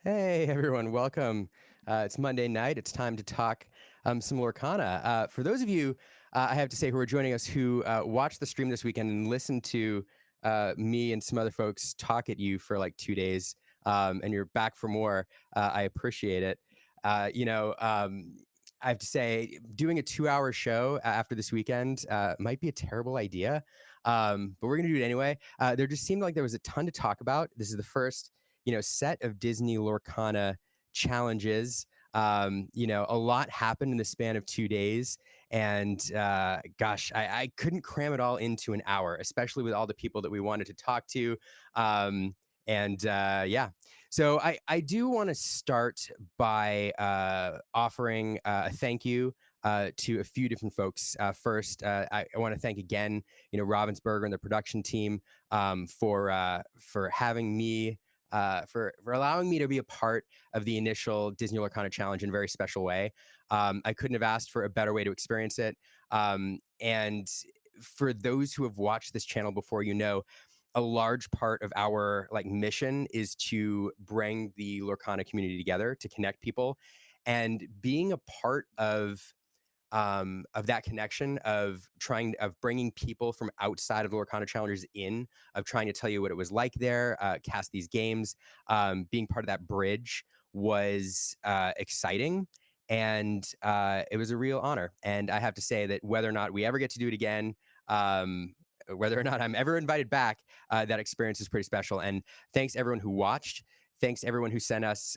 Hey everyone, welcome. It's Monday night. It's time to talk some Lorcana. For those of you, I have to say, who are joining us who watched the stream this weekend and listened to me and some other folks talk at you for like 2 days, and you're back for more, I appreciate it. I have to say, doing a 2-hour show after this weekend might be a terrible idea, but we're going to do it anyway. There just seemed like there was a ton to talk about. This is the first set of Disney Lorcana challenges. A lot happened in the span of 2 days. And gosh, I couldn't cram it all into an hour, especially with all the people that we wanted to talk to. Yeah, so I do want to start by offering a thank you to a few different folks. First, I want to thank again, Ravensburger and the production team for having me for allowing me to be a part of the initial Disney Lorcana Challenge in a very special way. I couldn't have asked for a better way to experience it. And for those who have watched this channel before, a large part of our mission is to bring the Lorcana community together, to connect people, and being a part of that connection of bringing people from outside of the Lorcana Challengers in, of trying to tell you what it was like there, cast these games, being part of that bridge was exciting. And it was a real honor. And I have to say that whether or not we ever get to do it again, whether or not I'm ever invited back, that experience is pretty special. And thanks everyone who watched. Thanks everyone who sent us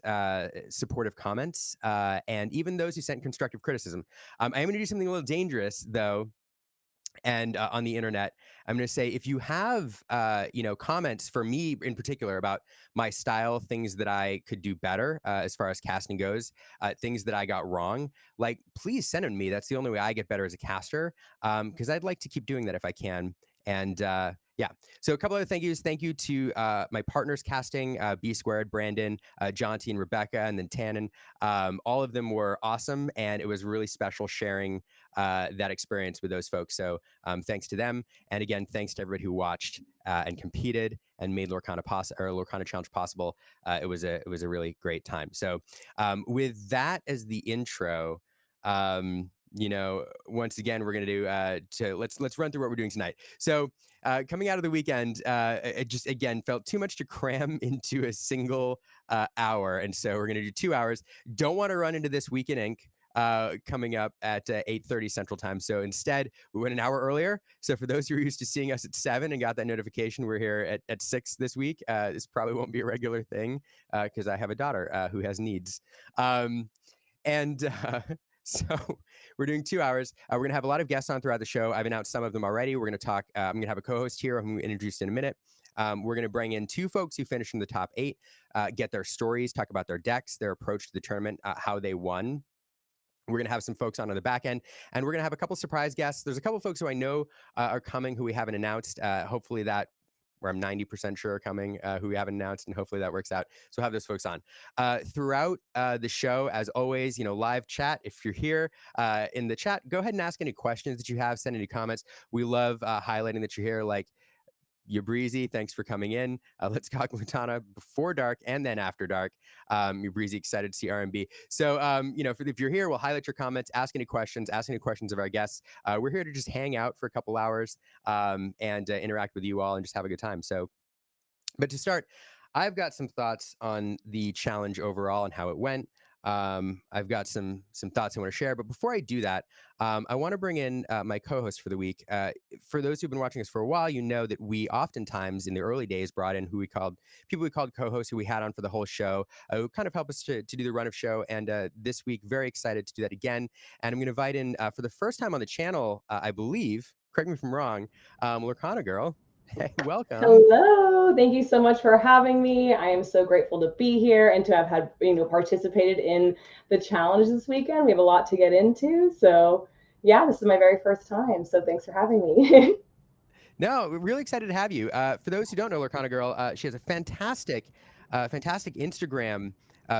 supportive comments, and even those who sent constructive criticism. I am going to do something a little dangerous, though, and on the internet. I'm going to say, if you have comments for me in particular about my style, things that I could do better as far as casting goes, things that I got wrong, please send them to me. That's the only way I get better as a caster, because I'd like to keep doing that if I can. And yeah, so a couple other thank yous. Thank you to my partners casting, B Squared, Brandon, Jonty, and Rebecca, and then Tannen. All of them were awesome, and it was really special sharing that experience with those folks. So thanks to them. And again, thanks to everybody who watched and competed and made Lorcana Challenge possible. It was a really great time. So with that as the intro, once again, we're going to do let's run through what we're doing tonight. So coming out of the weekend, it just again felt too much to cram into a single hour, and so we're going to do 2 hours. Don't want to run into this Week in Ink coming up at 8:30 Central Time. So instead, we went an hour earlier. So for those who are used to seeing us at 7 and got that notification, we're here at 6 this week. This probably won't be a regular thing because I have a daughter who has needs. And so we're doing 2 hours. We're going to have a lot of guests on throughout the show. I've announced some of them already. We're going to talk. I'm going to have a co-host here whom we introduced in a minute. We're going to bring in 2 folks who finished in the top 8, get their stories, talk about their decks, their approach to the tournament, how they won. We're going to have some folks on the back end, and we're going to have a couple surprise guests. There's a couple folks who I know are coming who we haven't announced. Hopefully that, where I'm 90% sure are coming, who we haven't announced, and hopefully that works out. So we'll have those folks on. Throughout the show, as always, live chat. If you're here in the chat, go ahead and ask any questions that you have, send any comments. We love highlighting that you're here, like you're breezy. Thanks for coming in. Let's talk Lutana before dark and then after dark. You're breezy, excited to see R&B. So, if you're here, we'll highlight your comments, ask any questions of our guests. We're here to just hang out for a couple hours and interact with you all and just have a good time. So, but to start, I've got some thoughts on the challenge overall and how it went. I've got some thoughts I want to share, but before I do that, I want to bring in my co-host for the week. For those who've been watching us for a while, you know that we oftentimes in the early days brought in people we called co-hosts, who we had on for the whole show, who kind of help us to do the run of show. And this week, very excited to do that again. And I'm going to invite in for the first time on the channel, I believe. Correct me if I'm wrong, Lorcana girl. Hey, welcome. Hello. Thank you so much for having me. I am so grateful to be here and to have had, participated in the challenge this weekend. We have a lot to get into. So, yeah, this is my very first time. So, thanks for having me. No, we're really excited to have you. For those who don't know Lorcana Girl, she has a fantastic Instagram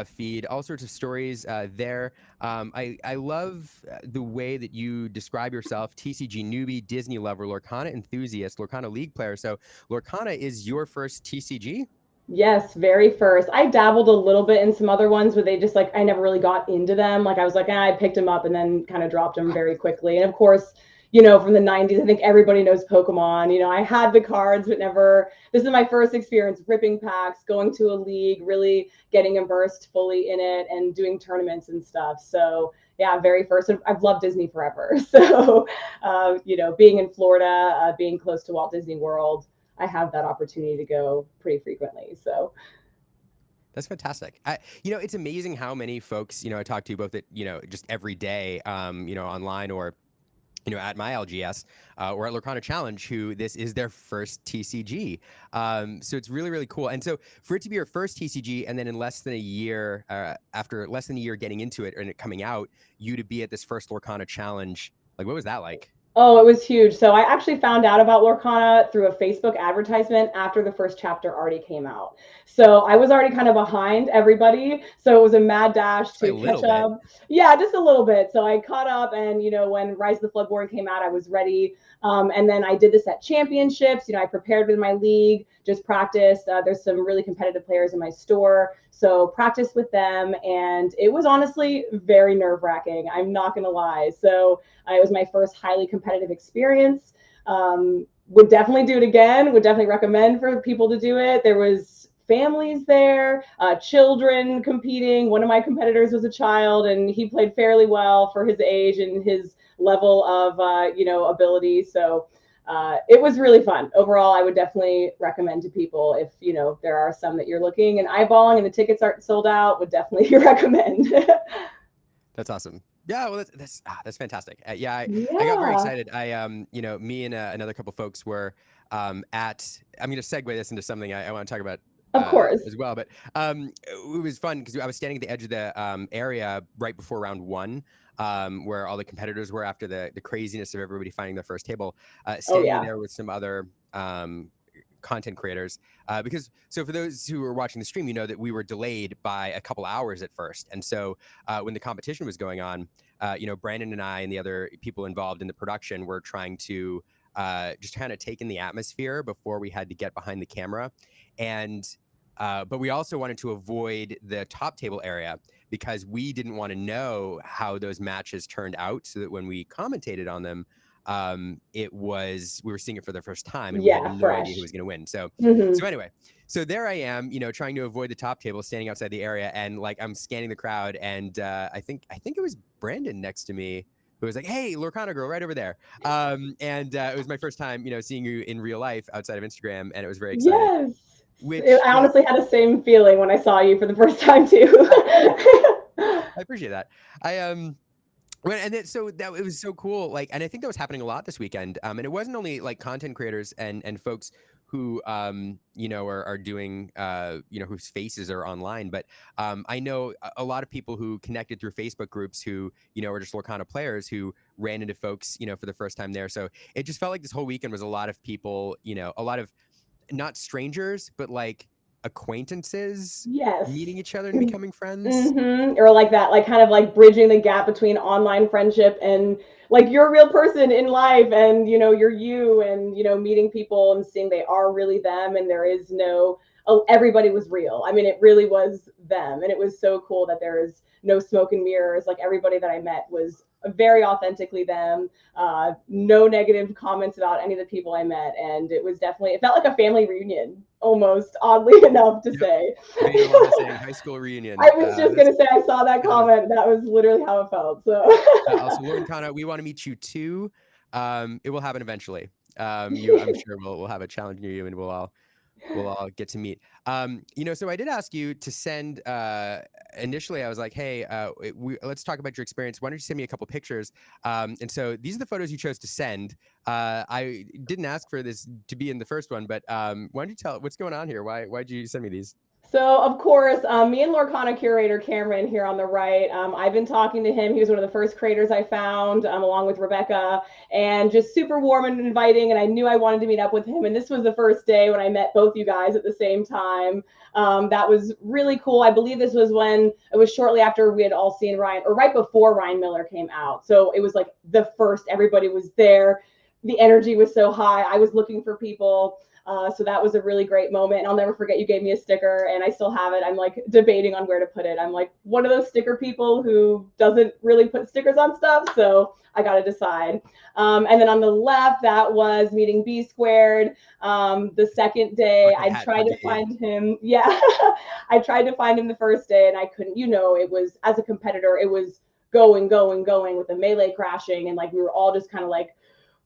feed, all sorts of stories there. I love the way that you describe yourself: TCG newbie, Disney lover, Lorcana enthusiast, Lorcana League player. So Lorcana is your first TCG? Yes, very first. I dabbled a little bit in some other ones, but they just like I never really got into them. Like I was like, I picked them up and then kind of dropped them very quickly. And of course, from the 90s, I think everybody knows Pokemon. I had the cards, but never. This is my first experience ripping packs, going to a league, really getting immersed fully in it, and doing tournaments and stuff. So yeah, very first. And I've loved Disney forever. So, being in Florida, being close to Walt Disney World, I have that opportunity to go pretty frequently. So, That's fantastic. It's amazing how many folks, I talk to both at, just every day, online or, at my LGS or at Lorcana Challenge, who this is their first TCG. So it's really, really cool. And so for it to be your first TCG, and then in less than a year, after less than a year getting into it and it coming out, you to be at this first Lorcana Challenge, like, what was that like? oh, it was huge. So I actually found out about Lorcana through a Facebook advertisement after the first chapter already came out. So I was already kind of behind everybody. So it was a mad dash Just by a to catch little bit. up. Yeah, just a little bit. So I caught up, and when Rise of the Floodborn came out, I was ready. And then I did this at championships. I prepared with my league, just practiced. There's some really competitive players in my store. So practiced with them. And it was honestly very nerve wracking. I'm not going to lie. So it was my first highly competitive experience. Would definitely do it again. Would definitely recommend for people to do it. There was families there, children competing. One of my competitors was a child, and he played fairly well for his age and his level of ability. So it was really fun. Overall, I would definitely recommend to people if there are some that you're looking and eyeballing and the tickets aren't sold out. Would definitely recommend. That's awesome. Yeah, well, that's fantastic. Yeah, I got very Yeah, excited. Me and another couple folks were at. I'm going to segue this into something I want to talk about of course. as well. But it was fun because I was standing at the edge of the area right before round one, where all the competitors were after the craziness of everybody finding their first table. Oh Standing in yeah. there with some other content creators, because so for those who were watching the stream, that we were delayed by a couple hours at first. And so when the competition was going on, Brandon and I and the other people involved in the production were trying to just kind of take in the atmosphere before we had to get behind the camera. And but we also wanted to avoid the top table area because we didn't want to know how those matches turned out, so that when we commentated on them, we were seeing it for the first time and we had Yeah, no idea who fresh. was going to win. So Hmm. so anyway, so there I am, trying to avoid the top table, standing outside the area, and like I'm scanning the crowd, and I think it was Brandon next to me who was like, "Hey, Lorcana girl, right over there." And it was my first time, seeing you in real life outside of Instagram, and it was very exciting. Yes. Which, I honestly had the same feeling when I saw you for the first time too. I appreciate that. I and then so that it was so cool. Like, and I think that was happening a lot this weekend. And it wasn't only like content creators and folks who are doing whose faces are online, but I know a lot of people who connected through Facebook groups who are just Lorcana players who ran into folks for the first time there. So it just felt like this whole weekend was a lot of people, a lot of not strangers, but like acquaintances Yes. meeting each other and becoming friends. Or like that, like kind of like bridging the gap between online friendship and like you're a real person in life, and you're you, and meeting people and seeing they are really them, and there is no, oh, everybody was real. I mean, it really was them, and it was so cool that there is no smoke and mirrors. Like everybody that I met was very authentically them. No negative comments about any of the people I met, and it felt like a family reunion almost, oddly enough to Yep. say. Vito Lana saying high school I reunion. was just That's gonna say I saw that kind of comment. That was literally how it felt. So also Lauren Kana. We want to meet you too. It will happen eventually. I'm sure we'll have a challenge near you, and we'll all get to meet. So I did ask you to send. Initially, I was like, "Hey, let's talk about your experience. Why don't you send me a couple pictures?" And so these are the photos you chose to send. I didn't ask for this to be in the first one, but why don't you tell what's going on here? Why'd you send me these? So, of course, me and Lorcana curator Cameron here on the right, I've been talking to him. He was one of the first creators I found, along with Rebecca, and just super warm and inviting. And I knew I wanted to meet up with him. And this was the first day when I met both you guys at the same time. That was really cool. I believe this was when it was shortly after we had all seen Ryan, or right before Ryan Miller came out. So it was like the first, everybody was there. The energy was so high. I was looking for people. So that was a really great moment. And I'll never forget, you gave me a sticker and I still have it. I'm like debating on where to put it. I'm like one of those sticker people who doesn't really put stickers on stuff. So I got to decide. And then on the left, that was meeting B squared. The second day, Bucket I hat tried to brigade. find him. Yeah, I tried to find him the first day and I couldn't. It was, as a competitor, it was going with the melee crashing. And like we were all just kind of like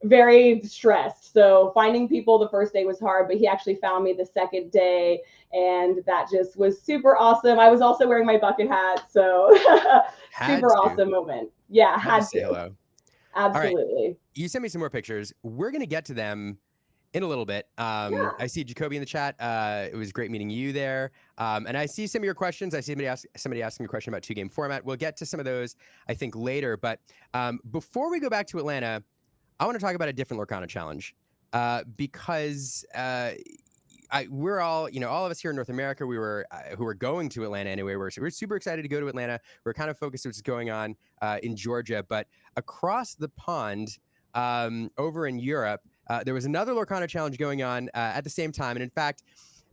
very stressed. So finding people the first day was hard, but he actually found me the second day, and that just was super awesome. I was also wearing my bucket hat, so Had super to. awesome moment. Yeah, Had to had say to. hello. All right. Absolutely. You sent me some more pictures. We're going to get to them in a little bit. Yeah. I see Jacoby in the chat. It was great meeting you there. And I see some of your questions. I see somebody asking a question about 2-game format. We'll get to some of those, I think, later. But before we go back to Atlanta, I want to talk about a different Lorcana challenge because we're all, all of us here in North America, we were who were going to Atlanta anyway. We're super excited to go to Atlanta. We're kind of focused on what's going on in Georgia, but across the pond, over in Europe, there was another Lorcana challenge going on at the same time. And in fact,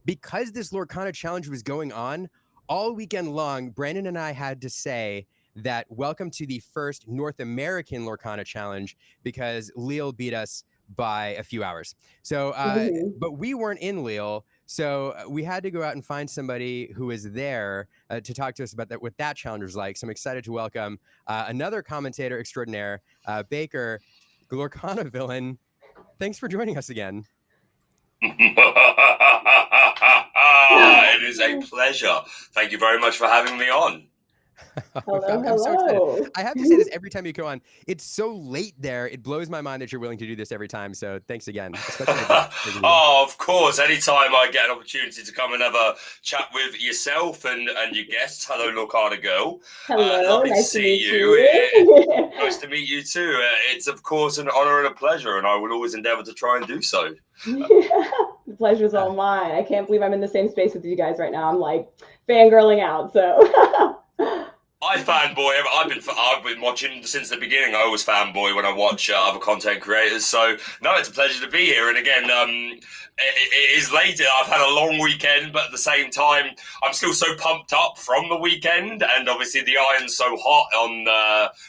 because this Lorcana challenge was going on all weekend long, Brandon and I had to say that welcome to the first North American Lorcana challenge because Lille beat us by a few hours. So, Mhm. but we weren't in Lille. So we had to go out and find somebody who was there to talk to us about that, what that challenge was like. So I'm excited to welcome another commentator extraordinaire, Baker, Lorcana villain. Thanks for joining us again. It is a pleasure. Thank you very much for having me on. Hello, I'm so excited. hello. I have to say this every time you go on. It's so late there. It blows my mind that you're willing to do this every time. So thanks again, especially Oh, of course. Anytime I get an opportunity to come and have a chat with yourself and your guests, hello, Lorcana girl. Hello, Lovely to nice to see meet you. you. Nice to meet you too. It's of course an honor and a pleasure, and I will always endeavor to try and do so. The pleasure's all mine. I can't believe I'm in the same space with you guys right now. I'm like fangirling out. So I fanboy. I've been watching since the beginning. I always fanboy when I watch other content creators. So no, it's a pleasure to be here. And again, it is late. I've had a long weekend, but at the same time, I'm still so pumped up from the weekend. And obviously, the iron's so hot on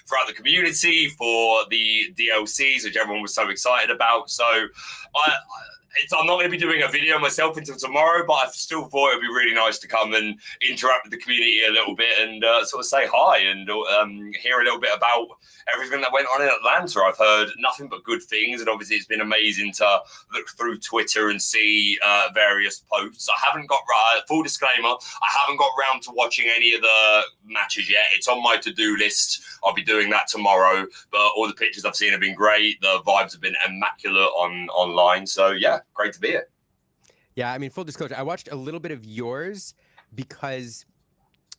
throughout the community for the DLCs, which everyone was so excited about. So I'm not going to be doing a video myself until tomorrow, but I still thought it would be really nice to come and interact with the community a little bit and sort of say hi and hear a little bit about everything that went on in Atlanta. I've heard nothing but good things, and obviously it's been amazing to look through Twitter and see various posts. I haven't got, full disclaimer, I haven't got round to watching any of the matches yet. It's on my to-do list. I'll be doing that tomorrow, but all the pictures I've seen have been great. The vibes have been immaculate online. So yeah, great to be here. Yeah, I mean, full disclosure, I watched a little bit of yours because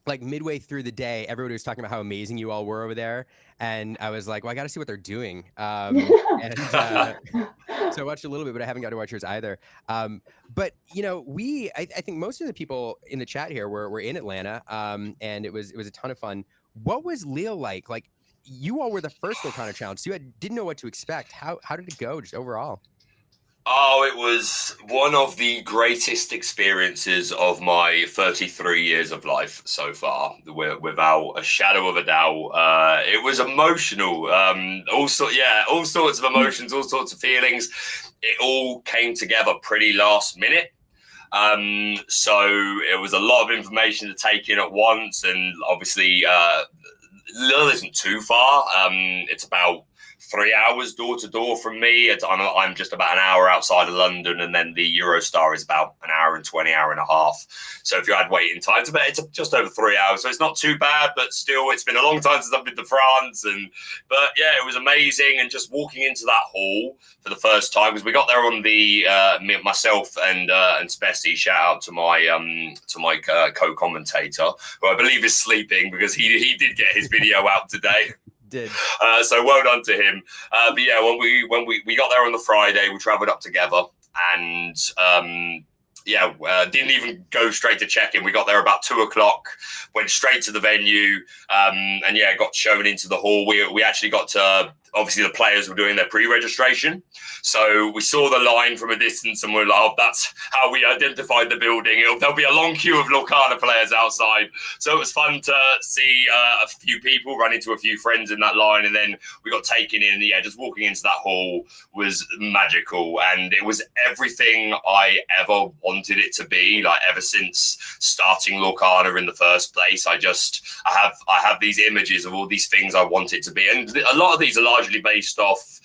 like midway through the day, everybody was talking about how amazing you all were over there. And I was like, well, I got to see what they're doing. And so I watched a little bit, but I haven't got to watch yours either. But, I think most of the people in the chat here were in Atlanta, and it was a ton of fun. What was Lille like? Like, you all were the first Lorcana challenge, so you didn't know what to expect. How did it go just overall? Oh, it was one of the greatest experiences of my 33 years of life so far, without a shadow of a doubt. It was emotional. All sorts of emotions, all sorts of feelings. It all came together pretty last minute. So it was a lot of information to take in at once, and obviously, Lille isn't too far. It's about 3 hours door to door from me. I'm just about an hour outside of London, and then the Eurostar is about an hour and 20, hour and a half. So if you had waiting time, it's just over 3 hours. So it's not too bad, but still, it's been a long time since I've been to France. But yeah, it was amazing. And just walking into that hall for the first time, because we got there on the myself and Spessy. Shout out to my co-commentator, who I believe is sleeping because he did get his video out today. Did. So well done to him. But yeah, when we got there on the Friday, we travelled up together, and didn't even go straight to check-in. We got there about 2:00, went straight to the venue, and got shown into the hall. We actually got to obviously the players were doing their pre-registration. So we saw the line from a distance and we're like, oh, that's how we identified the building. There'll be a long queue of Lorcana players outside. So it was fun to see a few people, run into a few friends in that line, and then we got taken in. Yeah, just walking into that hall was magical, and it was everything I ever wanted it to be. Like, ever since starting Lorcana in the first place, I have these images of all these things I want it to be, and a lot of these are largely based off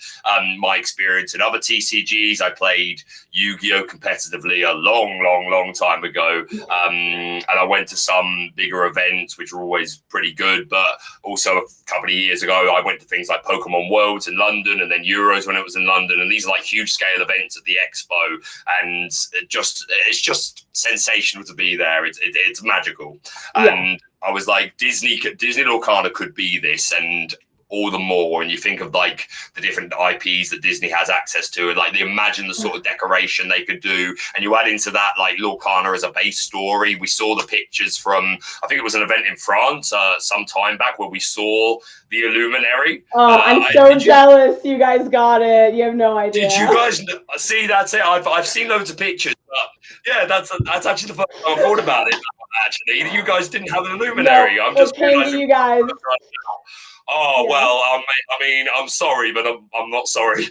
my experience in other TCGs. I played Yu-Gi-Oh! Competitively a long time ago, and I went to some bigger events which were always pretty good, but also a couple of years ago I went to things like Pokemon Worlds in London, and then Euros when it was in London, and these are like huge scale events at the Expo, and it's just sensational to be there. It's magical. Yeah. And I was like, Disney Lorcana could be this, and all the more. And you think of like the different IPs that Disney has access to, and like imagine the sort of decoration they could do, and you add into that like Lorcana as a base story. We saw the pictures from, I think it was an event in France some time back, where we saw the Illuminary. Oh, I'm so jealous you guys got it. You have no idea. Did you guys see? That's it. I've seen loads of pictures, but yeah, that's actually the first time I thought about it. Actually, you guys didn't have an Illuminary. No, I'm just came to you guys. Right now. Oh, yeah. Well, I mean, I'm sorry, but I'm not sorry.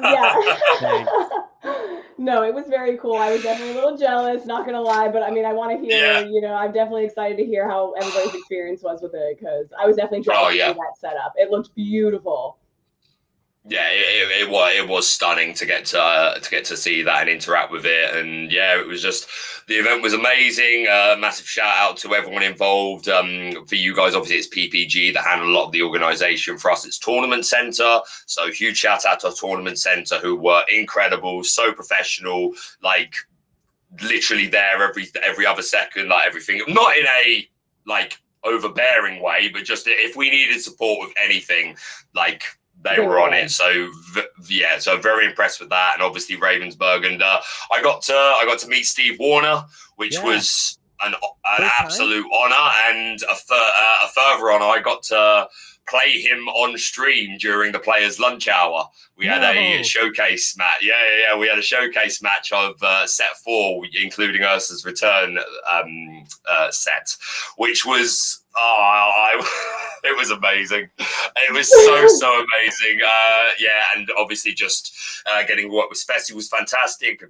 Yeah. No, it was very cool. I was definitely a little jealous, not going to lie, but I mean, I want to hear, I'm definitely excited to hear how everybody's experience was with it, because I was definitely jealous to see that setup. It looked beautiful. Yeah, it was stunning to get to see that and interact with it, and yeah, it was just, the event was amazing. Massive shout out to everyone involved. For you guys, obviously it's PPG that handle a lot of the organisation. For us, it's Tournament Centre. So huge shout out to our Tournament Centre, who were incredible, so professional, like literally there every other second, like everything. Not in a like overbearing way, but just if we needed support with anything, like, they were on it. So yeah, so very impressed with that, and obviously Ravensburg, and I got to meet Steve Warner, which was an absolute honor, and a further honor. I got to play him on stream during the players' lunch hour. We had a showcase match. Yeah. We had a showcase match of set 4, including Ursa's return set, which was it was amazing. It was so amazing. And obviously just getting to work with Spessy was fantastic.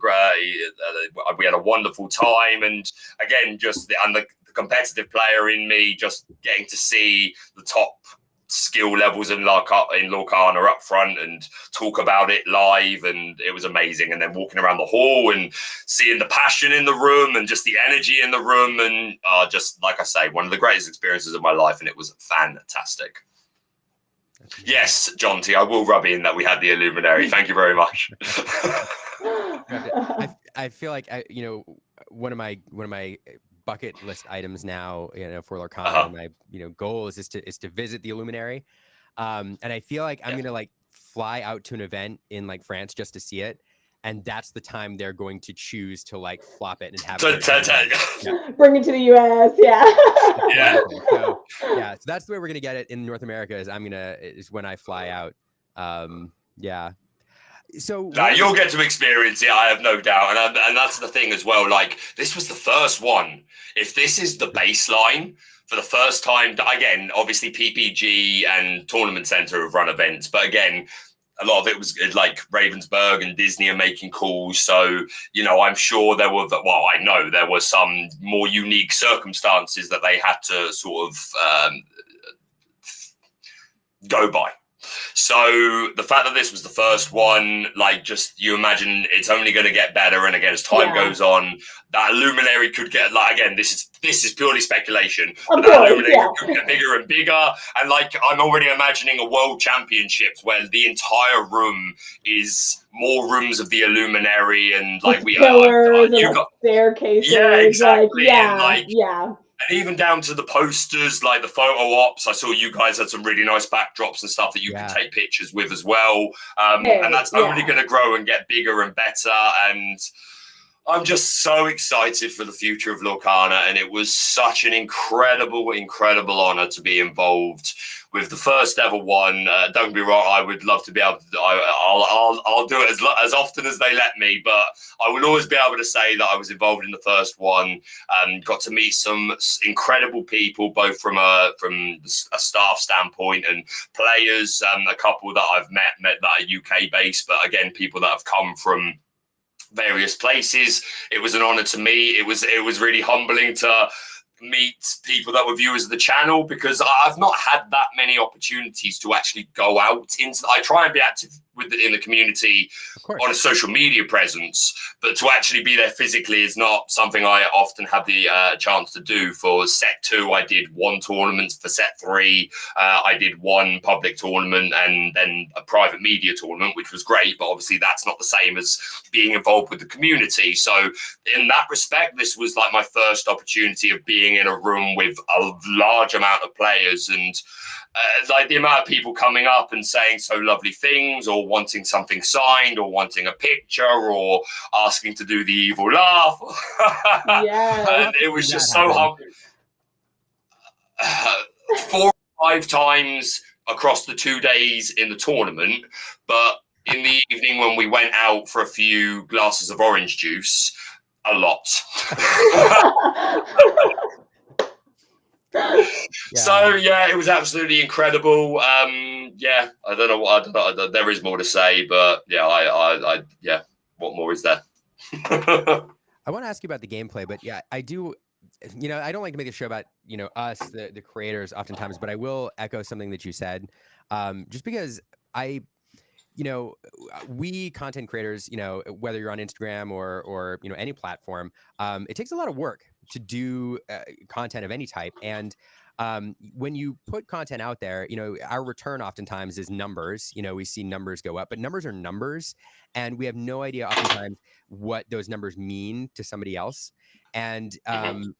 We had a wonderful time, and again, just the competitive player in me, just getting to see the top skill levels in Lorcana up front and talk about it live, and it was amazing. And then walking around the hall and seeing the passion in the room and just the energy in the room, and just like I say, one of the greatest experiences of my life, and it was fantastic. Yes, John T, I will rub in that we had the Illuminary. Thank you very much. I feel like one of my bucket list items now, for Lorcana, my goal is to visit the Illuminary, and I feel like I'm gonna like fly out to an event in like France just to see it, and that's the time they're going to choose to like flop it and have it bring it to the US. So that's the way we're gonna get it in North America, is when I fly out. So you'll get to experience it, I have no doubt, and that's the thing as well. Like, this was the first one. If this is the baseline for the first time, again, obviously PPG and Tournament Centre have run events, but again, a lot of it was like Ravensburg and Disney are making calls. So, I'm sure I know there were some more unique circumstances that they had to sort of go by. So the fact that this was the first one, like, just you imagine it's only going to get better, and again as time goes on, that Illuminary could get, like, again, this is purely speculation, but that Illuminary could get bigger and bigger, and like I'm already imagining a world championships where the entire room is more rooms of the Illuminary, and like you got staircases, exactly, and even down to the posters, like the photo ops. I saw you guys had some really nice backdrops and stuff that you can take pictures with as well. And that's only going to grow and get bigger and better. And I'm just so excited for the future of Lorcana. And it was such an incredible honor to be involved with the first ever one, don't get me wrong, I would love to be able to. I'll do it as often as they let me, but I will always be able to say that I was involved in the first one. Got to meet some incredible people, both from a staff standpoint and players. A couple that I've met that are UK based, but again, people that have come from various places. It was an honor to me. It was really humbling to meet people that were viewers of the channel, because I've not had that many opportunities to actually go out into. I try and be active in the community on a social media presence, but to actually be there physically is not something I often have the chance to do. For set 2, I did 1 tournament. For set 3, I did 1 public tournament and then a private media tournament, which was great, but obviously that's not the same as being involved with the community. So in that respect, this was like my first opportunity of being in a room with a large amount of players, and like the amount of people coming up and saying so lovely things, or wanting something signed, or wanting a picture, or asking to do the evil laugh. Yeah. And it was just so humbling. 4 or 5 times across the 2 days in the tournament, but in the evening when we went out for a few glasses of orange juice, a lot. So yeah, it was absolutely incredible. Yeah, I don't know what there is more to say, but yeah, I yeah, what more is there? I want to ask you about the gameplay, but yeah, I do. You know, I don't like to make a show about, you know, us, the creators, oftentimes, but I will echo something that you said, just because you know, we content creators, you know, whether you're on Instagram or you know, any platform, it takes a lot of work to do content of any type. And when you put content out there, you know, our return oftentimes is numbers. You know, we see numbers go up, but numbers are numbers, and we have no idea oftentimes what those numbers mean to somebody else. And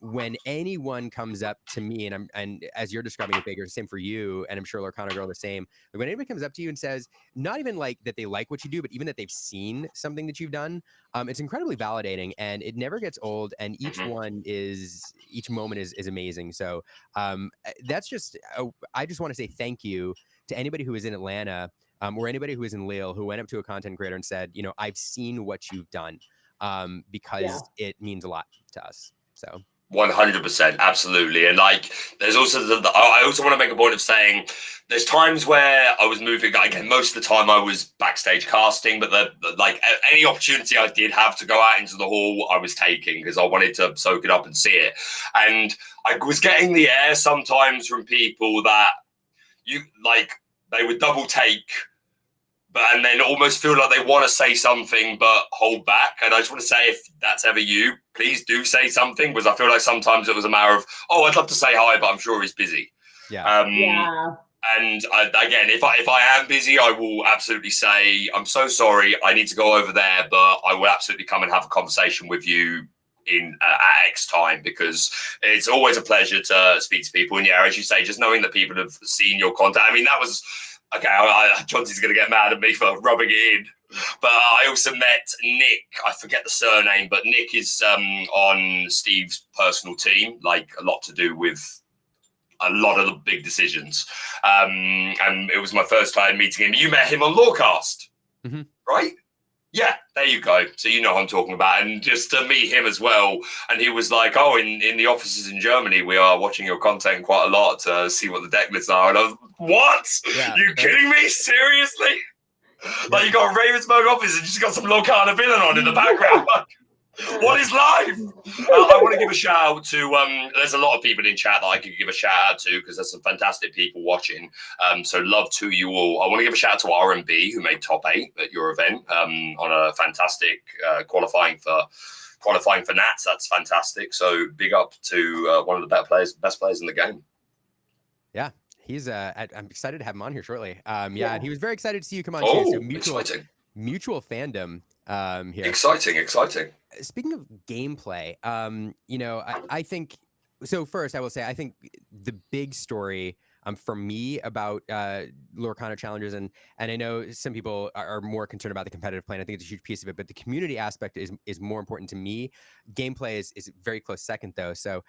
when anyone comes up to me, and as you're describing it, Baker, same for you, and I'm sure Lorcana Girl the same. When anybody comes up to you and says, not even like that they like what you do, but even that they've seen something that you've done, it's incredibly validating, and it never gets old. And each moment is amazing. So that's just, I just want to say thank you to anybody who is in Atlanta, or anybody who is in Lille, who went up to a content creator and said, you know, I've seen what you've done, because it means a lot to us. So 100%, absolutely. And like, there's also I also want to make a point of saying there's times where I was moving. Again, most of the time I was backstage casting, but like any opportunity I did have to go out into the hall, I was taking, because I wanted to soak it up and see it. And I was getting the air sometimes from people that they would double take, and then almost feel like they want to say something but hold back. And I just want to say, if that's ever you, please do say something, because I feel like sometimes it was a matter of, oh, I'd love to say hi, but I'm sure he's busy. Yeah. And again, if I am busy, I will absolutely say, I'm so sorry, I need to go over there, but I will absolutely come and have a conversation with you in at X time, because it's always a pleasure to speak to people. And yeah, as you say, just knowing that people have seen your content. I mean, that was... Okay, Johnson's going to get mad at me for rubbing it in. But I also met Nick. I forget the surname, but Nick is on Steve's personal team, like a lot to do with a lot of the big decisions. And it was my first time meeting him. You met him on Lawcast, right? Yeah, there you go. So you know who I'm talking about. And just to meet him as well. And he was like, oh, in the offices in Germany, we are watching your content quite a lot to see what the deck lists are. And I was, what? Yeah. You kidding me? Seriously? Like, you got a Ravensburg office and you just got some Lorcana villain on in the background. What is life? I want to give a shout out to, there's a lot of people in chat that I could give a shout out to, because there's some fantastic people watching. So love to you all. I want to give a shout out to R&B, who made top 8 at your event, on a fantastic qualifying for Nats. That's fantastic. So big up to one of the best players in the game. Yeah. He's I'm excited to have him on here shortly. Yeah, and he was very excited to see you come on too. So mutual fandom here. Exciting. Speaking of gameplay, you know, I think so. First, I will say I think the big story for me about Lorcana challenges, and I know some people are more concerned about the competitive play. I think it's a huge piece of it, but the community aspect is more important to me. Gameplay is very close second though. So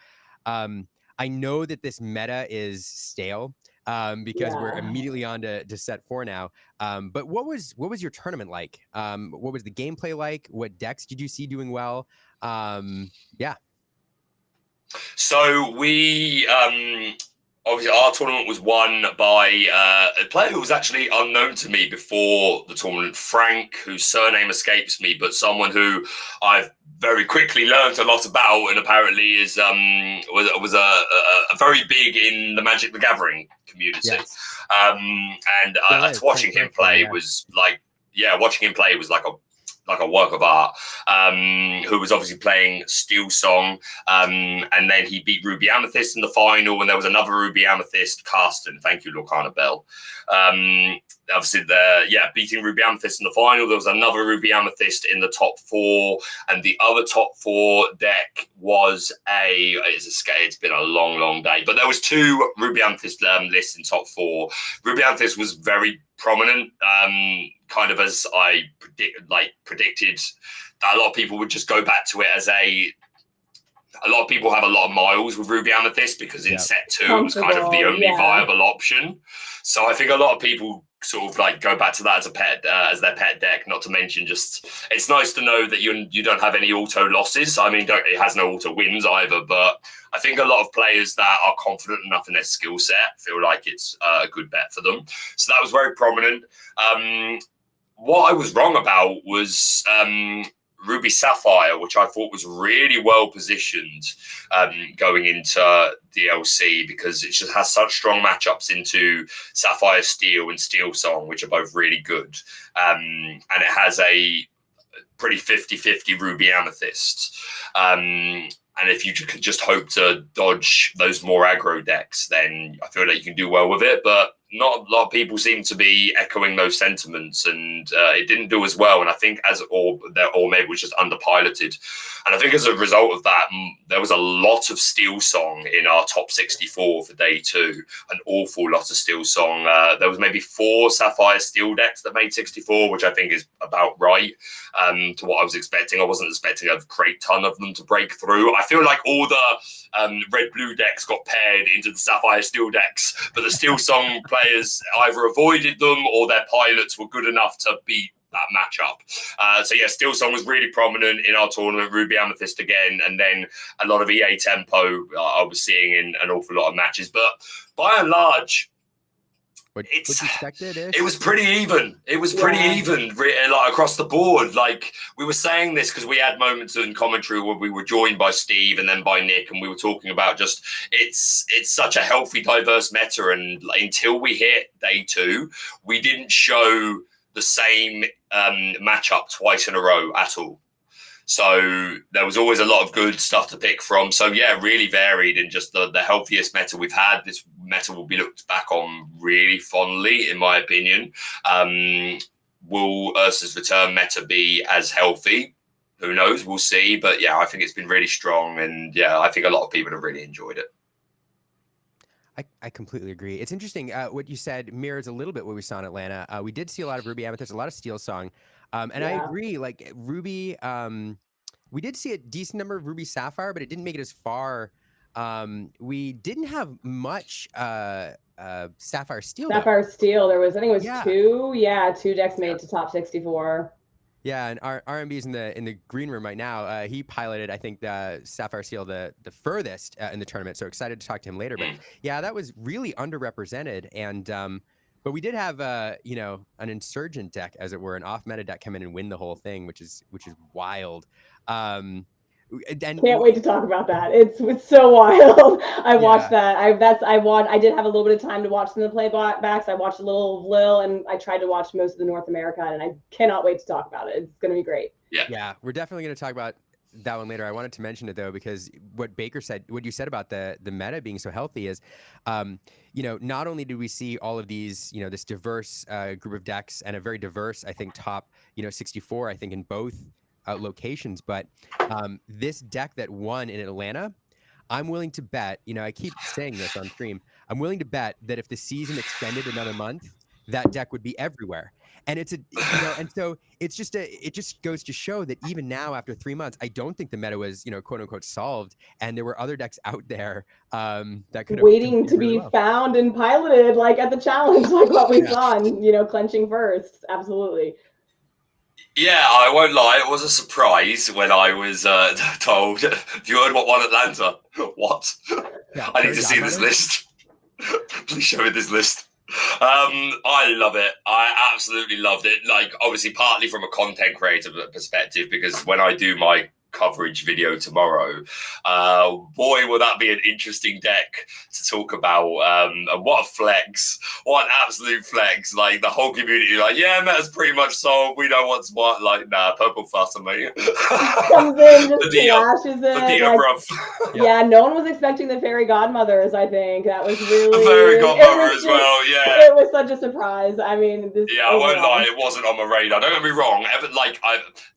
I know that this meta is stale because we're Yeah. immediately on to set 4 now. But what was your tournament like? What was the gameplay like? What decks did you see doing well? Yeah. So we obviously our tournament was won by a player who was actually unknown to me before the tournament, Frank, whose surname escapes me, but someone who I've very quickly learned a lot about, and apparently is was a very big in the Magic the Gathering community. Yes. And Still is. watching him play Yeah. was like, yeah, watching him play was like a work of art. Who was obviously playing Steel Song, and then he beat Ruby Amethyst in the final, and there was another Ruby Amethyst, Carsten. Thank you, Lorcana Bell. Obviously, beating Ruby Amethyst in the final. There was another Ruby Amethyst in the top 4, and the other top 4 deck was it's been a long, long day, but there was 2 Ruby Amethyst lists in top 4. Ruby Amethyst was very prominent, kind of as I predicted. That a lot of people would just go back to it as a lot of people have a lot of miles with Ruby Amethyst because in set 2 it was kind of the only viable option. So I think a lot of people sort of like go back to that as a pet, as their pet deck. Not to mention, just it's nice to know that you don't have any auto losses. I mean, it has no auto wins either, but I think a lot of players that are confident enough in their skill set feel like it's a good bet for them. So that was very prominent. What I was wrong about was Ruby Sapphire, which I thought was really well positioned going into DLC, because it just has such strong matchups into Sapphire Steel and Steel Song, which are both really good. And it has a pretty 50-50 Ruby Amethyst. And if you could just hope to dodge those more aggro decks, then I feel like you can do well with it. But not a lot of people seem to be echoing those sentiments, and it didn't do as well. And I think or maybe it was just underpiloted. And I think as a result of that, there was a lot of Steel Song in our top 64 for day 2. An awful lot of Steel Song. There was maybe 4 Sapphire Steel decks that made 64, which I think is about right to what I was expecting. I wasn't expecting a great ton of them to break through. I feel like all the red-blue decks got paired into the Sapphire Steel decks, but the Steel Song players either avoided them or their pilots were good enough to beat that matchup. So yeah, Steel Song was really prominent in our tournament, Ruby Amethyst again, and then a lot of EA tempo I was seeing in an awful lot of matches. But by and large, it was pretty even. It was pretty even, like across the board. Like we were saying this because we had moments in commentary where we were joined by Steve and then by Nick, and we were talking about just it's such a healthy, diverse meta. And until we hit day 2, we didn't show the same matchup twice in a row at all. So there was always a lot of good stuff to pick from. So yeah, really varied and just the healthiest meta we've had. This meta will be looked back on really fondly, in my opinion. Will Ursa's Return meta be as healthy? Who knows? We'll see. But yeah, I think it's been really strong. And yeah, I think a lot of people have really enjoyed it. I completely agree. It's interesting. What you said mirrors a little bit what we saw in Atlanta. We did see a lot of Ruby Amethyst, a lot of Steel Song. And I agree, like Ruby, we did see a decent number of Ruby Sapphire, but it didn't make it as far. We didn't have much Sapphire Steel. Sapphire Steel, there was, I think it was 2. Yeah, 2 decks made it to top 64. Yeah, and our RMB's in the green room right now. He piloted, I think, the Sapphire Steel the furthest in the tournament. So excited to talk to him later. But yeah, that was really underrepresented. And but we did have an insurgent deck, as it were, an off meta deck come in and win the whole thing, which is wild. Can't wait to talk about that. It's so wild. I watched that. I did have a little bit of time to watch some of the playbacks. I watched a little of Lil, and I tried to watch most of the North America, and I cannot wait to talk about it. It's going to be great. Yeah, we're definitely going to talk about that one later. I wanted to mention it though, because what you said about the meta being so healthy is, not only do we see all of these, this diverse group of decks and a very diverse, I think, top, 64, I think, in both locations, but this deck that won in Atlanta, I'm willing to bet, I keep saying this on stream, I'm willing to bet that if the season extended another month, that deck would be everywhere. And it's and so it just goes to show that even now after 3 months, I don't think the meta was, quote unquote solved. And there were other decks out there that could have waiting competed to really be well. found and piloted, like at the challenge, like what we saw, and clenching first. Absolutely. Yeah, I won't lie. It was a surprise when I was told. Have you heard what won Atlanta? What? Yeah, I need to see this list. Please show me this list. I love it. I absolutely loved it. Like, obviously, partly from a content creator perspective, because when I do my coverage video tomorrow, boy, will that be an interesting deck to talk about. And what a flex! What an absolute flex! Like the whole community, like, yeah, meta's pretty much solved. We know what's what. Like, nah, purple fuss on me. Comes in, just flashes it. Bruv. Yeah, no one was expecting the fairy godmothers. I think that was really the fairy godmother as well. Yeah, it was such a surprise. I mean, I won't lie, it wasn't on my radar. Don't get me wrong.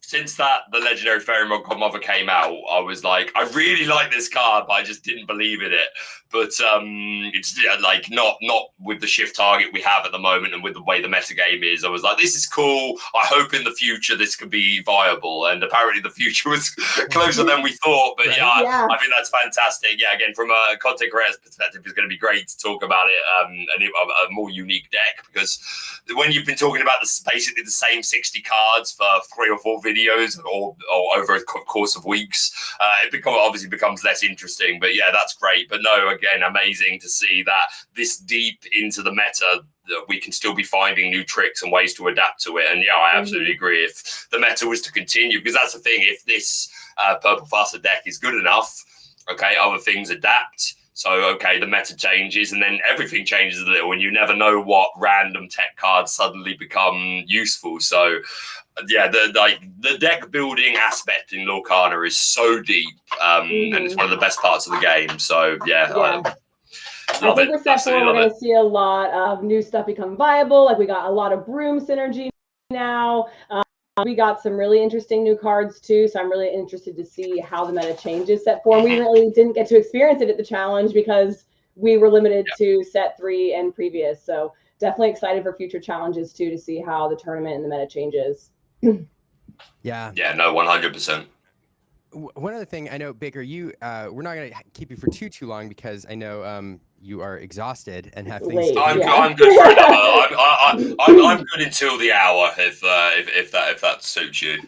Since the legendary fairy godmother came out, I was like, I really like this card, but I just didn't believe in it. But it's like not with the shift target we have at the moment and with the way the meta game is. I was like, this is cool. I hope in the future this could be viable. And apparently the future was closer than we thought. But yeah, I think that's fantastic. Yeah, again, from a content creator's perspective, it's going to be great to talk about it and a more unique deck, because when you've been talking about basically the same 60 cards for 3 or 4 videos or over a course of weeks, it obviously becomes less interesting. But yeah, that's great. But no, again, amazing to see that this deep into the meta, that we can still be finding new tricks and ways to adapt to it. And yeah, I absolutely agree. If the meta was to continue, because that's the thing, if this purple faster deck is good enough, okay, other things adapt. So, okay, the meta changes and then everything changes a little, and you never know what random tech cards suddenly become useful. So, yeah, the deck building aspect in Lorcana is so deep, and it's one of the best parts of the game. So, yeah. I think we're set for we're going to see a lot of new stuff become viable. Like we got a lot of broom synergy now. We got some really interesting new cards too, so I'm really interested to see how the meta changes set 4. We really didn't get to experience it at the challenge because we were limited to set 3 and previous. So definitely excited for future challenges too, to see how the tournament and the meta changes. Yeah. Yeah, no, 100%. One other thing, I know, Baker, we're not going to keep you for too long because I know you are exhausted and have things. I'm good for another. I'm good until the hour if that suits you.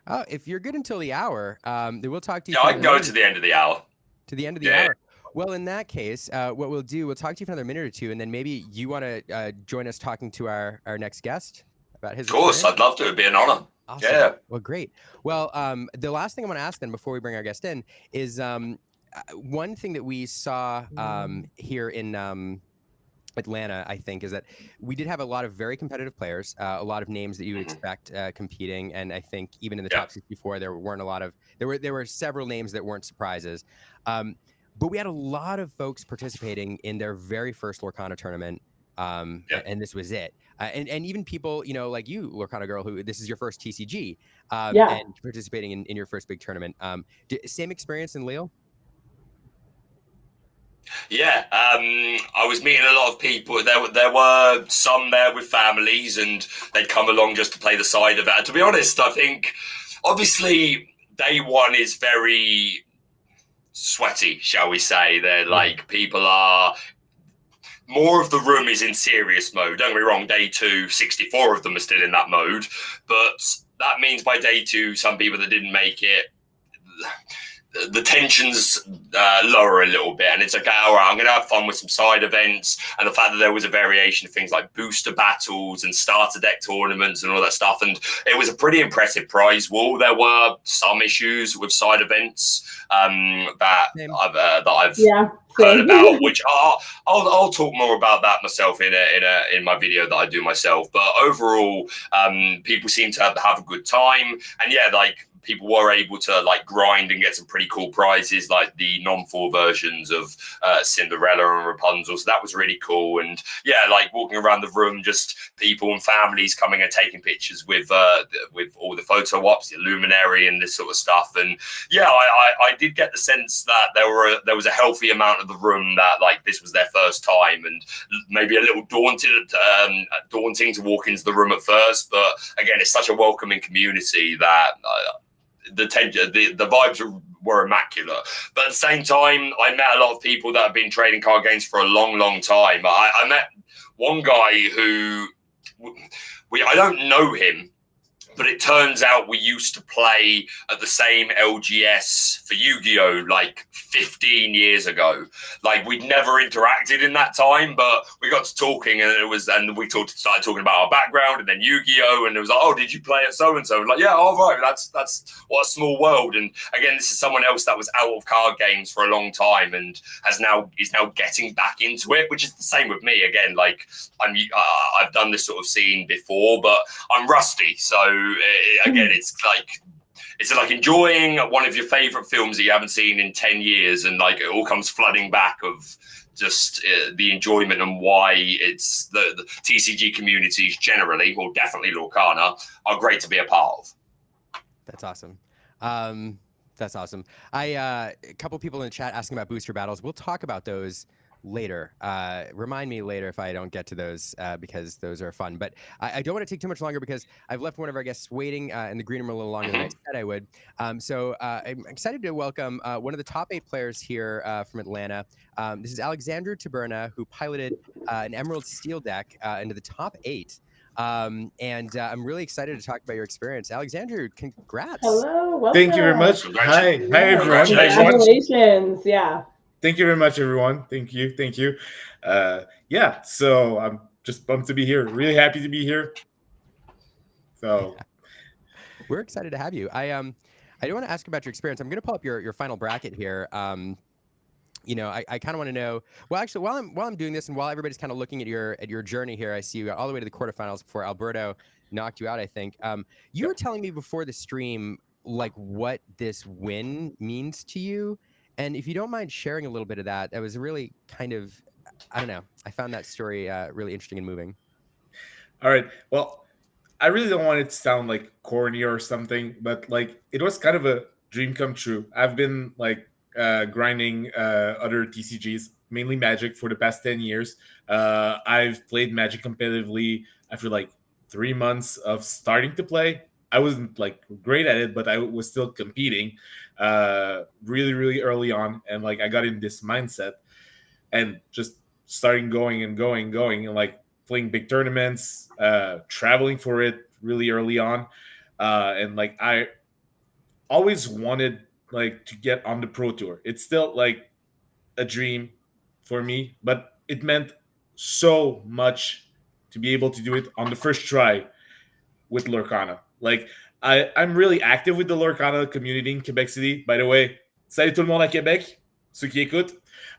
Oh, if you're good until the hour, then we'll talk to you. Yeah, I can go to the end of the hour. To the end of the hour. Well, in that case, what we'll do, we'll talk to you for another minute or two, and then maybe you want to join us talking to our next guest about his. Of course, experience. I'd love to. It'd be an honor. Awesome. Yeah. Well, great. Well, the last thing I want to ask then before we bring our guest in is one thing that we saw here in Atlanta, I think, is that we did have a lot of very competitive players, a lot of names that you would expect competing, and I think even in the top 64, there weren't a lot of there were several names that weren't surprises, but we had a lot of folks participating in their very first Lorcana tournament. And this was it. And even people, like you, Lorcana girl, who this is your first TCG, and participating in your first big tournament. Same experience in Lille? Yeah, I was meeting a lot of people. There were some there with families, and they'd come along just to play the side of it. To be honest, I think, obviously, day one is very sweaty, shall we say. They're like, people are... More of the room is in serious mode. Don't get me wrong, day 2, 64 of them are still in that mode. But that means by day 2, some people that didn't make it, the tensions lower a little bit. And it's like, all right, I'm going to have fun with some side events. And the fact that there was a variation of things like booster battles and starter deck tournaments and all that stuff. And it was a pretty impressive prize wall. There were some issues with side events that I've heard about, which I'll talk more about that myself in my video that I do myself. But overall, people seem to have a good time. And yeah, like, people were able to like grind and get some pretty cool prizes, like the non-4 versions of Cinderella and Rapunzel. So that was really cool. And yeah, like walking around the room, just people and families coming and taking pictures with all the photo ops, the luminary, and this sort of stuff. And yeah, I did get the sense that there was a healthy amount of the room that like this was their first time, and maybe a little daunting to walk into the room at first. But again, it's such a welcoming community that the vibes were immaculate. But at the same time, I met a lot of people that have been trading card games for a long, long time. I met one guy who I don't know him, but it turns out we used to play at the same LGS for Yu-Gi-Oh! Like 15 years ago. Like we'd never interacted in that time, but we got to talking, and we started talking about our background, and then Yu-Gi-Oh! And it was like, oh, did you play at so-and-so? Like, yeah, all right, that's what a small world. And again, this is someone else that was out of card games for a long time and is now getting back into it, which is the same with me. Again, like I've done this sort of scene before, but I'm rusty. So again, it's like enjoying one of your favorite films that you haven't seen in 10 years, and like it all comes flooding back of just the enjoyment and why it's the TCG communities generally, or definitely Lorcana, are great to be a part of. That's awesome. That's awesome. A couple people in the chat asking about booster battles. We'll talk about those later. Remind me later if I don't get to those, because those are fun. But I don't want to take too much longer, because I've left one of our guests waiting in the green room a little longer than I said I would. So I'm excited to welcome one of the top 8 players here from Atlanta. This is Alexandru Taberna, who piloted an Emerald Steel deck into the top 8. And I'm really excited to talk about your experience. Alexandru, congrats. Hello, welcome. Thank you very much. Hi everyone. Congratulations. Yeah. Thank you very much, everyone. Thank you. Yeah, so I'm just pumped to be here. Really happy to be here. So we're excited to have you. I do want to ask about your experience. I'm going to pull up your final bracket here. You know, I kind of want to know. Well, actually, while I'm doing this, and while everybody's kind of looking at your journey here, I see you got all the way to the quarterfinals before Alberto knocked you out, I think. You were telling me before the stream like what this win means to you. And if you don't mind sharing a little bit of that, that was really kind of, I don't know, I found that story really interesting and moving. All right. Well, I really don't want it to sound like corny or something, but like it was kind of a dream come true. I've been like grinding other TCGs, mainly Magic, for the past 10 years. I've played Magic competitively after like 3 months of starting to play. I wasn't like great at it, but I was still competing really, really early on. And like I got in this mindset and just starting going and like playing big tournaments, traveling for it really early on. And like I always wanted like to get on the Pro Tour. It's still like a dream for me, but it meant so much to be able to do it on the first try with Lorcana. Like, I'm really active with the Lorcana community in Quebec City. By the way, salut tout le monde à Québec, ceux qui écoutent.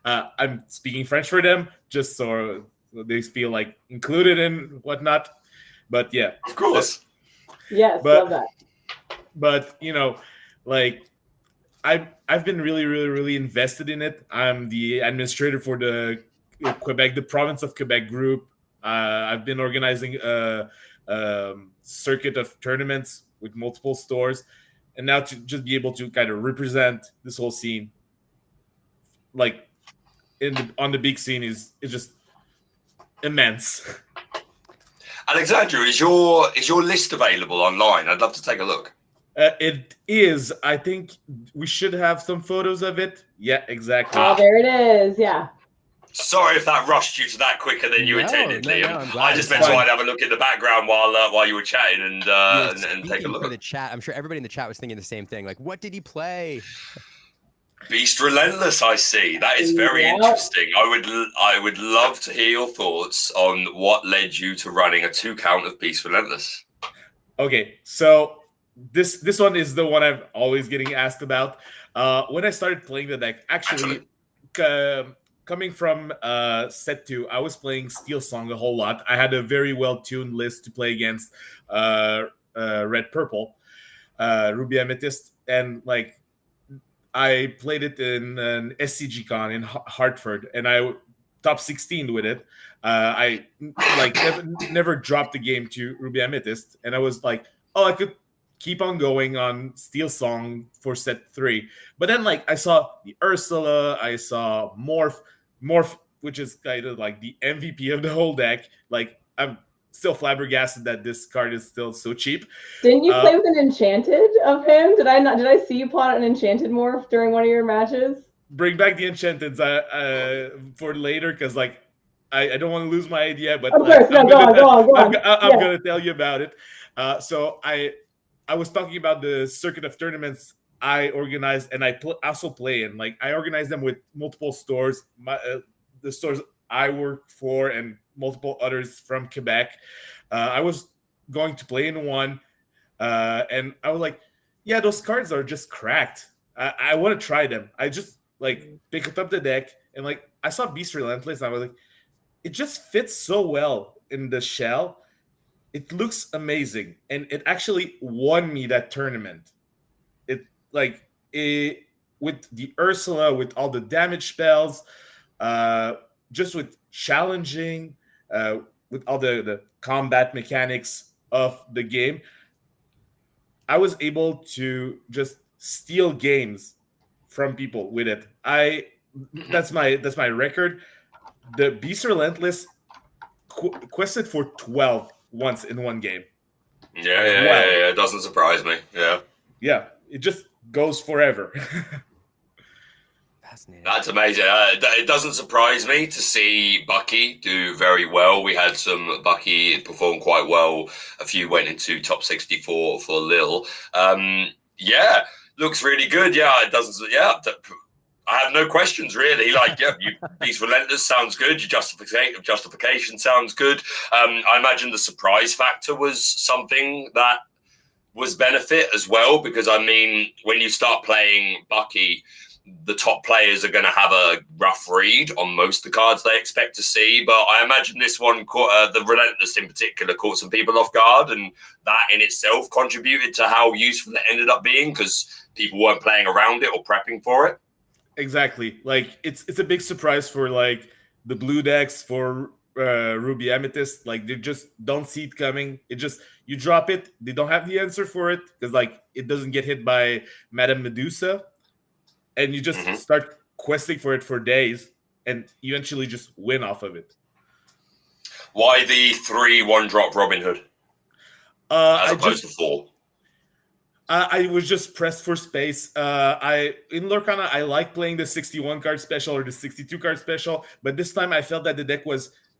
I'm speaking French for them, just so they feel like included and whatnot. But yeah. Of course. Yes, love that. But, you know, like, I've been really, really, really invested in it. I'm the administrator for the province of Quebec group. I've been organizing a circuit of tournaments with multiple stores, and now to just be able to kind of represent this whole scene, like on the big scene, is just immense. Alexandru, is your list available online? I'd love to take a look. It is. I think we should have some photos of it. Yeah, exactly. Oh, there it is. Yeah. Sorry if that rushed you to that quicker than you intended, Liam. No, I just meant to have a look at the background while you were chatting and take a look. For the chat, I'm sure everybody in the chat was thinking the same thing. Like, what did he play? Beast Relentless, I see. That is very interesting. I would love to hear your thoughts on what led you to running a 2-count of Beast Relentless. Okay, so this one is the one I'm always getting asked about. When I started playing the deck, actually coming from set 2, I was playing Steel Song a whole lot. I had a very well-tuned list to play against Red Purple. Ruby Amethyst, and like I played it in an SCG con in Hartford, and I top 16 with it. I like never dropped the game to Ruby Amethyst, and I was like, oh, I could keep on going on Steel Song for set 3. But then like I saw the Ursula, I saw Morph, which is kind of like the MVP of the whole deck. Like I'm still flabbergasted that this card is still so cheap. Didn't you play with an enchanted of him? Did I see you pull out an enchanted morph during one of your matches? Bring back the enchanteds for later, because like I don't want to lose my idea, but Of like, course, no, go on. I'm gonna tell you about it. So I was talking about the circuit of tournaments I organized, and I also play in. Like I organize them with multiple stores, the stores I work for, and multiple others from Quebec. I was going to play in one, and I was like, yeah, those cards are just cracked. I want to try them. I just like picked up the deck, and like I saw Beast Relentless, and I was like, it just fits so well in the shell. It looks amazing, and it actually won me that tournament. It like it with the Ursula, with all the damage spells, just with challenging, with all the combat mechanics of the game. I was able to just steal games from people with it. That's my record. The Beast Relentless quested for 12 once in one game. Yeah. It doesn't surprise me. Yeah, it just goes forever. Fascinating. That's amazing. It doesn't surprise me to see Bucky do very well. We had some Bucky perform quite well. A few went into top 64 for Lil. Yeah, looks really good. Yeah, it doesn't. Yeah, I have no questions really. Like, yeah, Beast Relentless sounds good. Your justification sounds good. I imagine the surprise factor was something that was benefit as well, because I mean, when you start playing Bucky, the top players are going to have a rough read on most of the cards they expect to see. But I imagine this one, the Relentless in particular, caught some people off guard, and that in itself contributed to how useful it ended up being, because people weren't playing around it or prepping for it. Exactly. Like it's a big surprise for like the blue decks, for Ruby Amethyst. Like they just don't see it coming. It just, you drop it, they don't have the answer for it, because like it doesn't get hit by Madame Medusa, and you just start questing for it for days, and you eventually just win off of it. Why the 3 1-drop Robin Hood as opposed to 4? I was just pressed for space. In Lorcana, I like playing the 61 card special or the 62 card special, but this time I felt that the deck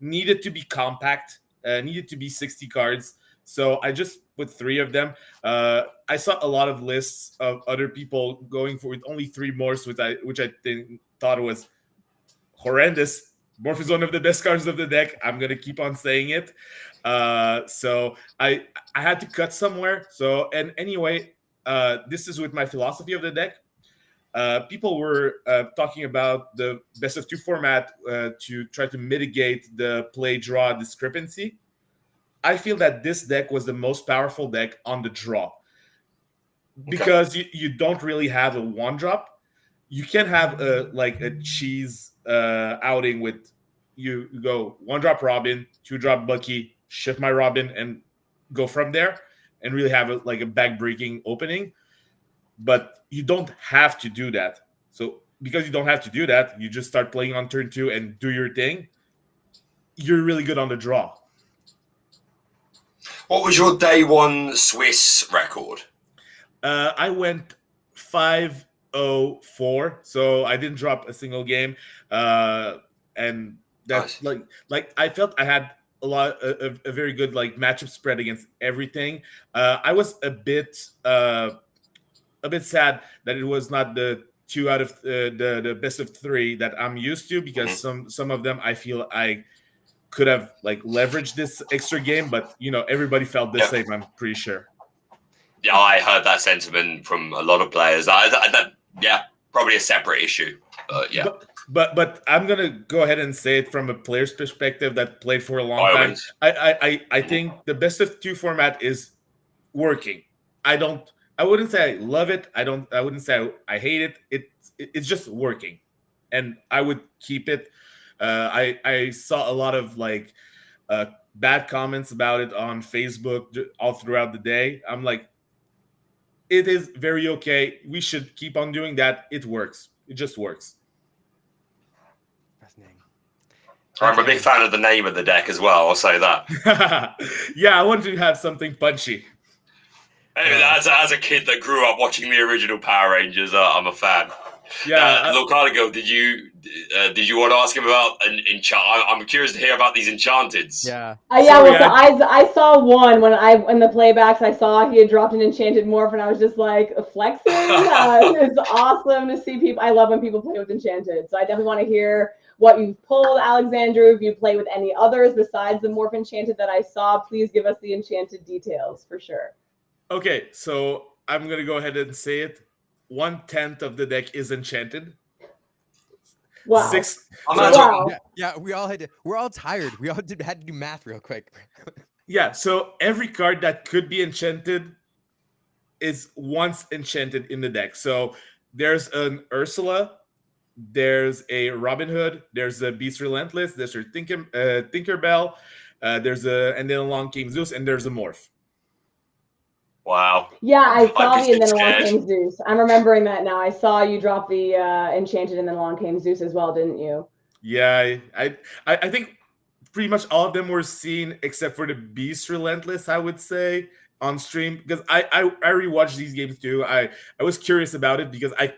needed to be compact, needed to be 60 cards. So I just put 3 of them. I saw a lot of lists of other people going for with only 3 morphs, which I thought was horrendous. Morph is one of the best cards of the deck. I'm gonna keep on saying it. So I had to cut somewhere. So, and anyway, this is with my philosophy of the deck. People were talking about the best of 2 format to try to mitigate the play draw discrepancy. I feel that this deck was the most powerful deck on the draw, because you don't really have a 1-drop. You can have a cheese outing with you go 1-drop Robin, 2-drop Bucky, shift my Robin, and go from there, and really have a back-breaking opening. But you don't have to do that. So because you don't have to do that, you just start playing on turn 2 and do your thing. You're really good on the draw. What was your day 1 Swiss record? I went 5-0-4, so I didn't drop a single game, and that's nice. like I felt I had a very good matchup spread against everything. I was a bit sad that it was not the 2 out of the best of 3 that I'm used to, because some of them I feel I could have leveraged this extra game, but everybody felt the same, I'm pretty sure. Yeah, I heard that sentiment from a lot of players. Probably a separate issue. Yeah. But I'm gonna go ahead and say it from a player's perspective that played for a long time. I think the best of 2 format is working. I don't I wouldn't say I love it. I wouldn't say I hate it. It's just working, and I would keep it. I saw a lot of like bad comments about it on Facebook all throughout the day. I'm like, it is very okay. We should keep on doing that. It works. It just works. Fascinating. I'm a big fan of the name of the deck as well. I'll say that. Yeah, I wanted to have something punchy. Anyway, as a kid that grew up watching the original Power Rangers, I'm a fan. Yeah, Lorcana, did you want to ask him about an enchant? I'm curious to hear about these enchanteds. Yeah. Yeah. Well, so I saw one when in the playbacks. I saw he had dropped an enchanted morph, and I was just like flexing. It's awesome to see people. I love when people play with enchanted. So I definitely want to hear what you've pulled, Alexandru. If you play with any others besides the morph enchanted that I saw, please give us the enchanted details for sure. Okay, so I'm gonna go ahead and say it. 1/10 of the deck is enchanted. Wow. Wow. Yeah, we're all tired. We all had to do math real quick. Yeah, so every card that could be enchanted is once enchanted in the deck. So there's an Ursula, there's a Robin Hood, there's a Beast Relentless, there's a Tinkerbell, and then along came Zeus, and there's a Morph. Wow. Yeah, I saw the and then along came Zeus. I'm remembering that now. I saw you drop the enchanted and then along came Zeus as well, didn't you? Yeah, I think pretty much all of them were seen except for the Beast Relentless, I would say, on stream, because I rewatched these games too. I was curious about it because I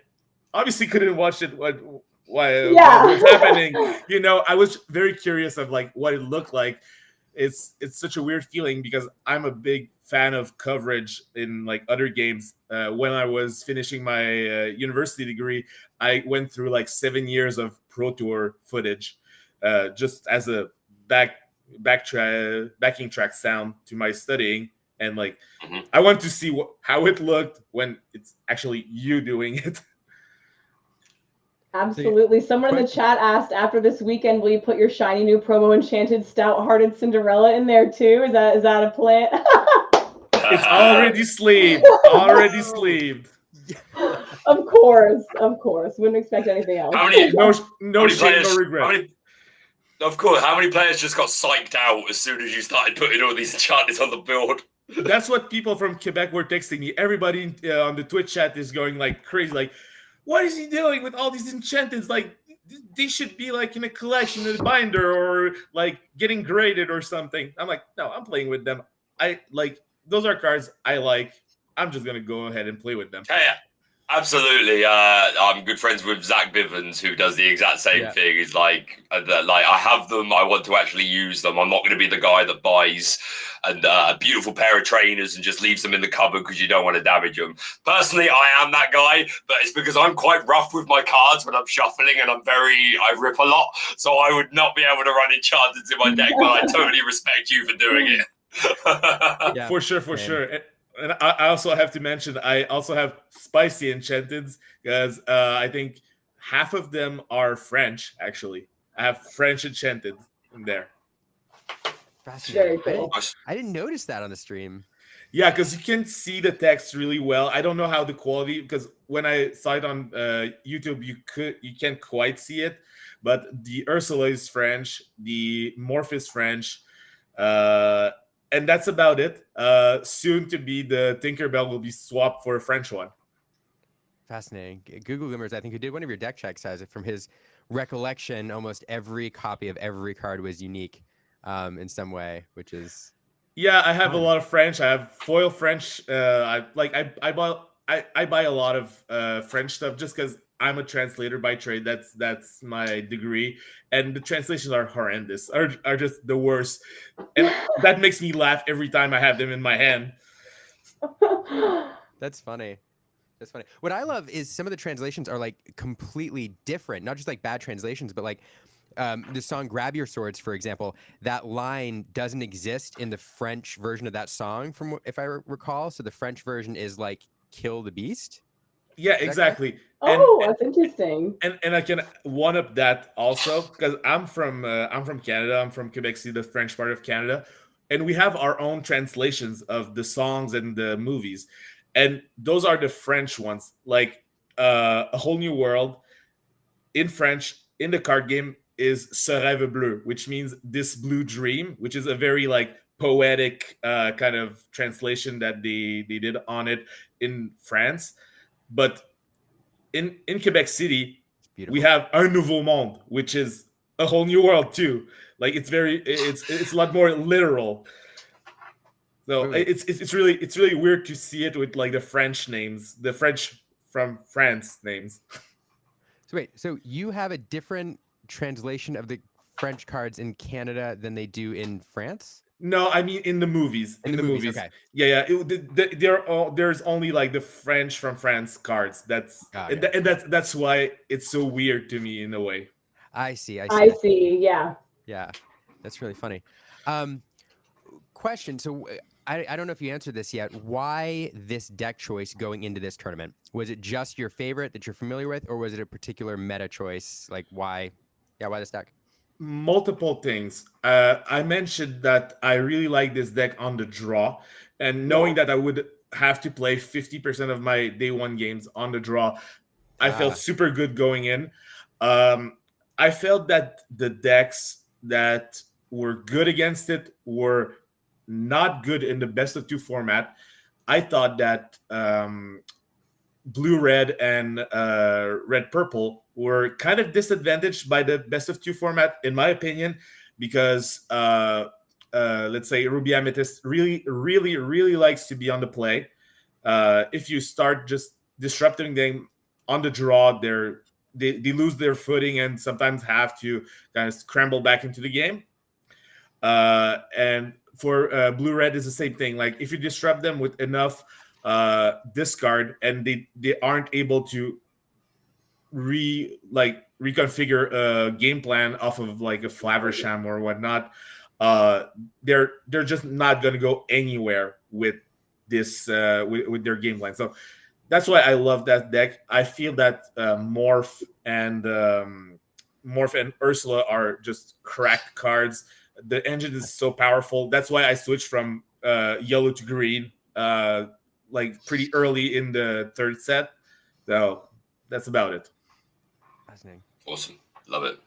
obviously couldn't watch it what was happening. You know, I was very curious of like what it looked like. It's such a weird feeling because I'm a big fan of coverage in like other games. When I was finishing my university degree, I went through like 7 years of Pro Tour footage, just as a backing track sound to my studying, and like I want to see how it looked when it's actually you doing it. Absolutely. Someone in the chat asked, after this weekend, will you put your shiny new promo enchanted stout-hearted Cinderella in there too? Is that a plan? It's already sleeved. Already sleeved. Of course. Wouldn't expect anything else. How many? No shame, players, no regret. Of course. How many players just got psyched out as soon as you started putting all these enchantments on the board? That's what people from Quebec were texting me. Everybody on the Twitch chat is going like crazy. Like, what is he doing with all these enchantments? Like, they should be like in a collection, in a binder, or like getting graded or something. I'm like, no, I'm playing with them. I like, those are cards I like. I'm just gonna go ahead and play with them. Yeah, absolutely. I'm good friends with Zach Bivens, who does the exact same thing. He's like, I have them. I want to actually use them. I'm not going to be the guy that buys a beautiful pair of trainers and just leaves them in the cupboard because you don't want to damage them. Personally, I am that guy, but it's because I'm quite rough with my cards when I'm shuffling, and I rip a lot. So I would not be able to run enchantments in my deck, but I totally respect you for doing it. Yeah, for sure. And I also have to mention, I also have spicy enchanteds because I think half of them are French, actually. I have French enchanted in there. Very cool. I didn't notice that on the stream. Yeah, because you can see the text really well. I don't know how the quality, because when I saw it on YouTube, you can't quite see it. But the Ursula is French, the Morph is French, and that's about it. Soon to be, the Tinkerbell will be swapped for a French one. Fascinating. Google Glimmers, I think, who did one of your deck checks, says it from his recollection, almost every copy of every card was unique in some way, which is... Yeah, I have a lot of French. I have foil French. I buy a lot of French stuff just because I'm a translator by trade. That's my degree, and the translations are horrendous. Are just the worst, and that makes me laugh every time I have them in my hand. That's funny. That's funny. What I love is some of the translations are like completely different, not just like bad translations, but like the song "Grab Your Swords," for example. That line doesn't exist in the French version of that song, from if I recall. So the French version is like "Kill the Beast." Yeah, exactly. That's interesting. And I can one up that also because I'm from Canada. I'm from Quebec City, the French part of Canada, and we have our own translations of the songs and the movies. and those are the French ones. Like A Whole New World in French in the card game is Ce rêve bleu, which means this blue dream, which is a very like poetic kind of translation that they did on it in France. But in Quebec City, we Beautiful. have Un Nouveau Monde, which is a whole new world too. Like it's a lot more literal. So Wait. it's really weird to see it with like the French names, the French from France names. So wait, so you have a different translation of the French cards in Canada than they do in France? No, I mean in the movies. In the movies, okay. Yeah. There's only like the French from France cards. Okay. And that's why it's so weird to me in a way. I see. I see. Yeah. Yeah, that's really funny. Question. So I don't know if you answered this yet. Why this deck choice going into this tournament? Was it just your favorite that you're familiar with, or was it a particular meta choice? Like why? Yeah, why this deck? Multiple things. I mentioned that I really like this deck on the draw, and knowing that I would have to play 50% of my day one games on the draw, I felt super good going in. I felt that the decks that were good against it were not good in the best of two format. I thought that blue red and red purple were kind of disadvantaged by the best of two format, in my opinion, because let's say Ruby Amethyst really likes to be on the play. If you start just disrupting them on the draw, they lose their footing and sometimes have to kind of scramble back into the game. And for blue red is the same thing. Like if you disrupt them with enough discard and they aren't able to reconfigure a game plan off of like a Flaversham or whatnot, they're just not going to go anywhere with this with their game plan. So that's why I love that deck. I feel that Morph and Ursula are just cracked cards. The engine is so powerful. That's why I switched from yellow to green like pretty early in the third set. So that's about it. Fascinating. Awesome. Love it.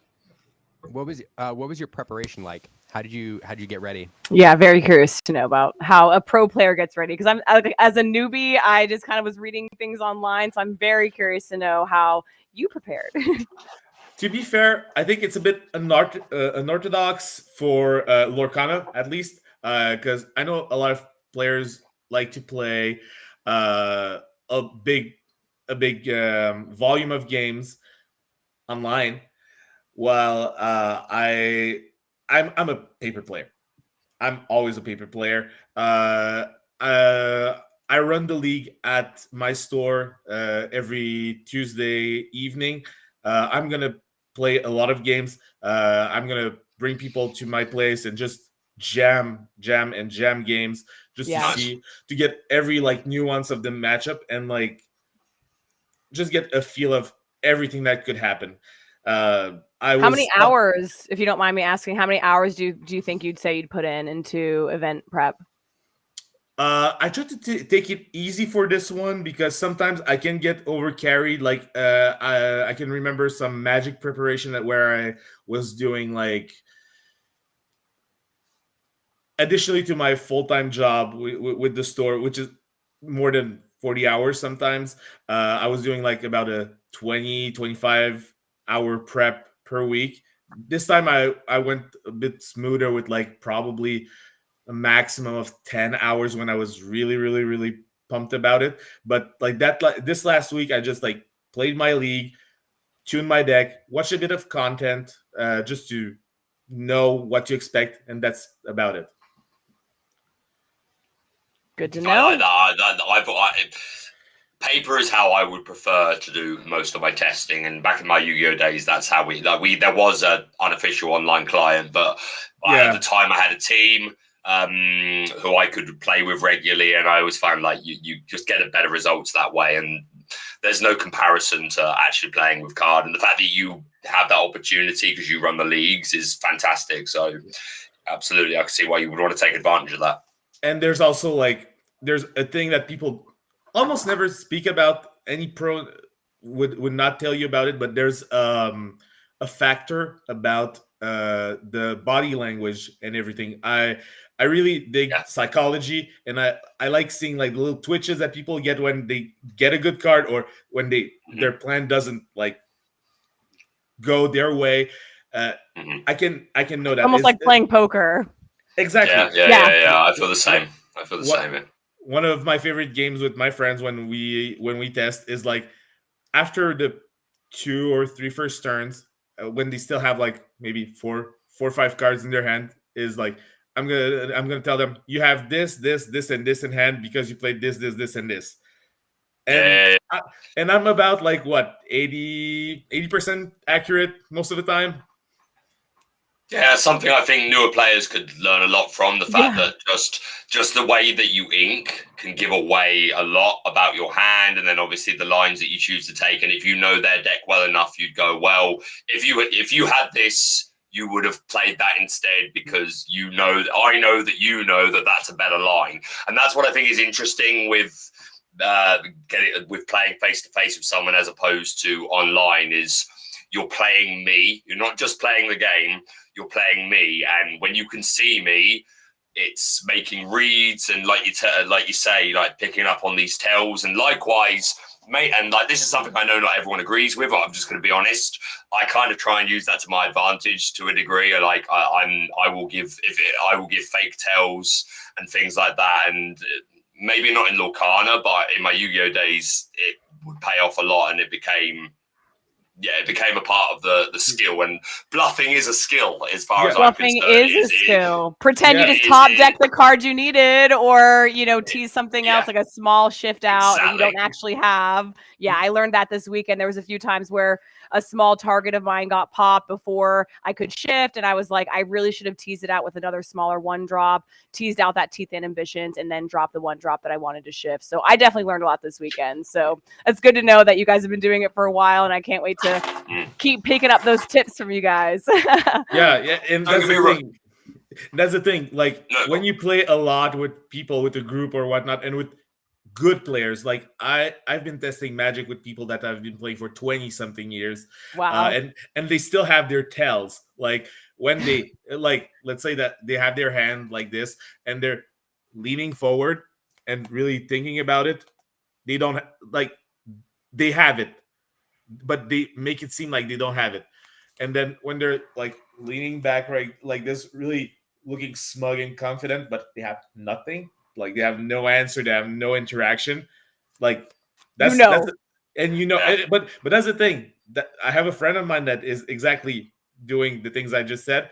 What was your preparation like? How did you get ready? Yeah, very curious to know about how a pro player gets ready, because I'm as a newbie, I just kind of was reading things online, so I'm very curious to know how you prepared. To be fair, I think it's a bit unorthodox for Lorcana, at least, because I know a lot of players like to play a big volume of games online, while I'm a paper player. I'm always a paper player. I run the league at my store every Tuesday evening. I'm gonna play a lot of games. I'm gonna bring people to my place and just jam games just to get every like nuance of the matchup and like just get a feel of everything that could happen. How many hours, if you don't mind me asking, how many hours do you think you'd say you'd put into event prep? I tried to take it easy for this one because sometimes I can get overcarried. Like I can remember some Magic preparation where I was doing like additionally to my full-time job with the store, which is more than 40 hours sometimes. I was doing like about a 25 hour prep per week. This time I went a bit smoother with like probably a maximum of 10 hours when I was really pumped about it. But like this last week, I just like played my league, tuned my deck, watched a bit of content just to know what to expect. And that's about it. Good to know. Paper is how I would prefer to do most of my testing, and back in my Yu-Gi-Oh days, that's how there was an unofficial online client, but at the time I had a team who I could play with regularly, and I always found like you just get a better results that way, and there's no comparison to actually playing with card, and the fact that you have that opportunity because you run the leagues is fantastic. So absolutely, I can see why you would want to take advantage of that. And there's also like there's a thing that people almost never speak about any pro would not tell you about it, but there's a factor about the body language and everything. I really dig Yeah. psychology, and I like seeing like little twitches that people get when they get a good card or when their plan doesn't like go their way. I can know that. Almost like playing poker. Exactly. Yeah. I feel the same. I feel the same. Yeah. One of my favorite games with my friends when we test is like after the 2 or 3 first turns, when they still have like maybe four or five cards in their hand, is like I'm gonna tell them you have this, and this in hand because you played this, and this, and and I'm about like what 80% accurate most of the time. Yeah, something I think newer players could learn a lot from, the fact that just the way that you ink can give away a lot about your hand, and then obviously the lines that you choose to take. And if you know their deck well enough, you'd go, well, if you had this, you would have played that instead because I know that you know that that's a better line. And that's what I think is interesting with playing face to face with someone as opposed to online is you're playing me. You're not just playing the game. You're playing me, and when you can see me, it's making reads and like you say, like picking up on these tells. And likewise, mate, and like this is something I know not everyone agrees with. But I'm just going to be honest. I kind of try and use that to my advantage to a degree. Like I will give fake tells and things like that, and maybe not in Lorcana, but in my Yu-Gi-Oh days, it would pay off a lot, and it became a part of the skill, and bluffing is a skill as far as I'm concerned. Bluffing is a skill. Pretend you just top deck the card you needed, or tease something else like a small shift out that you don't actually have. Yeah, I learned that this weekend. There was a few times where a small target of mine got popped before I could shift, and I was like, I really should have teased it out with another smaller 1-drop, teased out that teeth inhibitions, and then dropped the 1-drop that I wanted to shift. So I definitely learned a lot this weekend. So it's good to know that you guys have been doing it for a while, and I can't wait to keep picking up those tips from you guys. yeah, and that's the thing. That's the thing. Like when you play a lot with people, with a group or whatnot, and with good players, like I've been testing Magic with people that I've been playing for 20 something years. Wow. And they still have their tells. Like when they like, let's say that they have their hand like this and they're leaning forward and really thinking about it. They don't like, they have it, but they make it seem like they don't have it. And then when they're like leaning back, right, like this, really looking smug and confident, but they have nothing. Like they have no answer, they have no interaction. Like that's but that's the thing. That I have a friend of mine that is exactly doing the things I just said,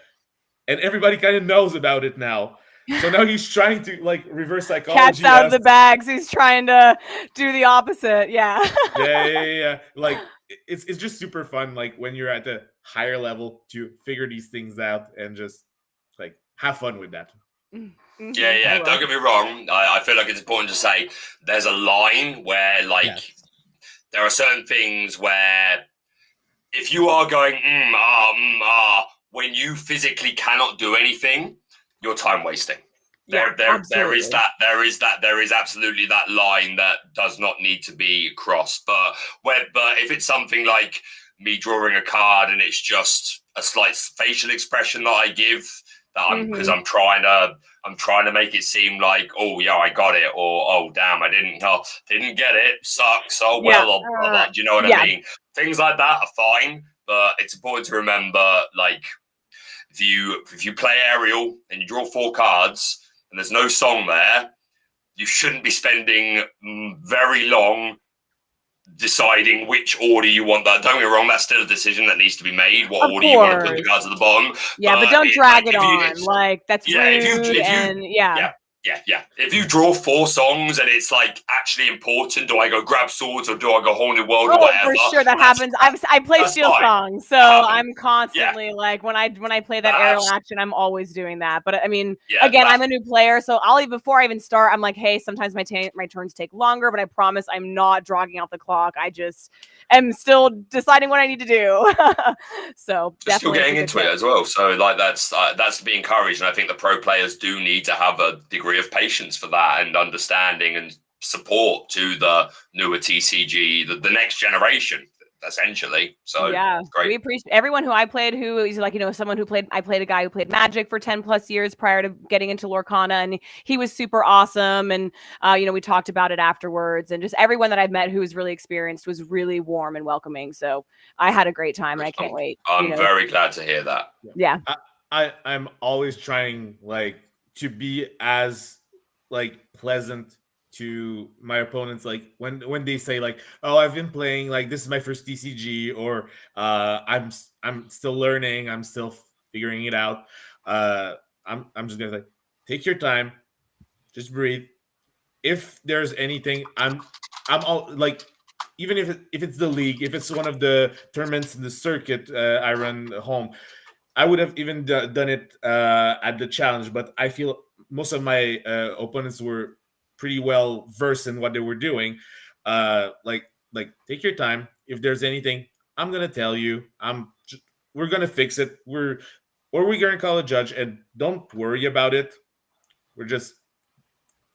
and everybody kind of knows about it now. So now he's trying to like reverse psychology. Cat's out of the bags. He's trying to do the opposite. Yeah. yeah. Like it's just super fun. Like when you're at a higher level to figure these things out and just like have fun with that. Yeah. Don't get me wrong. I feel like it's important to say there's a line where like there are certain things where if you are going when you physically cannot do anything, you're time wasting. There is absolutely that line that does not need to be crossed. But if it's something like me drawing a card and it's just a slight facial expression that I give, because I'm trying to make it seem like, oh yeah, I got it, or oh damn, I didn't get it, sucks, oh well, or blah, blah, do you know what I mean? Things like that are fine, but it's important to remember, like if you play aerial and you draw 4 cards and there's no song there, you shouldn't be spending very long deciding which order you want that. Don't get me wrong, that's still a decision that needs to be made. What order you want to put the cards at the bottom. Yeah, but don't drag it on. Like that's rude. If you draw 4 songs and it's like actually important, do I go grab swords or do I go whole new world or whatever? For sure, that happens. I play steel songs, so I'm constantly like when I play that aerial action, I'm always doing that. But I mean, again, I'm a new player, so before I even start, I'm like, hey, sometimes my turns take longer, but I promise I'm not dragging out the clock. I just am still deciding what I need to do. So just still getting into it as well. So like that's to be encouraged, and I think the pro players do need to have a degree of patience for that and understanding and support to the newer TCG, the next generation, essentially. So yeah, great. we appreciate everyone who I played who is like, someone who played, I played a guy who played Magic for 10 plus years prior to getting into Lorcana, and he was super awesome. And, we talked about it afterwards, and just everyone that I've met who was really experienced was really warm and welcoming. So I had a great time, and I can't wait. I'm very glad to hear that. Yeah. I'm always trying like to be as like pleasant to my opponents, like when they say like, oh, I've been playing, like this is my first TCG, or I'm still learning, I'm still figuring it out. I'm just gonna say, take your time, just breathe. If there's anything, I'm all like, even if it's the league, if it's one of the tournaments in the circuit I run home, I would have even done it at the challenge, but I feel most of my opponents were pretty well versed in what they were doing. Like take your time. If there's anything, I'm gonna tell you. We're gonna fix it. We're gonna call a judge, and don't worry about it. We're just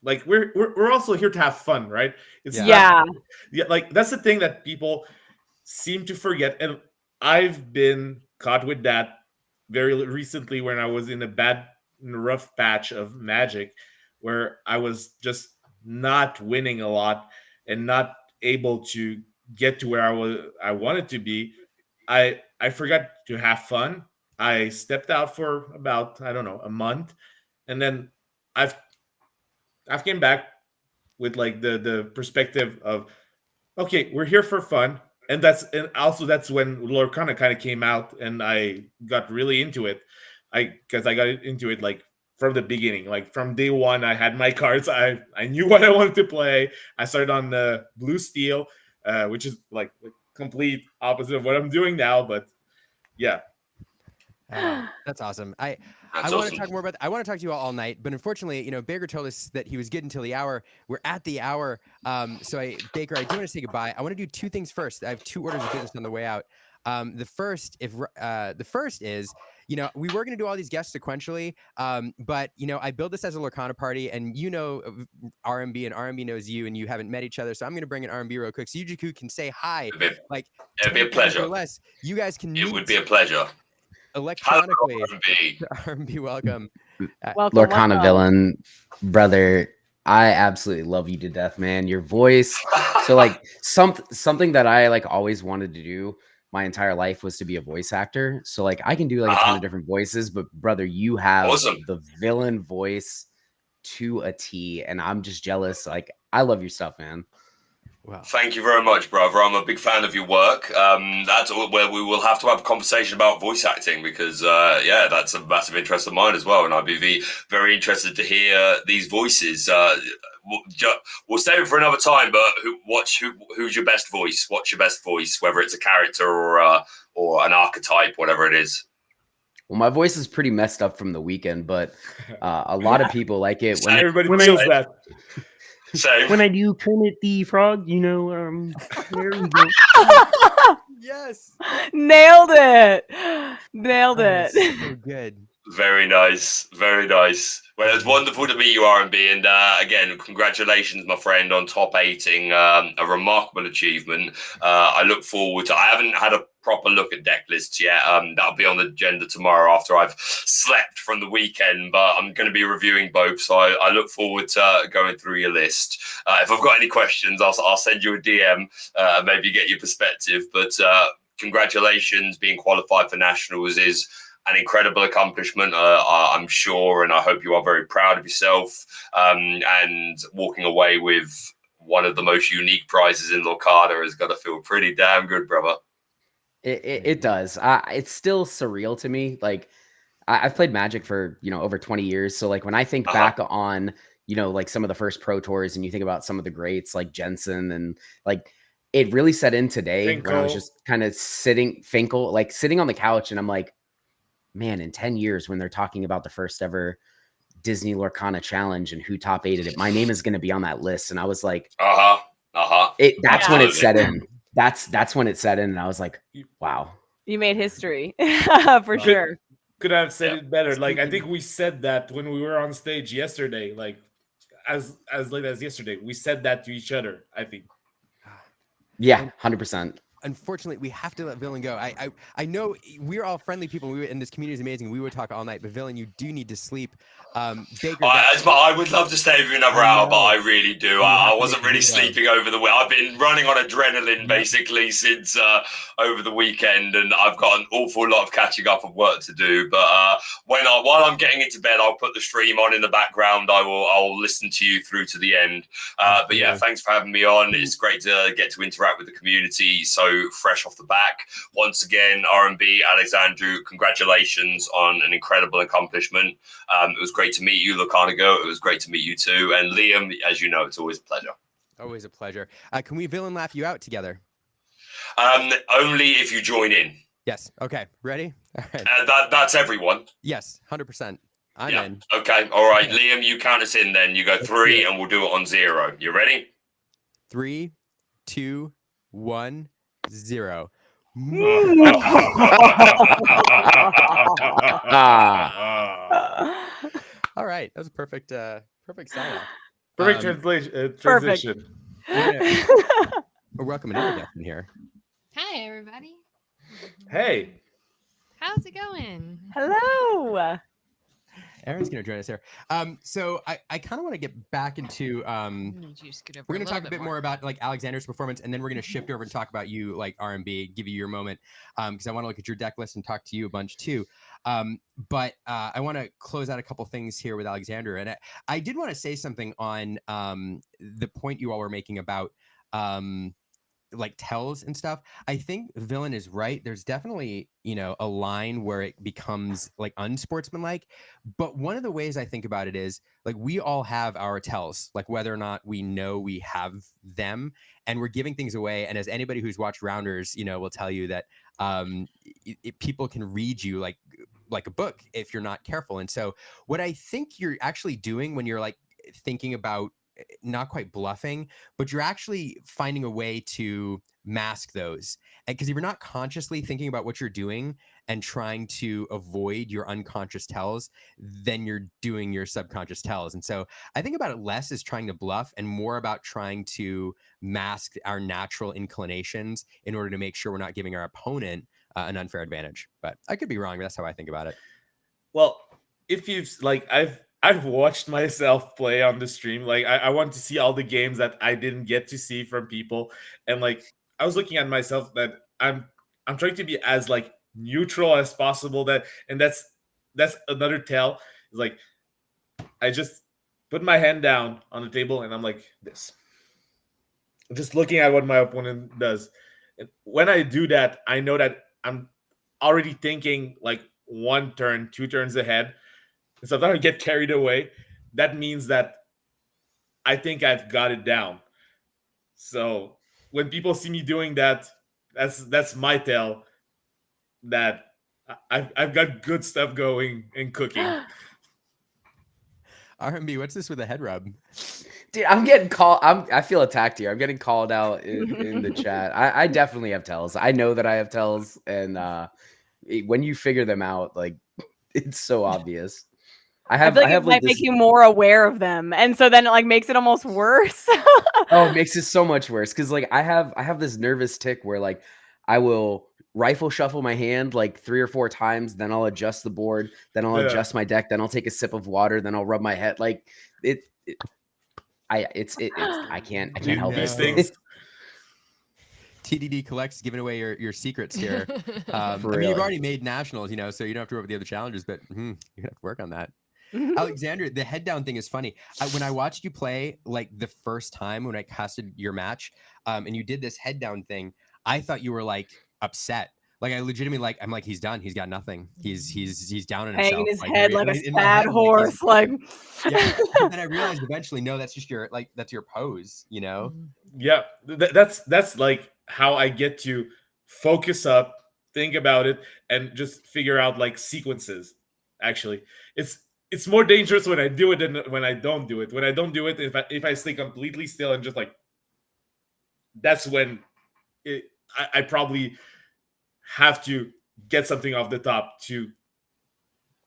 like we're also here to have fun, right? It's Yeah. like that's the thing that people seem to forget, and I've been caught with that very recently when I was in a rough patch of Magic, where I was just not winning a lot and not able to get to where I wanted to be. I forgot to have fun. I stepped out for about, I don't know, a month, and then I've came back with like the perspective of, okay, we're here for fun. And that's when Lorcana kind of came out, and I got really into it. Because I got into it like from the beginning, like from day one. I had my cards. I knew what I wanted to play. I started on the blue steel, which is like the complete opposite of what I'm doing now. But yeah, that's awesome. I That's want awesome. to talk more about. I want to talk to you all night, but unfortunately, Baker told us that he was good until the hour. We're at the hour, Baker, I do want to say goodbye. I want to do two things first. I have two orders of business on the way out. The first is, we were going to do all these guests sequentially, but I build this as a Lorcana party, and RMB, and RMB knows you, and you haven't met each other, so I'm going to bring in RMB real quick, so Yujiku can say hi. It'd be a pleasure. Or less. You guys can meet. It would be a pleasure. Electronically. Hello, RMB, welcome. Lorcana villain, brother. I absolutely love you to death, man. Your voice. So like something that I like always wanted to do my entire life was to be a voice actor. So like I can do like a ton of different voices, but brother, you have the villain voice to a T, and I'm just jealous. Like I love your stuff, man. Wow. Thank you very much, brother. I'm a big fan of your work. That's where we will have to have a conversation about voice acting, because that's a massive interest of mine as well, and I'd be very interested to hear these voices. We'll save it for another time, but who's your best voice? What's your best voice, whether it's a character or an archetype, whatever it is? Well, my voice is pretty messed up from the weekend, but a lot of people like it. When everybody feels that. So when I do Kermit the Frog, there we go. Yes, nailed it. So good. Very nice, very nice. Well, it's wonderful to meet you, RMB, and again, congratulations, my friend, on top 8ing. A remarkable achievement. I look forward to. I haven't had a proper look at deck lists yet. That'll be on the agenda tomorrow after I've slept from the weekend. But I'm going to be reviewing both, so I look forward to going through your list. If I've got any questions, I'll send you a DM, maybe get your perspective. But congratulations, being qualified for nationals is an incredible accomplishment, I'm sure, and I hope you are very proud of yourself, and walking away with one of the most unique prizes in Lorcana has got to feel pretty damn good, brother. It does. It's still surreal to me. Like I've played Magic for over 20 years, so like when I think back on like some of the first pro tours, and you think about some of the greats like Jensen, and like it really set in today Finkel. When I was just kind of sitting on the couch, and I'm like, man, in 10 years when they're talking about the first ever Disney Lorcana challenge and who top 8'd it, my name is going to be on that list. And I was like, that's when it set in. That's when it set in. And I was like, wow. You made history for sure. Could have said it better. Like, I think we said that when we were on stage yesterday. Like, as late as yesterday. We said that to each other, I think. Yeah, 100%. Unfortunately, we have to let Villain go. I know we're all friendly people, and this community is amazing. We would talk all night, but Villain, you do need to sleep. Baker, I would love to stay with you another hour, but I really do. You have I to wasn't make really the sleeping over the week. I've been running on adrenaline Yep. basically since over the weekend, and I've got an awful lot of catching up of work to do. But while I'm getting into bed, I'll put the stream on in the background. I'll listen to you through to the end. But yeah, thanks for having me on. It's great to get to interact with the community so fresh off the back. Once again, R&B, Alexandru, congratulations on an incredible accomplishment. It was great to meet you, Lorcana Go. It was great to meet you too. And Liam, as you know, it's always a pleasure. Always a pleasure. Can we Villain laugh you out together? Only if you join in. Yes. Okay. Ready? All right. That's everyone. Yes. 100%. I'm in. Okay. All right. Liam, you count us in then. You go 3 and we'll do it on 0. You ready? 3, 2, 1, 0. All right. That was a perfect sign off. Perfect transition. We're welcoming Iridescent here. Hi, everybody. Hey. How's it going? Hello. Aaron's going to join us here. So I kind of want to get back into we're going to talk a bit more about like Alexander's performance, and then we're going to shift over and talk about you, like R&B, give you your moment, because I want to look at your deck list and talk to you a bunch too. But I want to close out a couple things here with Alexander, and I did want to say something on the point you all were making about like tells and stuff. I think Villain is right. There's definitely, a line where it becomes like unsportsmanlike. But one of the ways I think about it is like we all have our tells, like whether or not we know we have them, and we're giving things away. And as anybody who's watched Rounders, will tell you that people can read you like a book if you're not careful. And so what I think you're actually doing when you're like thinking about not quite bluffing, but you're actually finding a way to mask those. And because if you're not consciously thinking about what you're doing and trying to avoid your unconscious tells, then you're doing your subconscious tells. And so I think about it less as trying to bluff and more about trying to mask our natural inclinations in order to make sure we're not giving our opponent an unfair advantage. But I could be wrong, but that's how I think about it. Well, if you've I've watched myself play on the stream. Like I want to see all the games that I didn't get to see from people. And like I was looking at myself that I'm trying to be as like neutral as possible. That's another tell. It's like I just put my hand down on the table and I'm like this. I'm just looking at what my opponent does. And when I do that, I know that I'm already thinking like 1 turn, 2 turns ahead. And so if I get carried away, that means that I think I've got it down. So when people see me doing that, that's my tell that I've got good stuff going and cooking. R&B, what's this with a head rub? Dude, I'm getting called. I feel attacked here. I'm getting called out in the chat. I definitely have tells. I know that I have tells, and when you figure them out, like it's so obvious. I feel like it might this... make you more aware of them, and so then it like makes it almost worse. Oh, it makes it so much worse because like I have this nervous tick where like I will rifle shuffle my hand like 3 or 4 times, then I'll adjust the board, then I'll adjust my deck, then I'll take a sip of water, then I'll rub my head. Like I can't help these it. things. TDD Collects giving away your secrets here. I mean, you've already made nationals, so you don't have to work with the other challengers, but you're gonna have to work on that. Alexander, the head down thing is funny. When I watched you play like the first time when I casted your match, and you did this head down thing, I thought you were like upset. Like I legitimately I'm like, he's done. He's got nothing. He's down in himself. Hanging his like, head like a sad horse. Yeah. And then I realized eventually, no, that's just that's your pose, Yeah, that's like how I get to focus up, think about it, and just figure out like sequences. Actually, it's more dangerous when I do it than when I don't do it. When I don't do it, if I stay completely still and just like, that's when I probably have to get something off the top to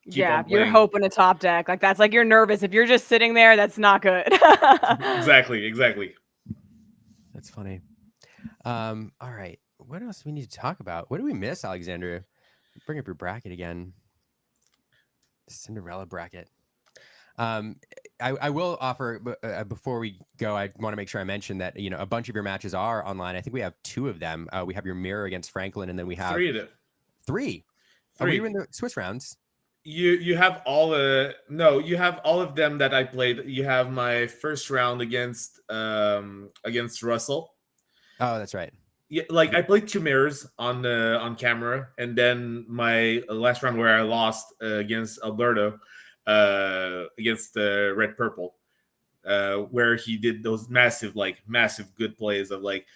Yeah, on you're playing. hoping to top deck. Like that's like you're nervous. If you're just sitting there, that's not good. Exactly. That's funny. All right. What else do we need to talk about? What do we miss, Alexandra? Bring up your bracket again. The Cinderella bracket. I will offer before we go. I want to make sure I mention that a bunch of your matches are online. I think we have 2 of them. We have your mirror against Franklin, and then we have 3 of them. 3. Are we in the Swiss rounds? You have all you have all of them that I played. You have my first round against Russell. Oh, that's right. Yeah, like I played 2 mirrors on camera, and then my last round where I lost against Alberto, against Red Purple, where he did those massive good plays of like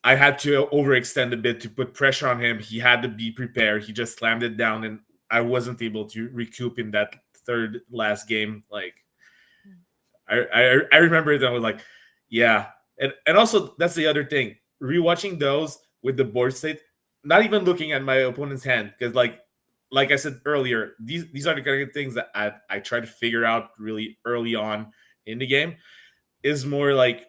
I had to overextend a bit to put pressure on him. He had to be prepared. He just slammed it down, and I wasn't able to recoup in that third last game. Like I remember it, and I was like, yeah, and also that's the other thing. Rewatching those with the board state, not even looking at my opponent's hand, because like I said earlier, these are the kind of things that I try to figure out really early on in the game. Is more like,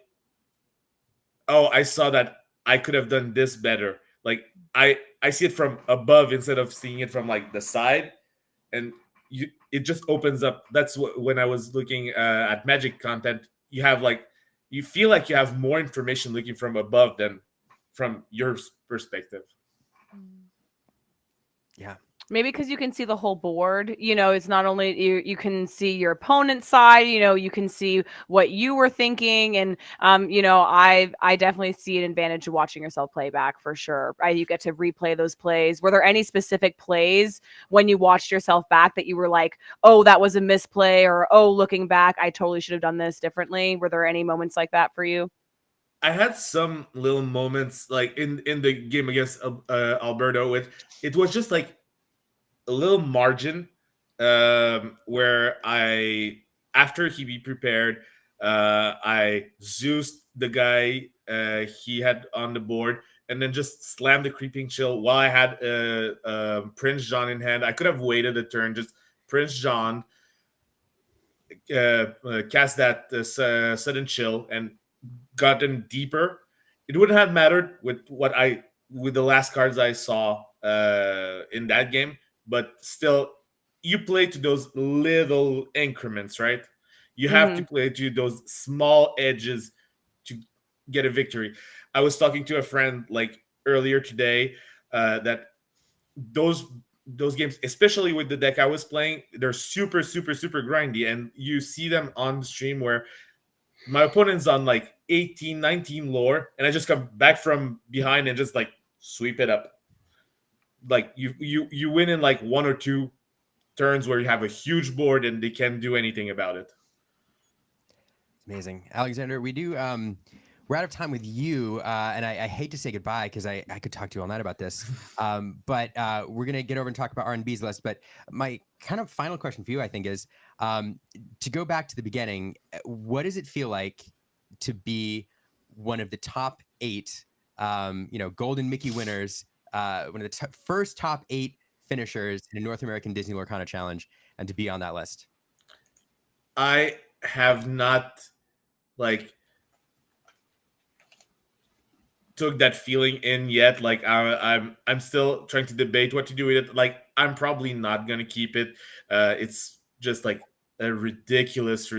oh, I saw that I could have done this better. Like I see it from above instead of seeing it from like the side, and it just opens up. That's when I was looking at Magic content. You have like you feel like you have more information looking from above than from your perspective. Yeah. Maybe because you can see the whole board. It's not only you can see your opponent's side. You can see what you were thinking, and I definitely see an advantage to watching yourself play back for sure. You get to replay those plays. Were there any specific plays when you watched yourself back that you were like, oh, that was a misplay, or oh, looking back, I totally should have done this differently? Were there any moments like that for you? I had some little moments like in the game against Alberto. It was just like a little margin where I, after he be prepared, I Zeus the guy he had on the board, and then just slammed the creeping chill while I had Prince John in hand. I could have waited a turn, just Prince John, cast that sudden chill and gotten deeper. It wouldn't have mattered with the last cards I saw in that game, but still, you play to those little increments, right? You have to play to those small edges to get a victory. I was talking to a friend like earlier today that those games, especially with the deck I was playing, they're super, super, super grindy, and you see them on the stream where my opponent's on like 18, 19 lore, and I just come back from behind and just like sweep it up. Like you win in like 1 or 2 turns where you have a huge board and they can't do anything about it. Amazing. Alexander, we do we're out of time with you, and I hate to say goodbye because I could talk to you all night about this, but we're going to get over and talk about R&B's list. But my kind of final question for you, I think, is to go back to the beginning, what does it feel like to be one of the top 8, Golden Mickey winners, one of the first top 8 finishers in a North American Disney Lorcana Challenge, and to be on that list? I have not took that feeling in yet. Like I'm still trying to debate what to do with it. Like I'm probably not gonna keep it. It's just like a ridiculous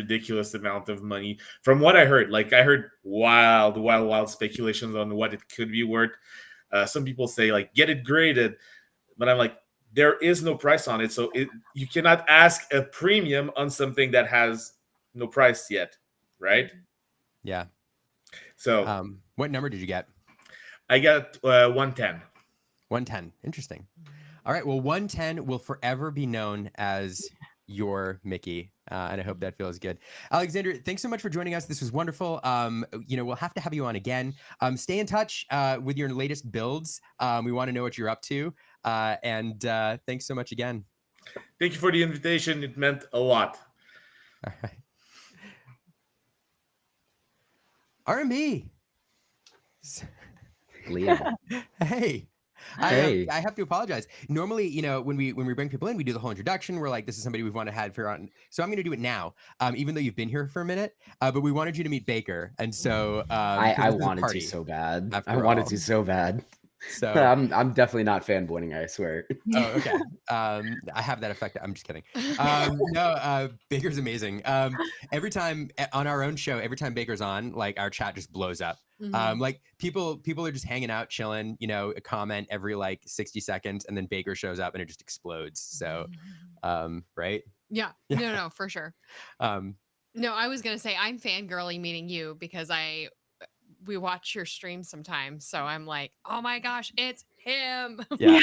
amount of money. From what I heard, like I heard wild speculations on what it could be worth. Some people say like get it graded, but I'm like, there is no price on it, so you cannot ask a premium on something that has no price yet, right? Yeah. So what number did you get? I got 110. 110. Interesting. All right. Well, 110 will forever be known as your Mickey, and I hope that feels good. Alexander, thanks so much for joining us. This was wonderful. We'll have to have you on again. Stay in touch with your latest builds. We want to know what you're up to. And thanks so much again. Thank you for the invitation. It meant a lot. All right. R&B. Liam. Hey, Hey. I have to apologize. Normally, you know, when we bring people in, we do the whole introduction. We're like, this is somebody we've wanted to have here on. So I'm going to do it now, even though you've been here for a minute. But we wanted you to meet Baker, and so because I this is a wanted to party so bad. I after wanted all. to so bad. So I'm definitely not fanboying, I swear. oh, okay. I have that effect. I'm just kidding. No, Baker's amazing. Every time on our own show, every time Baker's on, like our chat just blows up. Like people are just hanging out, chilling, you know, a comment every like 60 seconds, and then Baker shows up and it just explodes. So, right? Yeah. No, for sure. Um, No, I was gonna say I'm fangirling meeting you because we watch your streams sometimes. So I'm like, oh my gosh, it's him. yeah,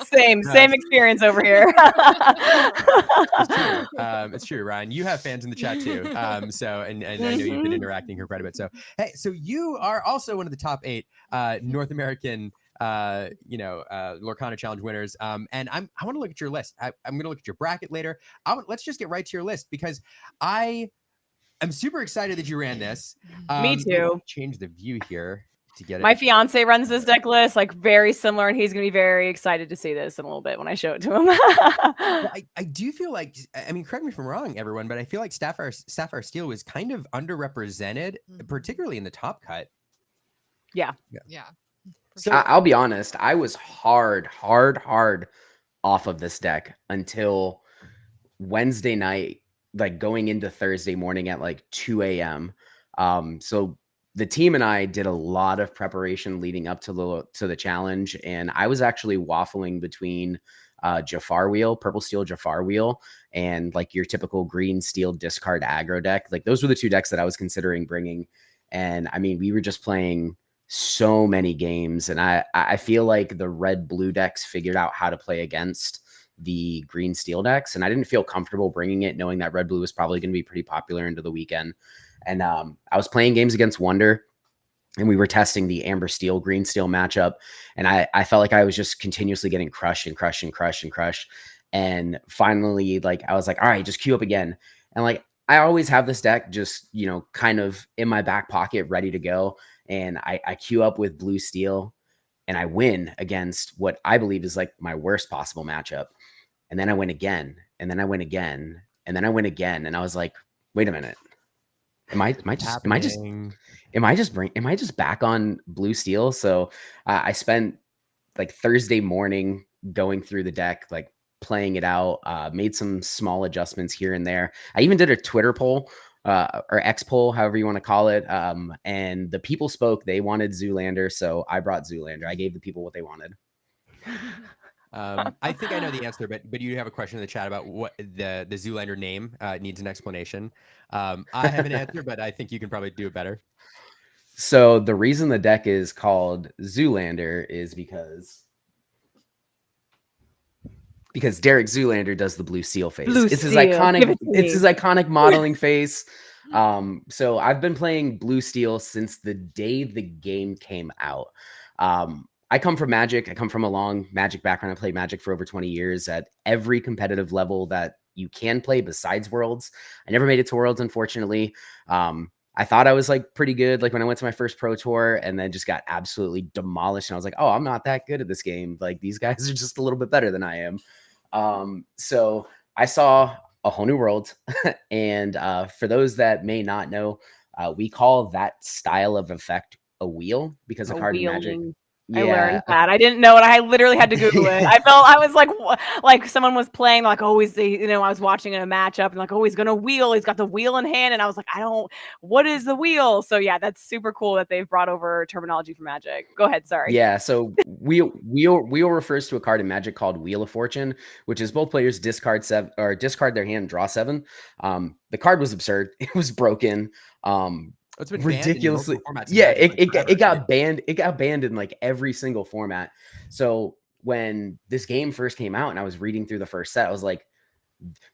Same No, experience over here. it's true. It's true, Ryan. You have fans in the chat too. So and I know you've been interacting here quite a bit. So hey, so you are also one of the top 8 North American Lorcana Challenge winners. And I want to look at your list. I'm going to look at your bracket later. Let's just get right to your list because I'm super excited that you ran this. Me too. Change the view here to get it. My fiance runs this deck list, like very similar, and he's gonna be very excited to see this in a little bit when I show it to him. Well, I do feel like, I mean, correct me if I'm wrong, everyone, but I feel like Sapphire Steel was kind of underrepresented, particularly in the top cut. Yeah. So I'll be honest, I was hard off of this deck until Wednesday night, like going into Thursday morning at like 2 a.m. So the team and I did a lot of preparation leading up to the challenge, and I was actually waffling between Jafar Wheel, Purple Steel Jafar Wheel, and like your typical green steel discard aggro deck. Like those were the 2 decks that I was considering bringing. And I mean, we were just playing so many games, and I feel like the red blue decks figured out how to play against the green steel decks, and I didn't feel comfortable bringing it, knowing that red blue was probably going to be pretty popular into the weekend. And I was playing games against Wonder, and we were testing the amber steel green steel matchup, and I felt like I was just continuously getting crushed. And finally, like I was like, all right, just queue up again. And like I always have this deck just, you know, kind of in my back pocket ready to go, and I queue up with blue steel, and I win against what I believe is like my worst possible matchup. And then I win again, and then I win again, and then I win again. And I was like, wait a minute. Am I just back on blue steel? So I spent like Thursday morning going through the deck, like playing it out, made some small adjustments here and there. I even did a Twitter poll, or X poll, however you want to call it. And the people spoke. They wanted Zoolander, so I brought Zoolander. I gave the people what they wanted. I think I know the answer, but you have a question in the chat about what the Zoolander name needs an explanation. I have an answer, but I think you can probably do it better. So the reason the deck is called Zoolander is because Derek Zoolander does the blue seal face. It's his iconic modeling face. So I've been playing blue steel since the day the game came out. I come from Magic. I come from a long Magic background. I played Magic for over 20 years at every competitive level that you can play besides Worlds. I never made it to Worlds, unfortunately. I thought I was like pretty good, like when I went to my first pro tour, and then just got absolutely demolished. And I was like, oh, I'm not that good at this game. Like these guys are just a little bit better than I am. So I saw a whole new world. And for those that may not know, we call that style of effect a wheel, because a card in Magic. I learned that. I didn't know it. I literally had to Google it. I was like, like someone was playing, like, I was watching a matchup, and like, oh, he's gonna wheel. He's got the wheel in hand, and I was like, what is the wheel? So yeah, that's super cool that they've brought over terminology for Magic. Go ahead, sorry. Yeah, so wheel refers to a card in Magic called Wheel of Fortune, which is both players discard their hand, draw 7. The card was absurd. It was broken. It's been ridiculously banned in formats. Yeah, it got banned. It got banned in like every single format. So when this game first came out and I was reading through the first set, I was like,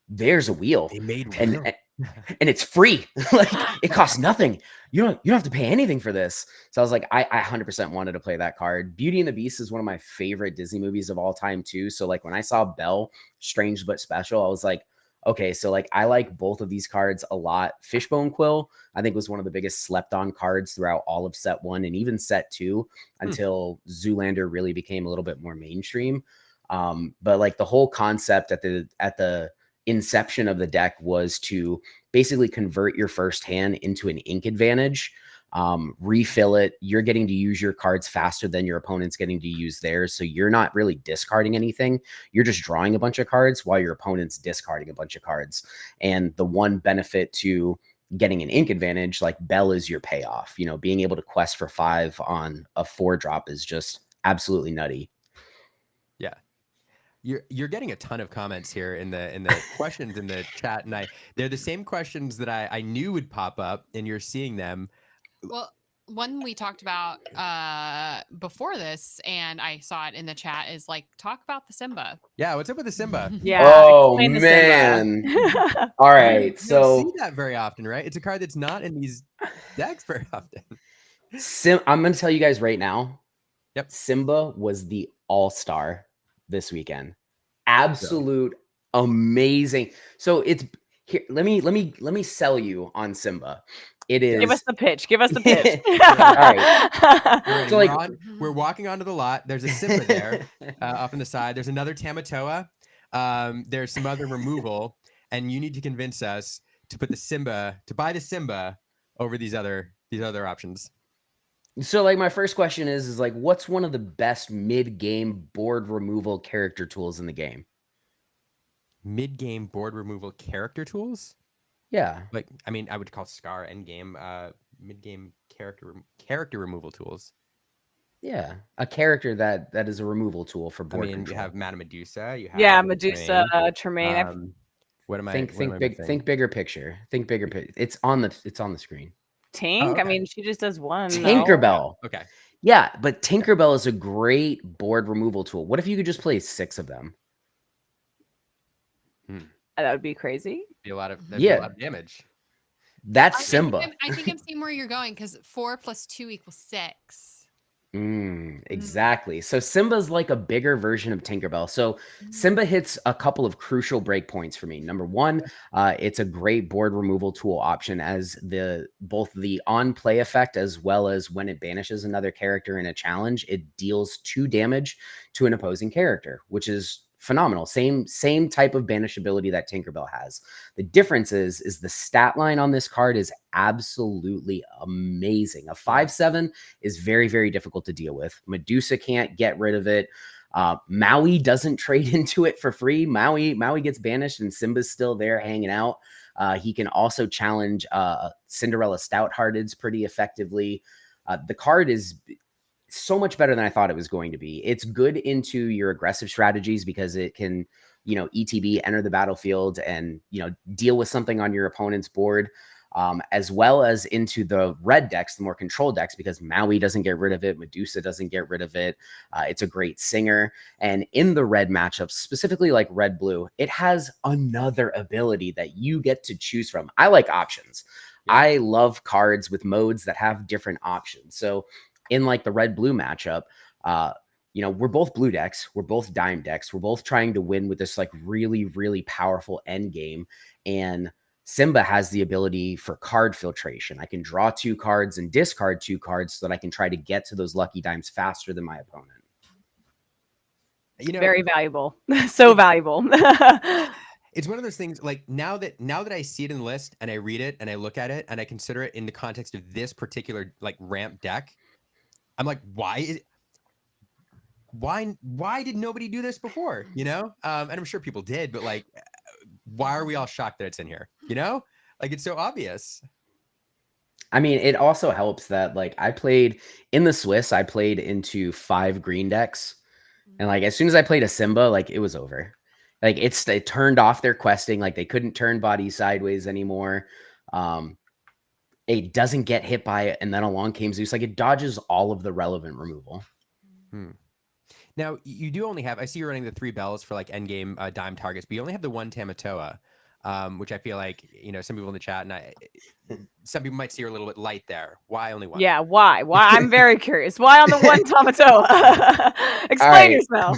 there's a wheel. They made and it's free. Like it costs nothing. You don't have to pay anything for this. So I was like, I 100% wanted to play that card. Beauty and the Beast is one of my favorite Disney movies of all time too. So like when I saw Belle, Strange but Special, I was like, okay, so like I like both of these cards a lot. Fishbone Quill, I think, was one of the biggest slept on cards throughout all of set 1 and even set 2 until Zoolander really became a little bit more mainstream. But like the whole concept at the inception of the deck was to basically convert your first hand into an ink advantage. Refill it. You're getting to use your cards faster than your opponent's getting to use theirs. So you're not really discarding anything. You're just drawing a bunch of cards while your opponent's discarding a bunch of cards. And the one benefit to getting an ink advantage, like Bell, is your payoff. You know, being able to quest for 5 on a 4-drop is just absolutely nutty. Yeah. You're getting a ton of comments here in the questions in the chat, and they're the same questions that I knew would pop up, and you're seeing them. Well, one we talked about before this, and I saw it in the chat, is like, talk about the Simba. Yeah, what's up with the Simba? Yeah. Oh explain the man. Simba. All You right. don't So see that very often, right? It's a card that's not in these decks very often. I'm going to tell you guys right now. Yep. Simba was the all-star this weekend. Absolute amazing. So it's here. Let me sell you on Simba. It is. Give us the pitch. Give us the pitch. All right. So like we're walking onto the lot. There's a Simba there off on the side. There's another Tamatoa. There's some other removal, and you need to convince us to buy the Simba over these other options. So like my first question is like, what's one of the best mid-game board removal character tools in the game? Mid-game board removal character tools? Yeah. Like, I mean, I would call Scar endgame mid-game character removal tools. Yeah, a character that is a removal tool for board control. control. You have Madame Medusa. You have Medusa, Tremaine. What am I? Think bigger picture. Think bigger picture. It's on the screen. Tink. okay. I mean, she just does one. Tinkerbell. No? Okay. Yeah, but Tinkerbell is a great board removal tool. What if you could just play 6 of them? That would be crazy. Be a lot of damage. That's Simba. I think I'm seeing where you're going, because 4 + 2 = 6. Exactly. So Simba's like a bigger version of Tinkerbell. So Simba hits a couple of crucial breakpoints for me. Number one, it's a great board removal tool option, as both the on play effect as well as when it banishes another character in a challenge, it deals 2 damage to an opposing character, which is phenomenal. Same type of banish ability that Tinkerbell has. The difference is the stat line on this card is absolutely amazing. A 5/7 is very, very difficult to deal with. Medusa can't get rid of it. Maui doesn't trade into it for free. Maui gets banished and Simba's still there hanging out. He can also challenge Cinderella Stouthearted's pretty effectively. The card is so much better than I thought it was going to be. It's good into your aggressive strategies because it can, ETB, enter the battlefield and, deal with something on your opponent's board, as well as into the red decks, the more control decks, because Maui doesn't get rid of it. Medusa doesn't get rid of it. It's a great singer. And in the red matchups, specifically like red-blue, it has another ability that you get to choose from. I like options. Yeah. I love cards with modes that have different options. So in like the red-blue matchup, we're both blue decks. We're both dime decks. We're both trying to win with this like really, really powerful end game. And Simba has the ability for card filtration. I can draw 2 cards and discard 2 cards so that I can try to get to those lucky dimes faster than my opponent. Very valuable. So valuable. It's one of those things, like now that I see it in the list and I read it and I look at it and I consider it in the context of this particular like ramp deck, I'm like, why did nobody do this before? And I'm sure people did, but like, why are we all shocked that it's in here? Like, it's so obvious. I mean, it also helps that like I played in the Swiss, I played into 5 green decks, and like as soon as I played a Simba, like it was over. Like it turned off their questing, like they couldn't turn body sideways anymore. It doesn't get hit by it, and then along came Zeus. Like it dodges all of the relevant removal. Now you do only have, I see you're running the 3 bells for like endgame dime targets, but you only have the 1 Tamatoa. which I feel like, some people in the chat some people might see her a little bit light there. Why only one? Yeah, why? I'm very curious. Why on the one Tamatoa? Explain yourself.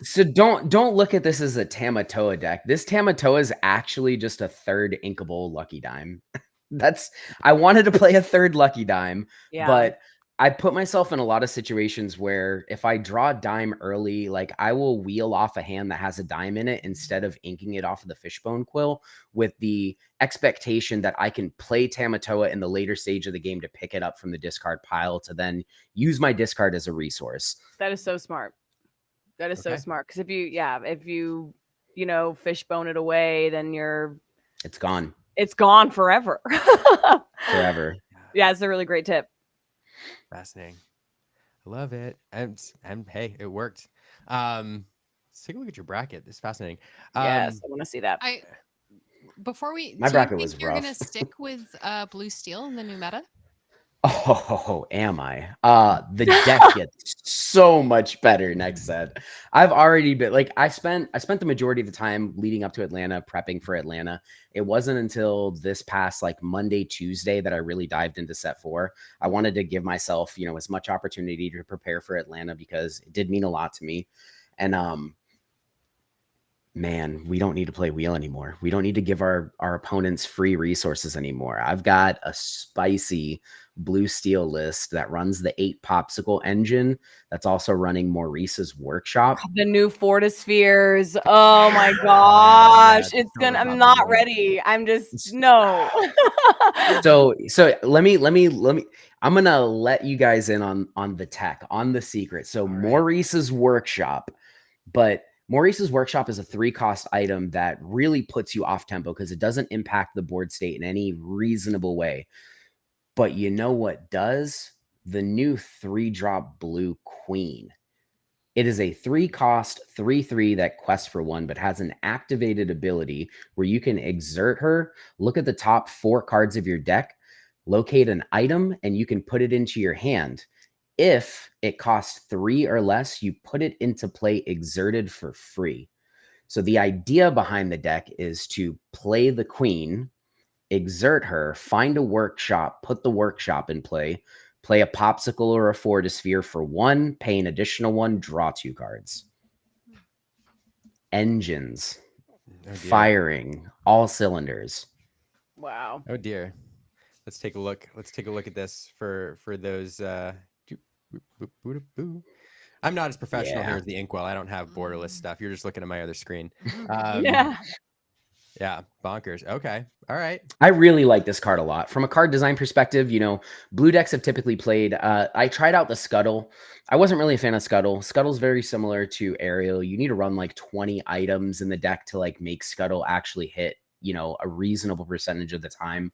So don't look at this as a Tamatoa deck. This Tamatoa is actually just a third inkable Lucky Dime. I wanted to play a third Lucky Dime, but I put myself in a lot of situations where if I draw a dime early, like I will wheel off a hand that has a dime in it instead of inking it off of the Fishbone Quill, with the expectation that I can play Tamatoa in the later stage of the game to pick it up from the discard pile to then use my discard as a resource. That is so smart. That is so smart. Because if you fishbone it away, then it's gone. It's gone forever. Forever. Yeah, it's a really great tip. Fascinating. I love it. And hey, it worked. Let's take a look at your bracket. This is fascinating. Yes, I want to see that. My bracket was you're rough. gonna stick with blue steel in the new meta? Oh, am I? The deck gets so much better next set. I've already been like, I spent the majority of the time leading up to Atlanta prepping for Atlanta. It wasn't until this past like Monday, Tuesday that I really dived into set 4. I wanted to give myself, as much opportunity to prepare for Atlanta because it did mean a lot to me. And man, we don't need to play wheel anymore. We don't need to give our opponents free resources anymore. I've got a spicy blue steel list that runs the 8 popsicle engine. That's also running Maurice's workshop. The new Fortispheres. Oh my gosh. I'm not ready. I'm just no. So let me I'm gonna let you guys in on the tech, on the secret. So Maurice's workshop, but Maurice's workshop is a 3-cost item that really puts you off tempo because it doesn't impact the board state in any reasonable way. But you know what does? The new 3-drop blue queen. It is a 3-cost 3/3 that quests for 1, but has an activated ability where you can exert her, look at the top 4 cards of your deck, locate an item, and you can put it into your hand. If it costs 3 or less, you put it into play exerted for free. So the idea behind the deck is to play the queen, exert her, find a workshop, put the workshop in play a popsicle or a Fortisphere for 1, pay an additional 1, draw 2 cards. Engines, firing, all cylinders. Wow. Oh dear. Let's take a look. Let's take a look at this for those. I'm not as professional here as the Inkwell. I don't have borderless stuff. You're just looking at my other screen. Yeah, bonkers. Okay, all right. I really like this card a lot. From a card design perspective, blue decks have typically played. I tried out the Scuttle. I wasn't really a fan of Scuttle. Scuttle's very similar to Aerial. You need to run like 20 items in the deck to like make Scuttle actually hit, a reasonable percentage of the time.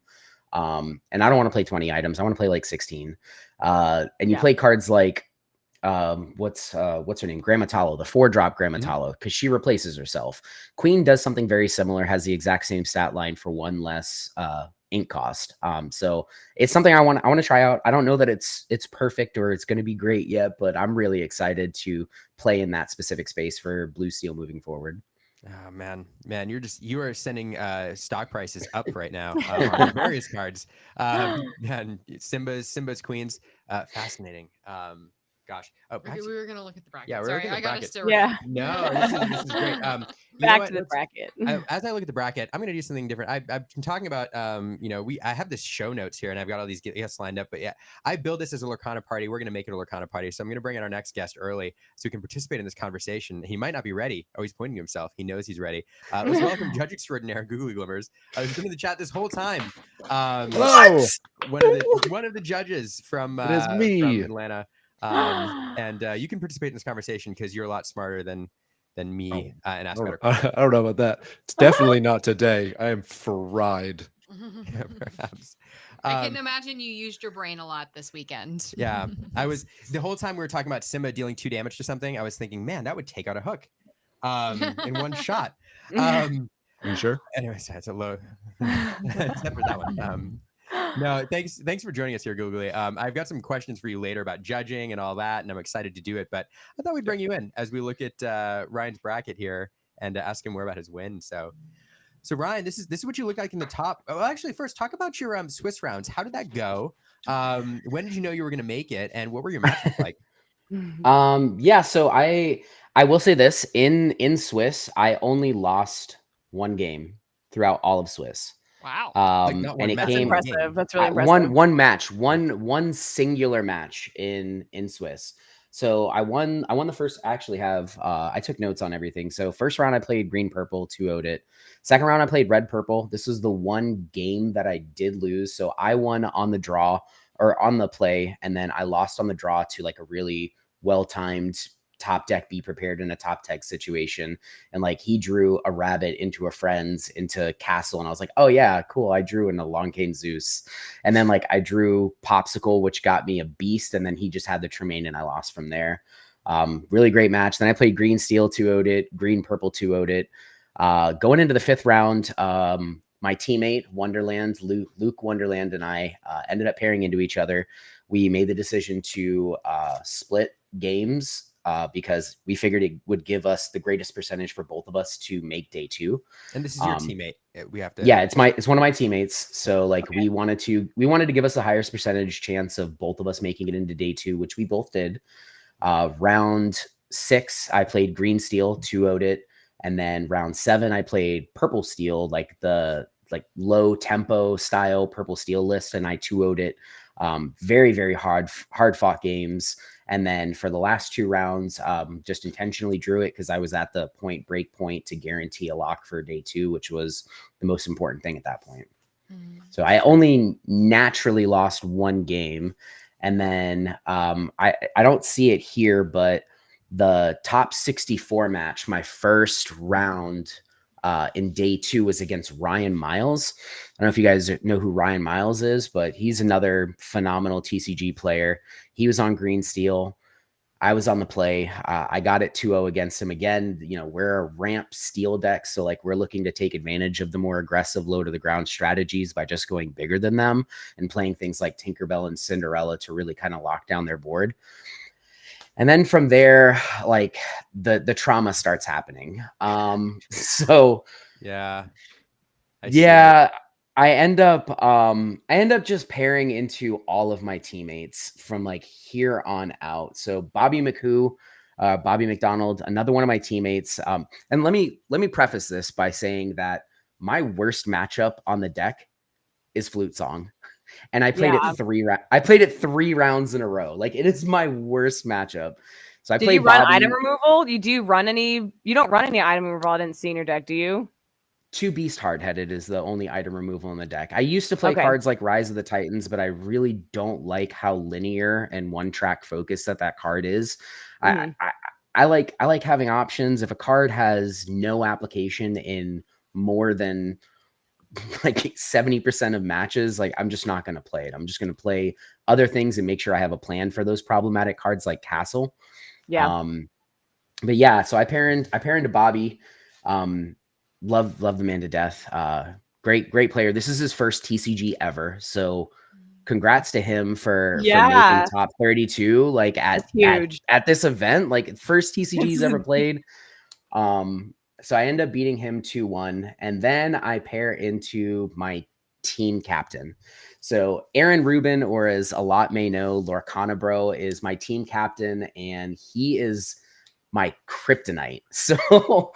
And I don't want to play 20 items. I want to play like 16. And you play cards like what's her name? Grammatalo, the 4-drop Grammatalo, because she replaces herself. Queen does something very similar, has the exact same stat line for 1 less ink cost. So it's something I want to try out. I don't know that it's perfect or it's going to be great yet, but I'm really excited to play in that specific space for blue steel moving forward. Oh man, you are sending stock prices up right now on various cards. And Simba's Queens, fascinating. Gosh. Oh, we were gonna look at the bracket. Yeah, sorry, I got bracket. Yeah. No, this is great. Back to the bracket. As I look at the bracket, I'm gonna do something different. I've been talking about, I have this show notes here, and I've got all these guests lined up. But yeah, I build this as a Lorcana party. We're gonna make it a Lorcana party, so I'm gonna bring in our next guest early, so he can participate in this conversation. He might not be ready. Oh, he's pointing to himself. He knows he's ready. Let's welcome Judge Extraordinaire Googly Glimmers. He's been in the chat this whole time. Hello. One of the judges from it is me. from Atlanta. And you can participate in this conversation because you're a lot smarter than me and ask better questions. I don't know about that. It's definitely not today. I am fried. Yeah, perhaps. I can imagine you used your brain a lot this weekend. Yeah, I was the whole time we were talking about Simba dealing 2 damage to something. I was thinking, man, that would take out a hook in one shot. Are you sure? Anyways, that's a low, except for that one. No, thanks for joining us here, Googly. I've got some questions for you later about judging and all that, and I'm excited to do it. But I thought we'd bring you in as we look at Ryan's bracket here and ask him more about his win. So Ryan, this is what you look like in the top. Oh, actually, first talk about your Swiss rounds. How did that go? When did you know you were going to make it, and what were your matchups like? Yeah, so I will say this, in Swiss, I only lost one game throughout all of Swiss. Wow. Like not And one it match, That's came one game. impressive. That's really impressive. one singular match in Swiss. So I won the first. I actually have I took notes on everything. So first round I played green purple, 2-0'd it. Second round I played red purple. This was the one game that I did lose. So I won on the draw or on the play, and then I lost on the draw to like a really well-timed top deck be prepared in a top deck situation. And like he drew a rabbit into a friend's into castle, and I was like, oh yeah, cool, I drew in a long cane Zeus. And then like I drew popsicle, which got me a beast, and then he just had the Tremaine and I lost from there. Really great match. Then I played green steel, 2-0'd it, green purple, 2-0'd it. Going into the fifth round, my teammate Wonderland, Luke Wonderland, and I ended up pairing into each other. We made the decision to split games because we figured it would give us the greatest percentage for both of us to make day 2. And this is your teammate. We have to. Yeah, it's one of my teammates. So like we wanted to give us the highest percentage chance of both of us making it into day 2, which we both did. Round 6, I played green steel, 2-0'd it. And then round 7, I played purple steel, like the low tempo style purple steel list, and I 2-0'd it. Very, very hard fought games. And then for the last 2 rounds, just intentionally drew it because I was at the break point to guarantee a lock for day 2, which was the most important thing at that point. So I only naturally lost one game. And then I don't see it here, but the top 64 match, my first round in day 2 was against Ryan Miles. I don't know if you guys know who Ryan Miles is, but he's another phenomenal TCG player. He was on green steel. I was on the play. I got it 2-0 against him again. You know, we're a ramp steel deck. So like we're looking to take advantage of the more aggressive low to the ground strategies by just going bigger than them and playing things like Tinkerbell and Cinderella to really kind of lock down their board. And then from there, like the trauma starts happening. So Yeah. I end up just pairing into all of my teammates from like here on out. So Bobby McDonald, another one of my teammates. And let me preface this by saying that my worst matchup on the deck is Flute Song. And I played it 3 rounds in a row. Like it is my worst matchup. So Did you run item removal? You don't run any item removal I didn't see in your deck, do you? 2 Beast Hard-Headed is the only item removal in the deck. I used to play cards like Rise of the Titans, but I really don't like how linear and one-track focus that card is. Mm-hmm. I like having options. If a card has no application in more than like 70% of matches, like I'm just not going to play it. I'm just going to play other things and make sure I have a plan for those problematic cards like Castle. Yeah. But yeah, so I pair into Bobby. Love the man to death. Great player. This is his first TCG ever. So congrats to him for making top 32, like at this event, like first TCG he's ever played. So I end up beating him 2-1, and then I pair into my team captain. So Aaron Rubin, or as a lot may know, Lorcana Bro, is my team captain, and he is my kryptonite. So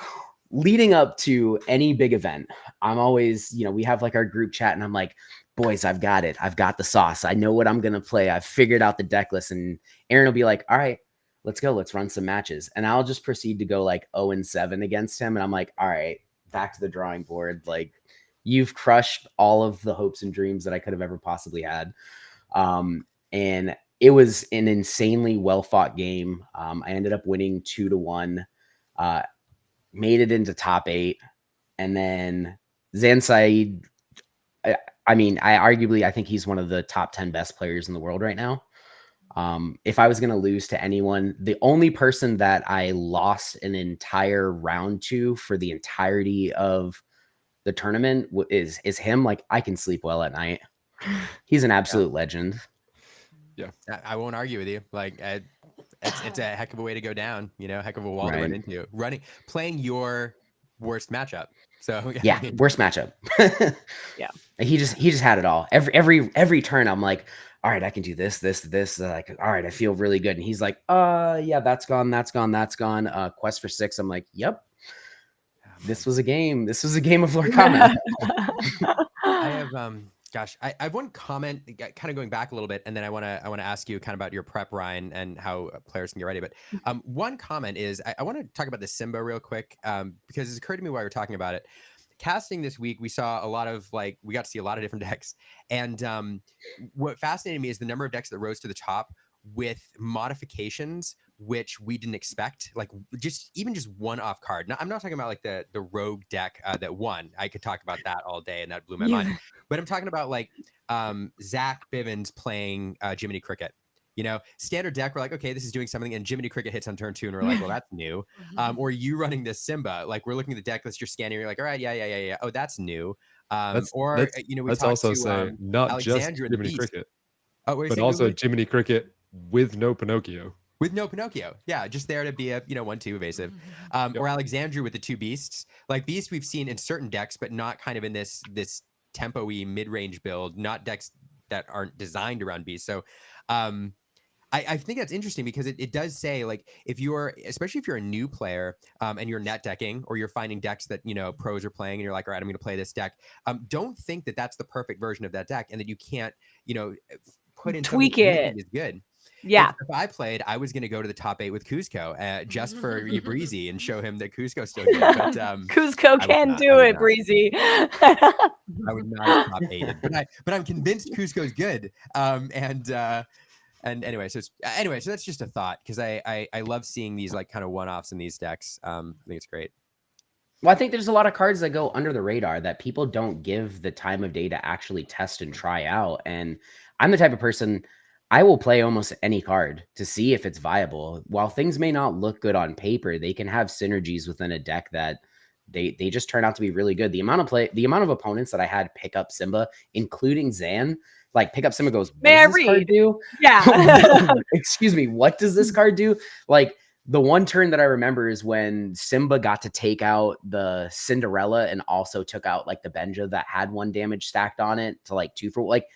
leading up to any big event, I'm always, we have like our group chat, and I'm like, boys, I've got it. I've got the sauce. I know what I'm going to play. I've figured out the deck list. And Aaron will be like, all right, let's go. Let's run some matches. And I'll just proceed to go like 0-7 against him. And I'm like, all right, back to the drawing board. Like you've crushed all of the hopes and dreams that I could have ever possibly had. And it was an insanely well fought game. I ended up winning 2-1, made it into top 8. And then Zan Said, I think he's one of the top 10 best players in the world right now. If I was going to lose to anyone, the only person that I lost an entire round to for the entirety of the tournament is him. Like I can sleep well at night. He's an absolute legend. Yeah, I won't argue with you. Like it's a heck of a way to go down. Heck of a wall to run into. Playing your worst matchup. So Yeah, I mean, worst matchup. Yeah. He just had it all. Every turn, I'm like, all right, I can do this. Like, all right, I feel really good. And he's like, yeah, that's gone. Quest for 6. I'm like, yep. This was a game. This was a game of Lorcana. I have gosh, I have one comment kind of going back a little bit, and then I want to ask you kind of about your prep, Ryan, and how players can get ready. But one comment is I want to talk about the Simba real quick because it's occurred to me while we were talking about it. Casting this week, we saw a lot of we got to see a lot of different decks, and what fascinated me is the number of decks that rose to the top with modifications which we didn't expect, like just one off card. Now, I'm not talking about like the rogue deck that won. I could talk about that all day, and that blew my mind. But I'm talking about like Zach Bivens playing Jiminy Cricket. You know, standard deck, we're like, okay, this is doing something, and Jiminy Cricket hits on turn 2, and we're like, well, that's new. Or you running this Simba, like we're looking at the deck list, you're scanning, you're like, all right, yeah. Oh, that's new. Let's you know, we let's talked also to say not just Alexandra and the Jiminy Beast. Cricket, Oh, what are you but saying, also Googly? Jiminy Cricket with no Pinocchio. With no Pinocchio. Yeah, just there to be a 1/2 evasive. Or Alexandru with the 2 beasts. Like Beast we've seen in certain decks, but not kind of in this tempo-y mid-range build, not decks that aren't designed around Beast. So I think that's interesting because it does say, like, especially if you're a new player and you're net decking, or you're finding decks that, you know, pros are playing, and you're like, all right, I'm going to play this deck. Don't think that that's the perfect version of that deck and that you can't, you know, put in Tweak something it. that is good. Yeah. If I played, I was going to go to the top 8 with Cusco just for Breezy and show him that Cusco's still good. But Cusco can do it, Breezy. I would not have top 8'd, but I'm convinced Cusco's good. And anyway, so that's just a thought, because I love seeing these like kind of one-offs in these decks. I think it's great. Well, I think there's a lot of cards that go under the radar that people don't give the time of day to actually test and try out. And I'm the type of person, I will play almost any card to see if it's viable. While things may not look good on paper, they can have synergies within a deck that they just turn out to be really good. The amount of opponents that I had pick up Simba, including Zan, like pick up Simba, goes, what does this card do? Yeah. Excuse me, what does this card do? Like, the one turn that I remember is when Simba got to take out the Cinderella and also took out like the Benja that had 1 damage stacked on it to like 2 for like,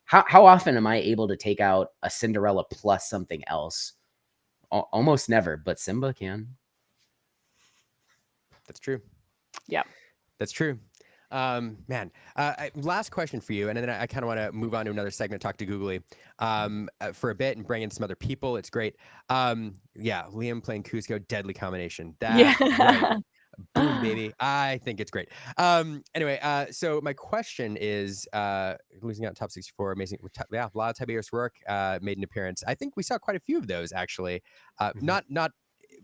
how often am I able to take out a Cinderella plus something else? Almost never, but Simba can. That's true. Yeah, that's true. Man, last question for you, and then I kind of want to move on to another segment, talk to Googly for a bit and bring in some other people. It's great. Yeah, Liam playing Cusco, deadly combination. Right. Boom, baby. I think it's great. Anyway, so my question is, losing out top 64, amazing. Yeah, a lot of Tiberius Rourke made an appearance. I think we saw quite a few of those, actually. Not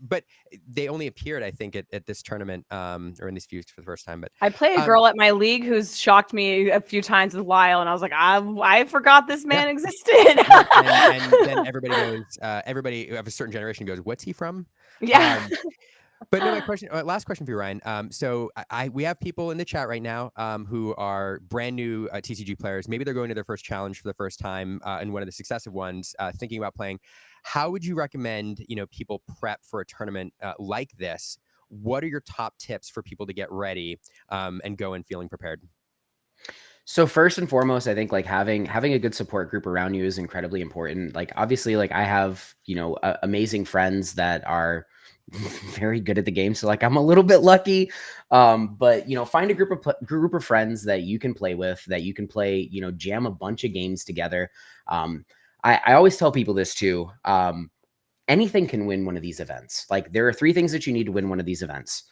but they only appeared, I think, at this tournament or in these views for the first time. But I play a girl at my league who's shocked me a few times with Lyle, and I was like, I forgot this man existed. and then everybody goes, everybody of a certain generation goes, what's he from? Yeah. But no, my question, last question for you, Ryan. So we have people in the chat right now who are brand new TCG players. Maybe they're going to their first challenge for the first time and one of the successive ones, thinking about playing. How would you recommend, people prep for a tournament like this? What are your top tips for people to get ready and go in feeling prepared? So first and foremost, I think like having a good support group around you is incredibly important. Like obviously, like I have, amazing friends that are very good at the game. So like I'm a little bit lucky. But find a group of friends that you can play with, that you can play, jam a bunch of games together. I always tell people this too. Anything can win one of these events. Like there are 3 things that you need to win one of these events.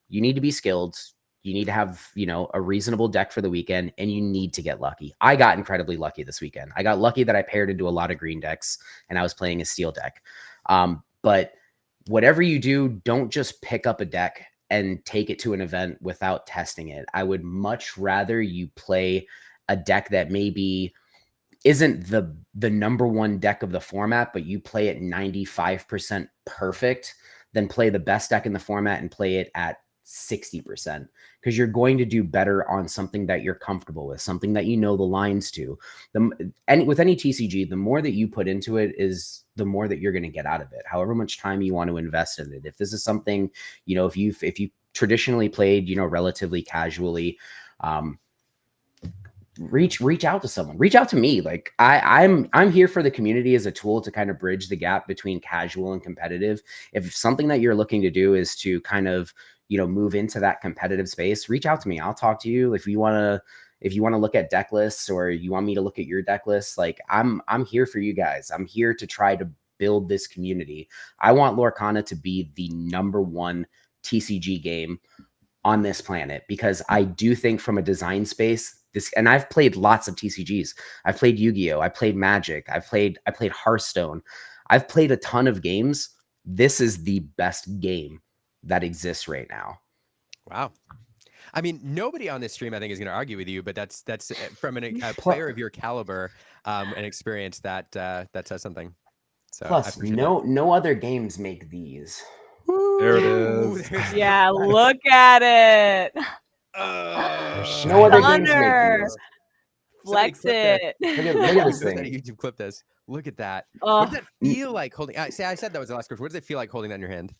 You need to be skilled. You need to have, a reasonable deck for the weekend, and you need to get lucky. I got incredibly lucky this weekend. I got lucky that I paired into a lot of green decks and I was playing a steel deck. But whatever you do, don't just pick up a deck and take it to an event without testing it. I would much rather you play a deck that maybe isn't the number 1 deck of the format, but you play it 95% perfect, than play the best deck in the format and play it at 60%, because you're going to do better on something that you're comfortable with, something that you know the lines to. And with any TCG, the more that you put into it is the more that you're going to get out of it, however much time you want to invest in it. If this is something, if you traditionally played, relatively casually, reach out to someone, reach out to me. Like I'm here for the community as a tool to kind of bridge the gap between casual and competitive. If something that you're looking to do is to kind of, move into that competitive space, reach out to me. I'll talk to you. If you want to look at deck lists, or you want me to look at your deck lists, like I'm here for you guys. I'm here to try to build this community. I want Lorcana to be the #1 TCG game on this planet, because I do think from a design space, and I've played lots of TCGs. I've played Yu-Gi-Oh! I played Magic. I played Hearthstone. I've played a ton of games. This is the best game that exists right now. Wow. I mean, nobody on this stream, I think, is going to argue with you, but that's from a player of your caliber and experience that says something. So plus, no other games make these. There it is. Yeah, look at it. No other games make these. Flex it. Look at this thing. YouTube clip this. Look at that. Oh. What does that feel like holding? I said that was the last question. What does it feel like holding that in your hand?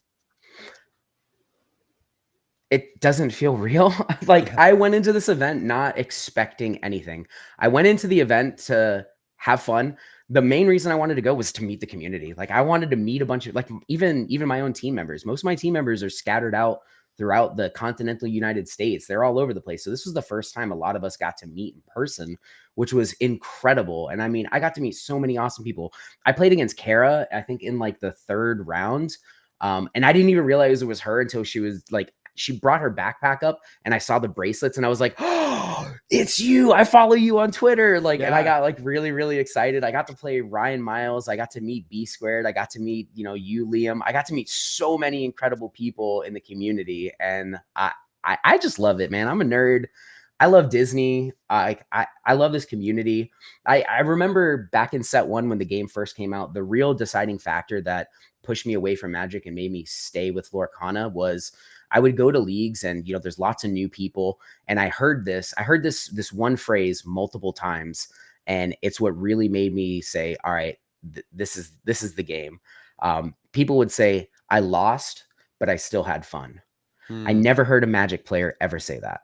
It doesn't feel real. Like, I went into this event not expecting anything. I went into the event to have fun. The main reason I wanted to go was to meet the community. Like, I wanted to meet a bunch of, like, even my own team members. Most of my team members are scattered out throughout the continental United States. They're all over the place. So this was the first time a lot of us got to meet in person, which was incredible. And I mean, I got to meet so many awesome people. I played against Kara, I think in like the 3rd round. And I didn't even realize it was her until she was like, she brought her backpack up and I saw the bracelets and I was like, oh, it's you. I follow you on Twitter. Like, and I got like really, really excited. I got to play Ryan Miles. I got to meet B Squared. I got to meet, you, Liam. I got to meet so many incredible people in the community. And I just love it, man. I'm a nerd. I love Disney. I love this community. I remember back in set 1, when the game first came out, the real deciding factor that pushed me away from Magic and made me stay with Lorcana was I would go to leagues and, there's lots of new people. And I heard this one phrase multiple times. And it's what really made me say, all right, this is the game. People would say, I lost, but I still had fun. I never heard a Magic player ever say that.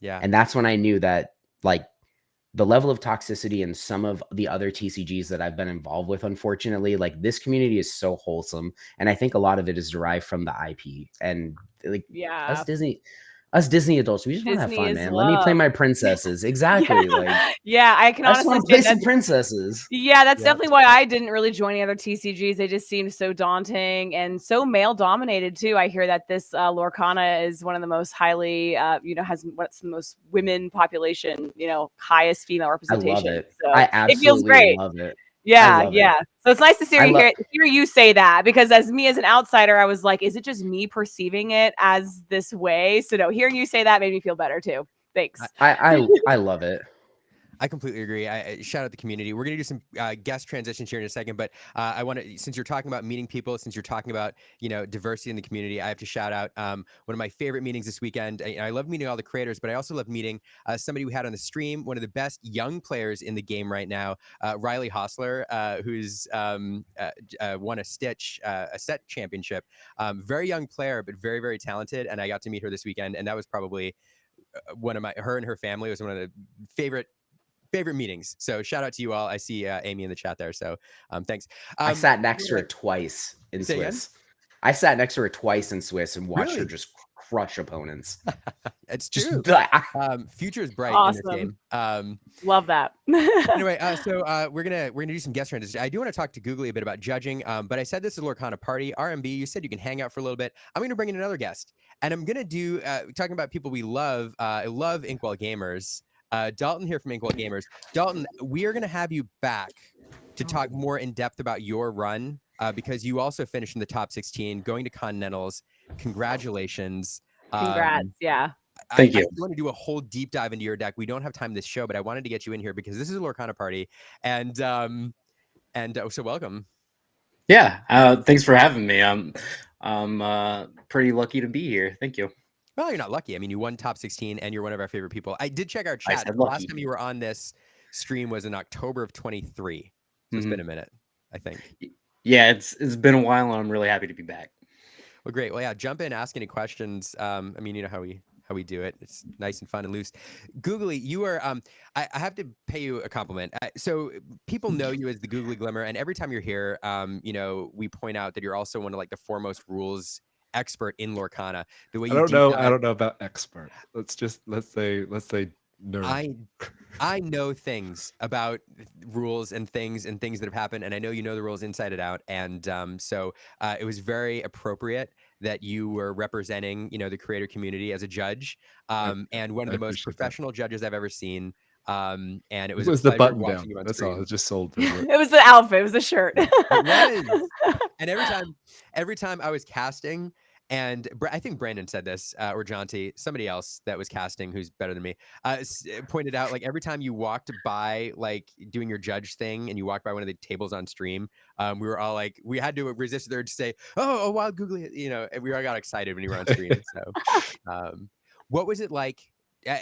Yeah. And that's when I knew that, like, the level of toxicity in some of the other TCGs that I've been involved with, unfortunately, like, this community is so wholesome. And I think a lot of it is derived from the IP. And like, us Disney adults, we just want to have fun, man. Let me play my princesses. Exactly. Like, yeah, I can honestly want to play some princesses. Yeah, that's definitely why I didn't really join any other TCGs. They just seemed so daunting and so male dominated too. I hear that this Lorcana is one of the most highly, has what's the most women population, highest female representation. I love it. So I absolutely it feels great. Love it. Yeah. So it's nice to hear you say that, because as an outsider, I was like, is it just me perceiving it as this way? So no, hearing you say that made me feel better too. Thanks. I love it. I completely agree. I shout out the community. We're going to do some guest transitions here in a second, but I want to, since you're talking about meeting people, since you're talking about, diversity in the community, I have to shout out one of my favorite meetings this weekend. I love meeting all the creators, but I also love meeting somebody we had on the stream, one of the best young players in the game right now, Riley Hostler, who's won a set championship. Very young player, but very, very talented. And I got to meet her this weekend, and that was probably one of her and her family was one of the favorite meetings. So shout out to you all. I see Amy in the chat there. So thanks. I sat next to her twice in Swiss. I sat next to her twice in Swiss and watched her just crush opponents. It's true. Future is bright in this game. Love that. Anyway, so we're gonna do some guest transitions. I do want to talk to Googly a bit about judging, but I said this is Lorcana Party. RMB, you said you can hang out for a little bit. I'm gonna bring in another guest, and I'm gonna do talking about people we love. I love Inkwell Gamers. Dalton here from Inkwell Gamers. Dalton, we are going to have you back to talk more in depth about your run because you also finished in the top 16, going to Continentals. Congratulations. Congrats. Yeah. Thank you. I want to do a whole deep dive into your deck. We don't have time this show, but I wanted to get you in here because this is a Lorcana Party. And so welcome. Yeah. Thanks for having me. I'm pretty lucky to be here. Thank you. Well, you're not lucky. I mean, you won top 16 and you're one of our favorite people. I did check our I chat. said The last lucky. time you were on this stream was in October of 23. So it's been a minute, I think. Yeah, it's been a while, and I'm really happy to be back. Well, great. Well, yeah, jump in, ask any questions. I mean, you know how we do it. It's nice and fun and loose. Googly, you are. I have to pay you a compliment. So people know you as the Googly Glimmer, and every time you're here, you know, we point out that you're also one of like the foremost rules expert in Lorcana. The way I you don't deep know. dive. I don't know about expert. Let's say nerd. I know things about rules and things that have happened, and I know you know the rules inside and out. And so it was very appropriate that you were representing, you know, the creator community as a judge, and one of I the most appreciate that. professional judges I've ever seen. And it It was a was the pleasure button watching down. you on That's all. stream. It just sold through it. It was the outfit. It was the shirt. It was. And every time I was casting, and I think Brandon said this, or Jonty, somebody else that was casting who's better than me, pointed out, like, every time you walked by, like, doing your judge thing, and you walked by one of the tables on stream, we were all like, we had to resist the urge to say, "Oh, a wild googly," you know, and we all got excited when you were on stream. So, what was it like?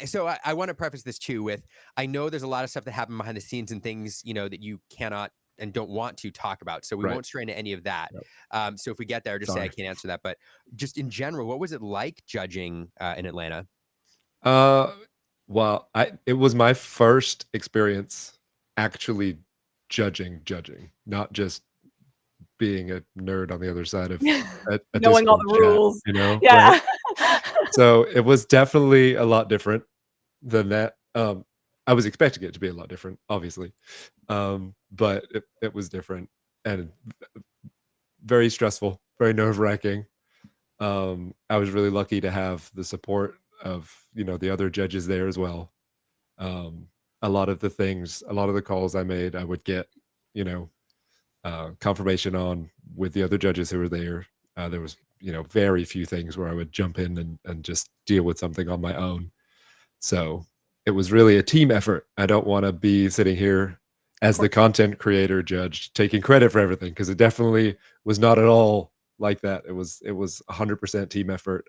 So I want to preface this too with, I know there's a lot of stuff that happened behind the scenes and things, you know, that you cannot and don't want to talk about. So we Right. won't stray into any of that. Yep. So if we get there, just say I can't answer that. But just in general, what was it like judging in Atlanta? Well, it was my first experience actually judging, not just being a nerd on the other side of a Knowing all Discord the chat, rules. you know? Yeah. Right? So it was definitely a lot different than that. I was expecting it to be a lot different, obviously. But it was different and very stressful, very nerve-wracking. I was really lucky to have the support of, you know, the other judges there as well. A lot of the calls I made, I would get, you know, confirmation on with the other judges who were there. There was, you know, very few things where I would jump in and just deal with something on my own. So it was really a team effort. I don't want to be sitting here as the content creator judge taking credit for everything, because it definitely was not at all like that. It was 100% team effort.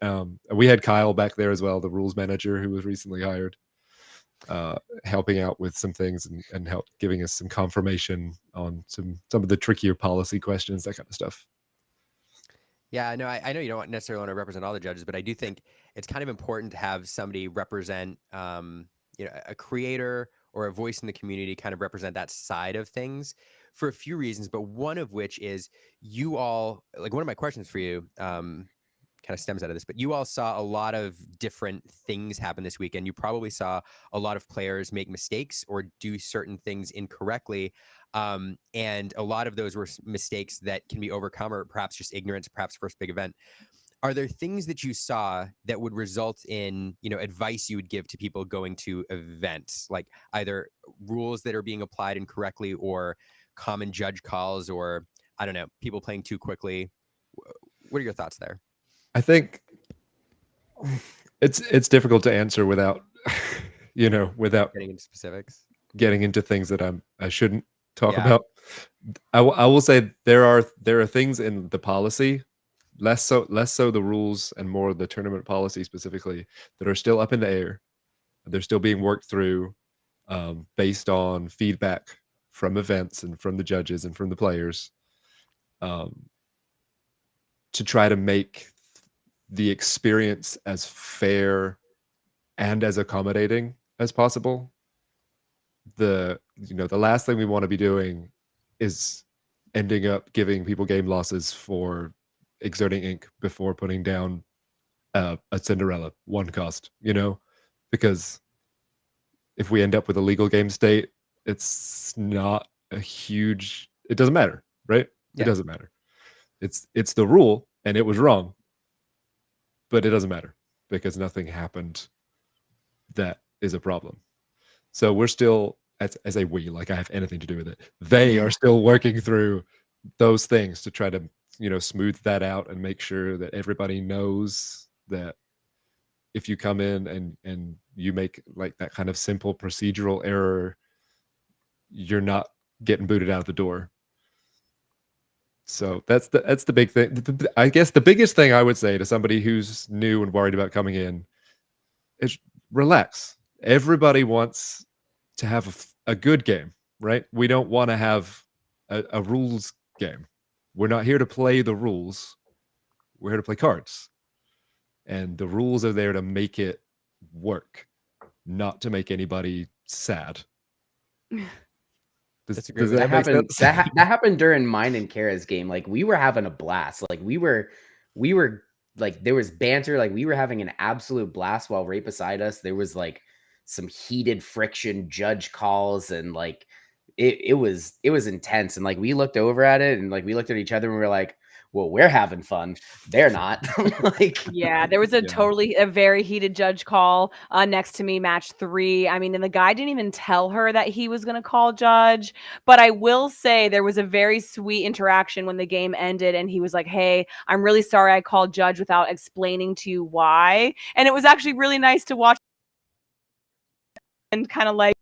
We had Kyle back there as well, the rules manager who was recently hired, helping out with some things and help giving us some confirmation on some of the trickier policy questions, that kind of stuff. Yeah, no, I know you don't necessarily want to represent all the judges, but I do think it's kind of important to have somebody represent, you know, a creator or a voice in the community, kind of represent that side of things for a few reasons. But one of which is, you all, like, one of my questions for you, kind of stems out of this, but you all saw a lot of different things happen this weekend. You probably saw a lot of players make mistakes or do certain things incorrectly. And a lot of those were mistakes that can be overcome, or perhaps just ignorance, perhaps first big event. Are there things that you saw that would result in, you know, advice you would give to people going to events, like either rules that are being applied incorrectly, or common judge calls, or, I don't know, people playing too quickly? What are your thoughts there? I think it's difficult to answer without, you know, without getting into specifics, getting into things that I shouldn't talk about. I will say there are things in the policy, less so the rules and more the tournament policy specifically, that are still up in the air. They're still being worked through, based on feedback from events and from the judges and from the players, to try to make the experience as fair and as accommodating as possible. The last thing we want to be doing is ending up giving people game losses for exerting ink before putting down a Cinderella one cost, you know, because if we end up with a legal game state, it's not a huge, it doesn't matter, right? It doesn't matter. It's the rule and it was wrong, but it doesn't matter because nothing happened that is a problem. So we're still, as a we, like I have anything to do with it, they are still working through those things to try to, you know, smooth that out and make sure that everybody knows that if you come in and you make like that kind of simple procedural error, you're not getting booted out the door. So that's the big thing. I guess the biggest thing I would say to somebody who's new and worried about coming in is relax. Everybody wants to have a good game, right? We don't want to have a rules game. We're not here to play the rules. We're here to play cards. And the rules are there to make it work, not to make anybody sad. That's a great Does way. that That makes happened? sense. That happened during mine and Kara's game. Like we were having a blast. Like we were like there was banter. Like we were having an absolute blast while right beside us there was like some heated friction, judge calls, and like it was intense. And like we looked over at it and like we looked at each other and we were like, well, we're having fun. They're not. Like Yeah, there was a very heated judge call next to me, match 3. I mean, and the guy didn't even tell her that he was going to call judge. But I will say there was a very sweet interaction when the game ended, and he was like, "Hey, I'm really sorry I called judge without explaining to you why." And it was actually really nice to watch and kind of like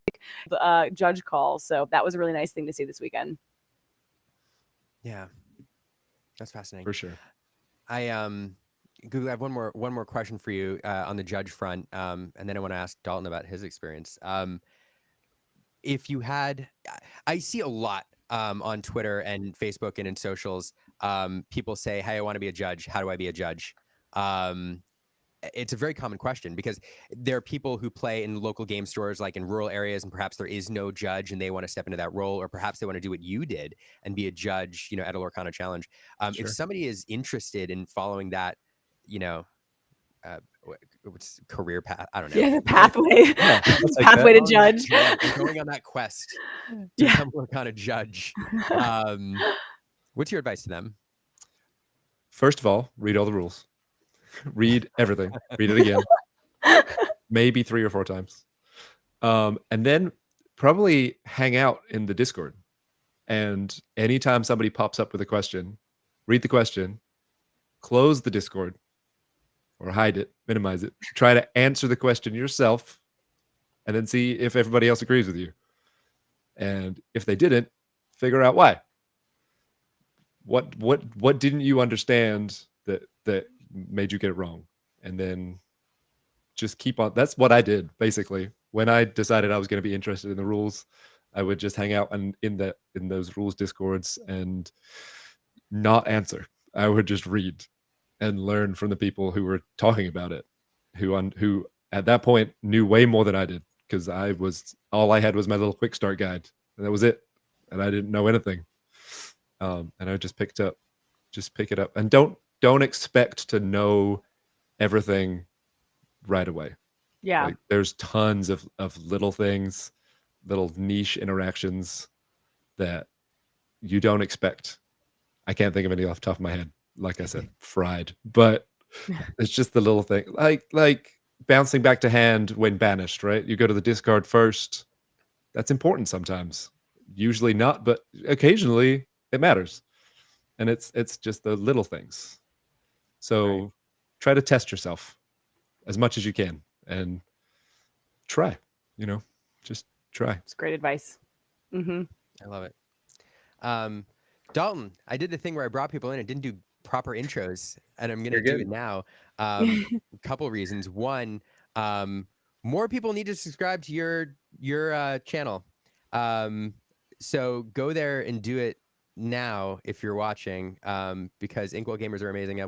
judge call. So that was a really nice thing to see this weekend. Yeah, that's fascinating for sure. Google, I have one more question for you on the judge front, and then I want to ask Dalton about his experience. If you had, I see a lot on Twitter and Facebook and in socials, people say, "Hey, I want to be a judge. How do I be a judge?" It's a very common question because there are people who play in local game stores, like in rural areas, and perhaps there is no judge and they want to step into that role, or perhaps they want to do what you did and be a judge, at a Lorcana challenge. Sure. If somebody is interested in following that, what's career path? I don't know. Yeah, the pathway. Yeah, Pathway to judge. Going on that quest to become a Lorcana judge. What's your advice to them? First of all, read all the rules. Read everything. Read it again. Maybe 3 or 4 times. And then probably hang out in the Discord. And anytime somebody pops up with a question, read the question, close the Discord, or hide it, minimize it. Try to answer the question yourself, and then see if everybody else agrees with you. And if they didn't, figure out why. What didn't you understand that made you get it wrong? And then just keep on. That's what I did basically. When I decided I was going to be interested in the rules, I would just hang out in those rules discords and not answer. I would just read and learn from the people who were talking about it, who at that point knew way more than I did, because all I had was my little quick start guide, and that was it, and I didn't know anything. And I just pick it up, and don't expect to know everything right away. Yeah. Like, there's tons of little things, little niche interactions that you don't expect. I can't think of any off the top of my head. Like I said, fried, but it's just the little thing, like bouncing back to hand when banished, right? You go to the discard first. That's important sometimes. Usually not, but occasionally it matters. And it's just the little things. So try to test yourself as much as you can and try, just try. It's great advice. Mm-hmm. I love it. Dalton, I did the thing where I brought people in and didn't do proper intros, and I'm going to do it now. A couple reasons. One, more people need to subscribe to your channel. So go there and do it now if you're watching, because Inkwell Gamers are amazing.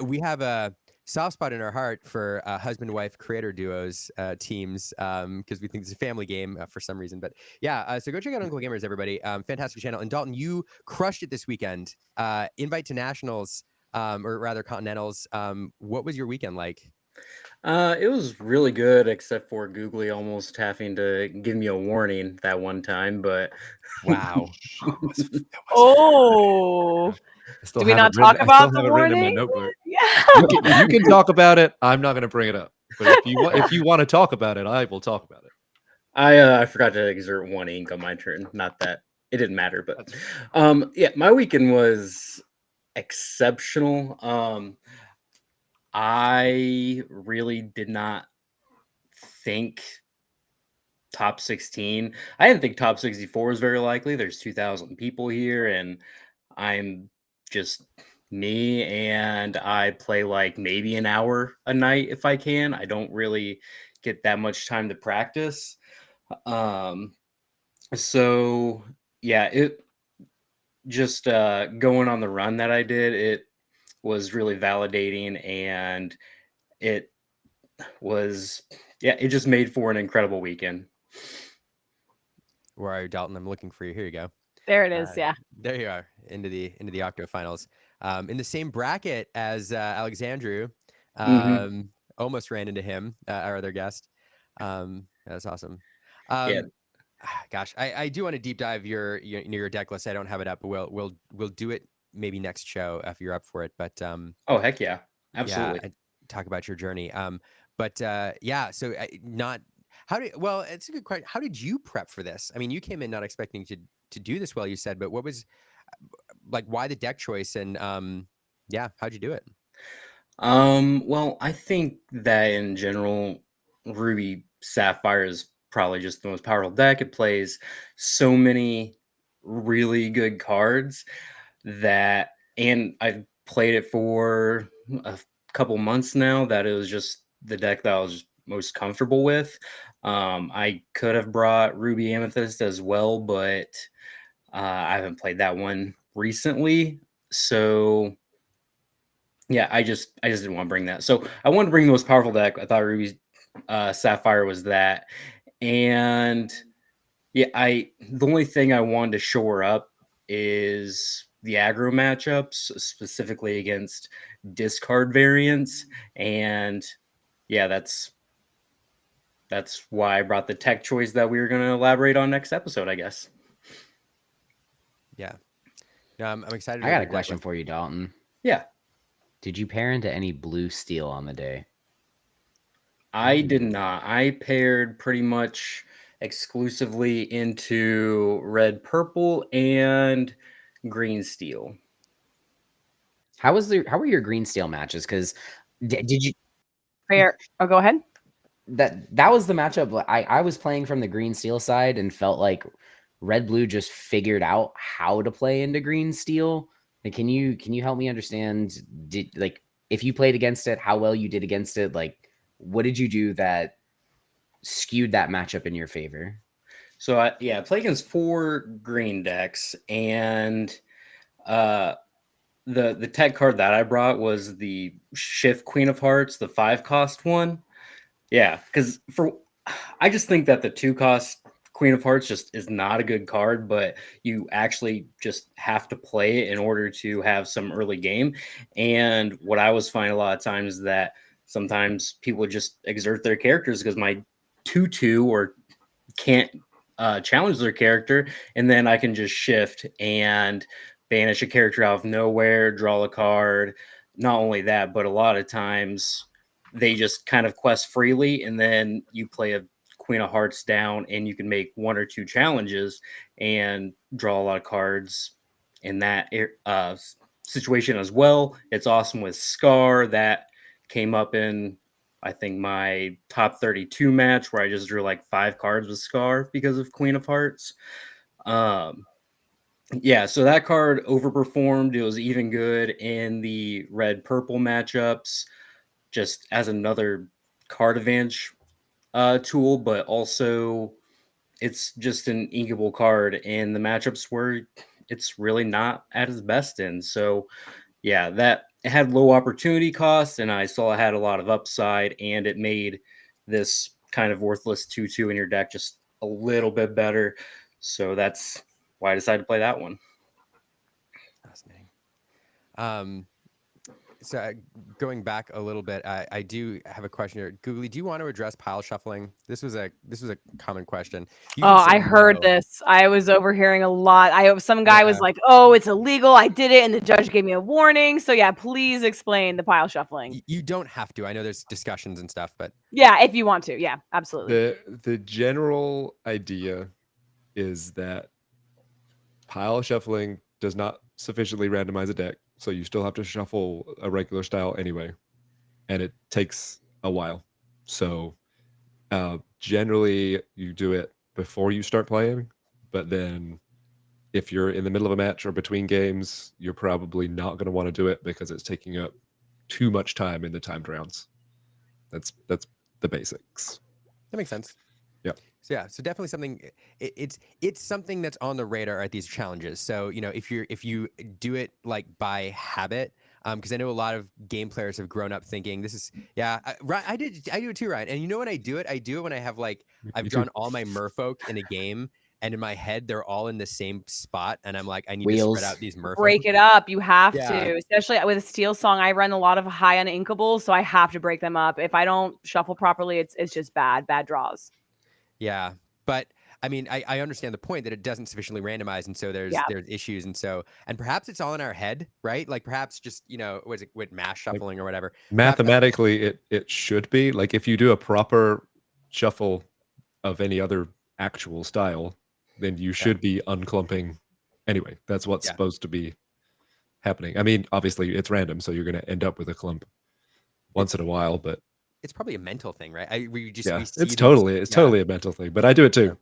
We have a soft spot in our heart for husband-wife creator duos teams, because we think it's a family game for some reason. But yeah, so go check out Uncle Gamers, everybody. Fantastic channel. And Dalton, you crushed it this weekend. Invite to nationals, or rather continentals. What was your weekend like? It was really good, except for Googly almost having to give me a warning that one time. But wow. Oh. Do we not talk about the warning? Yeah. You can talk about it. I'm not going to bring it up. But if you want to talk about it, I will talk about it. I forgot to exert one ink on my turn. Not that it didn't matter, but yeah, my weekend was exceptional. I really did not think top 16. I didn't think top 64 was very likely. There's 2,000 people here, and I'm just me, and I play like maybe an hour a night if I can. I don't really get that much time to practice. Um, so yeah, it just going on the run that I did, it was really validating, and it was, yeah, it just made for an incredible weekend. Where are you, Dalton? I'm looking for you. Here you go. There it is. Yeah. There you are, into the octo finals. In the same bracket as Alexandru. Almost ran into him, our other guest. That's awesome. Yeah. Gosh, I do want to deep dive your deck list. I don't have it up, but we'll do it maybe next show if you're up for it. But Oh heck yeah, absolutely. yeah, talk about your journey. But yeah, so not how did well, it's a good question. How did you prep for this? I mean, you came in not expecting to do this well, you said, but what was like why the deck choice and yeah, how'd you do it? Well, I think that in general, Ruby Sapphire is probably just the most powerful deck. It plays so many really good cards that, and I've played it for a couple months now, that it was just the deck that I was most comfortable with. I could have brought Ruby Amethyst as well, but I haven't played that one recently. So yeah, I just didn't want to bring that. So I wanted to bring the most powerful deck. I thought Ruby Sapphire was that. And yeah, the only thing I wanted to shore up is the aggro matchups, specifically against discard variants. And yeah, that's why I brought the tech choice that we were going to elaborate on next episode, I guess. Yeah. No, I'm excited. I got a question for you, Dalton. Yeah. Did you pair into any blue steel on the day? I did not. I paired pretty much exclusively into red, purple, and green steel. How were your green steel matches? Because did you? Fair. Oh, go ahead. That was the matchup. I was playing from the green steel side and felt like red blue just figured out how to play into green steel. Like, can you help me understand? If you played against it, how well you did against it? Like, what did you do that skewed that matchup in your favor? So I play against 4 green decks, and the tech card that I brought was the Shift Queen of Hearts, the 5-cost one. Yeah, because I just think that the 2-cost Queen of Hearts just is not a good card, but you actually just have to play it in order to have some early game. And what I was finding a lot of times is that sometimes people just exert their characters because my 2/2 or can't challenge their character, and then I can just shift and banish a character out of nowhere, draw a card. Not only that, but a lot of times they just kind of quest freely, and then you play a Queen of Hearts down, and you can make 1 or 2 challenges and draw a lot of cards in that situation as well. It's awesome with Scar. That came up in, I think, my top 32 match where I just drew like 5 cards with Scar because of Queen of Hearts. Yeah, so that card overperformed. It was even good in the red-purple matchups, just as another card advantage tool, but also it's just an inkable card in the matchups where it's really not at its best in. So yeah, that it had low opportunity cost, and I saw it had a lot of upside, and it made this kind of worthless 2/2 in your deck just a little bit better. So that's why I decided to play that one. Fascinating. So going back a little bit, I do have a question here. Googly, do you want to address pile shuffling? This was a common question. I heard this. I was overhearing a lot. Some guy was like, "Oh, it's illegal. I did it, and the judge gave me a warning." So yeah, please explain the pile shuffling. You don't have to. I know there's discussions and stuff, but yeah, if you want to, yeah, absolutely. The general idea is that pile shuffling does not sufficiently randomize a deck, so you still have to shuffle a regular style anyway, and it takes a while. So generally you do it before you start playing, but then if you're in the middle of a match or between games, you're probably not going to want to do it because it's taking up too much time in the timed rounds. That's the basics. That makes sense. Yeah. So yeah, so definitely something. It's something that's on the radar at these challenges. So if you do it like by habit, because I know a lot of game players have grown up thinking this is I do it too, Ryan. And when I do it when I have like I've drawn all my merfolk in a game. And in my head, they're all in the same spot, and I'm like, I need to spread out these merfolk. Break it up. You have to, especially with a Steel Song. I run a lot of high uninkables, so I have to break them up. If I don't shuffle properly, it's just bad draws. Yeah, but I mean, I understand the point that it doesn't sufficiently randomize, and so there's issues, and perhaps it's all in our head, right? Like perhaps just with mass shuffling or whatever. Mathematically, it should be like if you do a proper shuffle of any other actual style, then you should be unclumping. Anyway, that's what's supposed to be happening. I mean, obviously it's random, so you're going to end up with a clump once in a while, but it's probably a mental thing, right? It's totally a mental thing, but I do it too.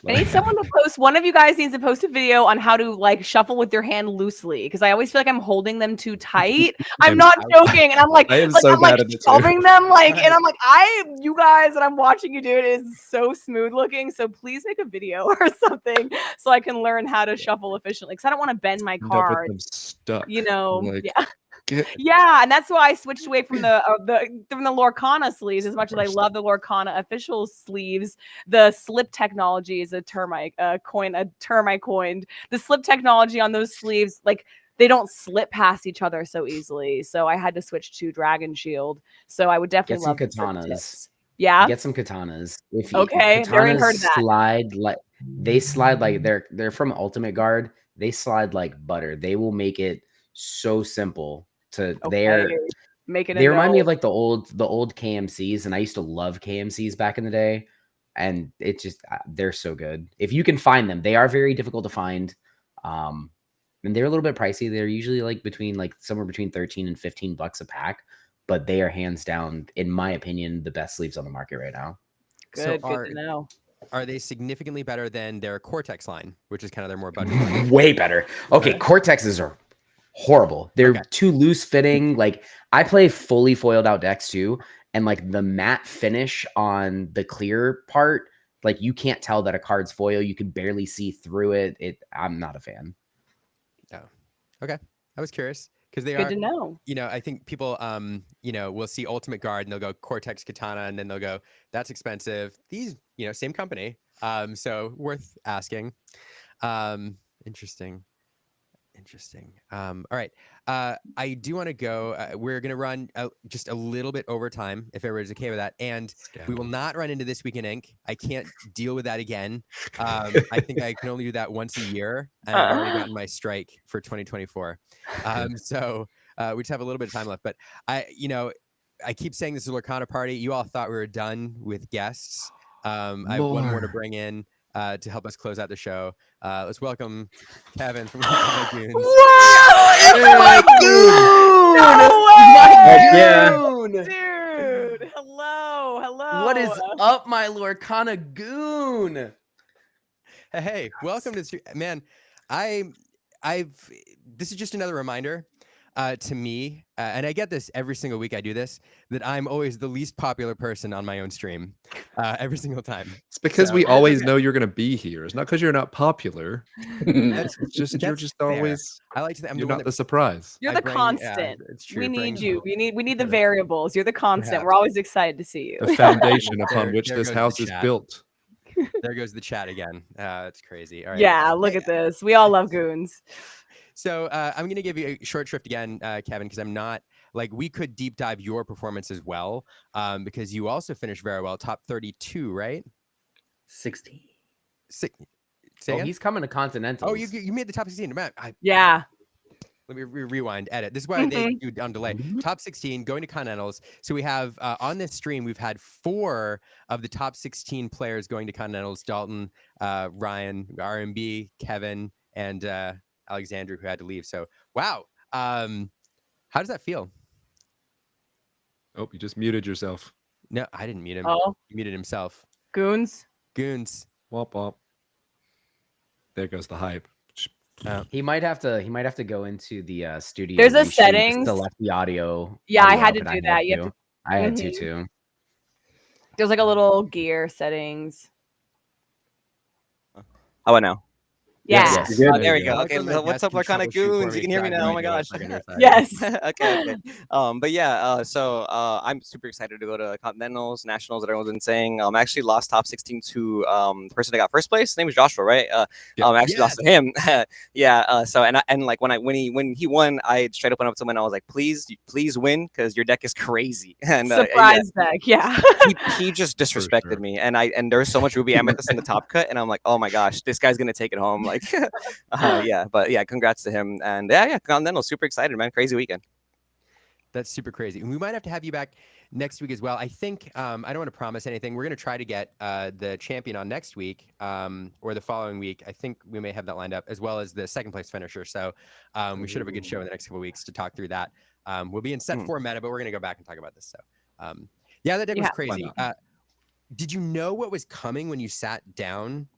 I need someone to post. One of you guys needs to post a video on how to like shuffle with your hand loosely, because I always feel like I'm holding them too tight. I'm not joking, and I'm like, I'm shoving them like, and I'm like, you guys, and I'm watching you do it. Is so smooth looking. So please make a video or something so I can learn how to shuffle efficiently, because I don't want to bend my cards. Stuck. Yeah, and that's why I switched away from the Lorcana sleeves. As much as I love the Lorcana official sleeves, the slip technology is a term I coined. The slip technology on those sleeves, like they don't slip past each other so easily. So I had to switch to Dragon Shield. So I would definitely love katanas. Yeah, get some katanas. Katanas already heard that. slide like they're from Ultimate Guard. They slide like butter. They will make it so simple to they remind me of like the old KMCs, and I used to love KMCs back in the day, and it just they're so good if you can find them. They are very difficult to find, and they're a little bit pricey. They're usually like somewhere between 13 and $15 a pack, but they are hands down, in my opinion, the best sleeves on the market right now. Good to know. Are they significantly better than their Cortex line, which is kind of their more budget line? Way better. Okay, Cortexes are horrible. They're too loose fitting. Like I play fully foiled out decks too, and like the matte finish on the clear part, like you can't tell that a card's foil. You can barely see through it. I'm not a fan. Oh, okay. I was curious because they good to know. I think people will see Ultimate Guard and they'll go Cortex Katana, and then they'll go, that's expensive. These same company, so worth asking. Interesting. All right. I do want to go. We're going to run just a little bit over time, if everybody's okay with that. And we will not run into This Week in Ink. I can't deal with that again. I think I can only do that once a year, and I've already gotten my strike for 2024. So we just have a little bit of time left. But I keep saying this is a Lorcana party. You all thought we were done with guests. I have one more to bring in. To help us close out the show. Let's welcome Kevin from Lorcana Goons. Whoa! My goon! No way! Yeah. Dude, hello. What is up, my Lorcana goon? Hey, welcome to man. This is just another reminder to me, and I get this every single week I do this, that I'm always the least popular person on my own stream every single time. It's because we always know you're going to be here. It's not because you're not popular. You're just fair. always. I like to. You're not the surprise. You're the constant. It's true. We need you. We need the variables. You're the constant. Perhaps. We're always excited to see you. The foundation upon which this house is built. There goes the chat again. It's crazy. All right. Yeah, look at this. We all love goons. So I'm going to give you a short shrift again, Kevin, because I'm not we could deep dive your performance as well, because you also finished very well, top 32, right? 16. He's coming to Continentals. Oh, you made the top 16. Yeah. Let me rewind, edit. This is why they do on delay. Top 16, going to Continentals. So we have on this stream, we've had 4 of the top 16 players going to Continentals: Dalton, Ryan, RMB, Kevin, and Alexandru, who had to leave. So wow. How does that feel? Oh, you just muted yourself. No, I didn't mute him. Oh, he muted himself. Goons. Womp womp. There goes the hype. He might have to go into the studio There's a restream just settings. to let the audio. Yeah, I audio had up, to and do that. You have to. I had to Mhm. too. There's like a little gear settings. How about now? Yeah. Yes. You're good. There we I go. like Okay, when my what's desk up, can Lorcana troubleshoot for goons? You me can hear 'cause I me have now. no Oh my idea what gosh. fucking underside. Yes. Okay, okay. But yeah, I'm super excited to go to Continentals, Nationals that everyone's been saying. I actually lost top 16 to the person that got first place. His name was Joshua, right? Yeah. I actually lost to him. Yeah. So and like when he won, I straight up went up to him and I was like, please win because your deck is crazy. And yeah, Surprise deck. Yeah. he just disrespected sure. me, and there was so much ruby amethyst in the top cut, and I'm like, oh my gosh, this guy's gonna take it home. Like, yeah, but yeah, congrats to him, and yeah, Continental, super excited, man, crazy weekend. That's super crazy. And we might have to have you back next week as well. I think I don't want to promise anything. We're going to try to get the champion on next week or the following week. I think we may have that lined up, as well as the second place finisher. So we should have a good show in the next couple of weeks to talk through that. We'll be in set 4 meta, but we're going to go back and talk about this. So yeah, that deck was crazy. Did you know what was coming when you sat down?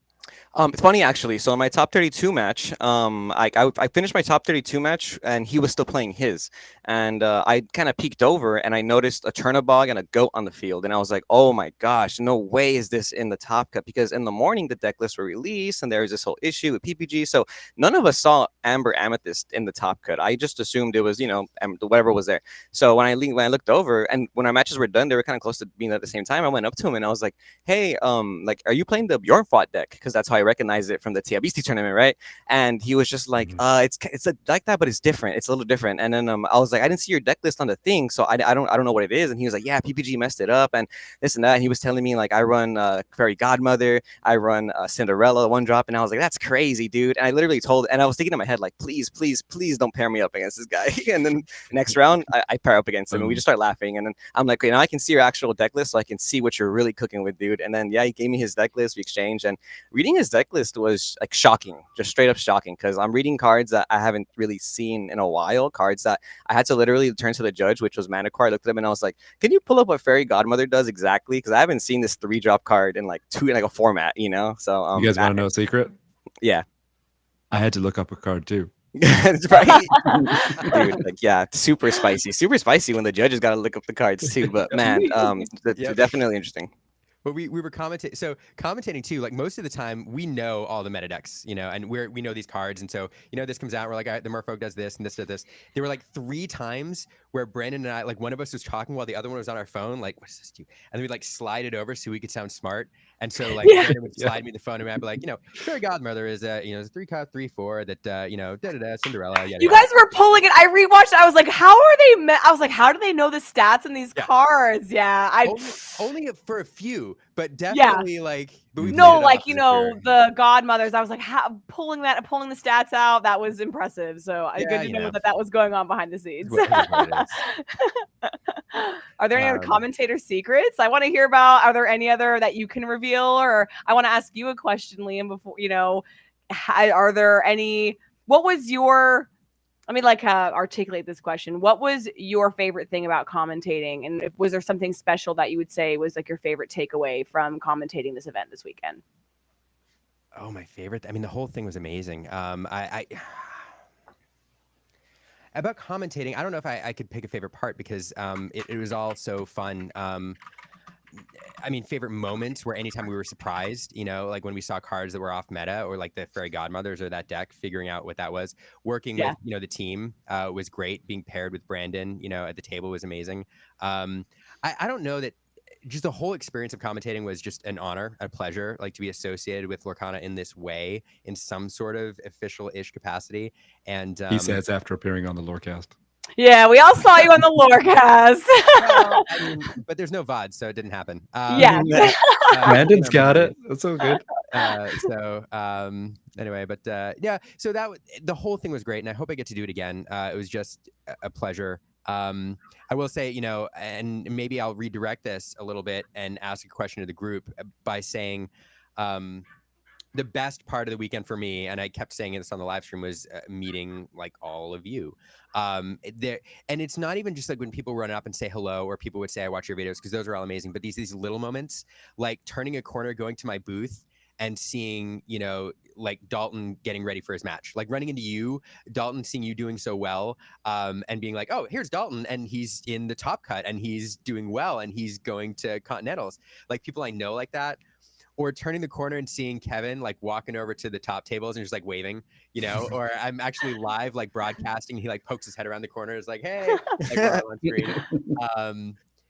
It's funny actually. So in my top 32 match, I finished my top 32 match, and he was still playing his, and I kind of peeked over and I noticed a Chernobog and a goat on the field, and I was like, oh my gosh, no way is this in the top cut, because in the morning the deck lists were released and there was this whole issue with PPG, so none of us saw Amber Amethyst in the top cut. I just assumed it was whatever was there. So when I looked over and when our matches were done, they were kind of close to being at the same time. I went up to him and I was like, hey, like, are you playing the Bjornfot deck? Because that's how I recognized it from the TIBC tournament, right? And he was just like, it's like that, but it's different. It's a little different. And then I was like, I didn't see your deck list on the thing, so I don't know what it is. And he was like, yeah, PPG messed it up and this and that. And he was telling me like, I run Fairy Godmother, I run Cinderella 1-drop, and I was like, that's crazy, dude. And I literally told, and I was thinking in my head like, please don't pair me up against this guy. And then next round, I pair up against him, and we just start laughing. And then I'm like, I can see your actual deck list, so I can see what you're really cooking with, dude. And then yeah, he gave me his deck list, we exchanged, and reading his deck list was like shocking, just straight up shocking, because I'm reading cards that I haven't really seen in a while, cards that I had to literally turn to the judge, which was Manticore. I looked at him and I was like, can you pull up what Fairy Godmother does exactly? Because I haven't seen this 3-drop card in like a format, So You guys want to know a secret? Yeah. I had to look up a card too. That's right. Dude, like, yeah, super spicy when the judges got to look up the cards too. But man, definitely interesting. But we were commentating too. Like most of the time, we know all the meta decks, and we know these cards, and so this comes out. We're like, all right, the Merfolk does this and this does this. There were like 3 times where Brandon and I, like one of us was talking while the other one was on our phone. Like, what does this do? And then we'd like slide it over so we could sound smart. And so like Brandon would slide me the phone, and I'd be like, Fairy Godmother is a 3-cost 3/4 that Cinderella. You guys were pulling it. I rewatched it. I was like, how are they? I was like, how do they know the stats in these cards? Yeah, only for a few, but definitely like. But no, like the Godmothers. I was like, pulling the stats out. That was impressive. So I good to know that was going on behind the scenes. Are there any other commentator secrets I want to hear about? Are there any other that you can reveal, or I want to ask you a question, Liam? Before are there any? What was your? Let me articulate this question. What was your favorite thing about commentating? And was there something special that you would say was like your favorite takeaway from commentating this event this weekend? Oh, my favorite. I mean, the whole thing was amazing. I about commentating, I don't know if I could pick a favorite part because it was all so fun. I mean, favorite moments were anytime we were surprised, like when we saw cards that were off meta, or like the Fairy Godmothers or that deck, figuring out what that was. Working with, the team was great. Being paired with Brandon, at the table was amazing. I don't know that just the whole experience of commentating was just an honor, a pleasure, like to be associated with Lorcana in this way, in some sort of official-ish capacity. And he says after appearing on the Lorecast. Yeah, we all saw you on the Lorecast. Well, I mean, but there's no VOD, so it didn't happen. Brandon's got it. That's so good. Anyway, but yeah, so the whole thing was great, and I hope I get to do it again. It was just a pleasure. I will say, and maybe I'll redirect this a little bit and ask a question to the group by saying, the best part of the weekend for me, and I kept saying this on the live stream, was meeting like all of you. And it's not even just like when people run up and say hello, or people would say, I watch your videos, because those are all amazing. But these little moments, like turning a corner, going to my booth, and seeing, you know, like Dalton getting ready for his match, like running into you, Dalton, seeing you doing so well, and being like, oh, here's Dalton, and he's in the top cut and he's doing well and he's going to Continentals. Like people I know like that. Or turning the corner and seeing Kevin like walking over to the top tables and just like waving, you know, or I'm actually live like broadcasting. He like pokes his head around the corner, is like, hey, like we're all on screen.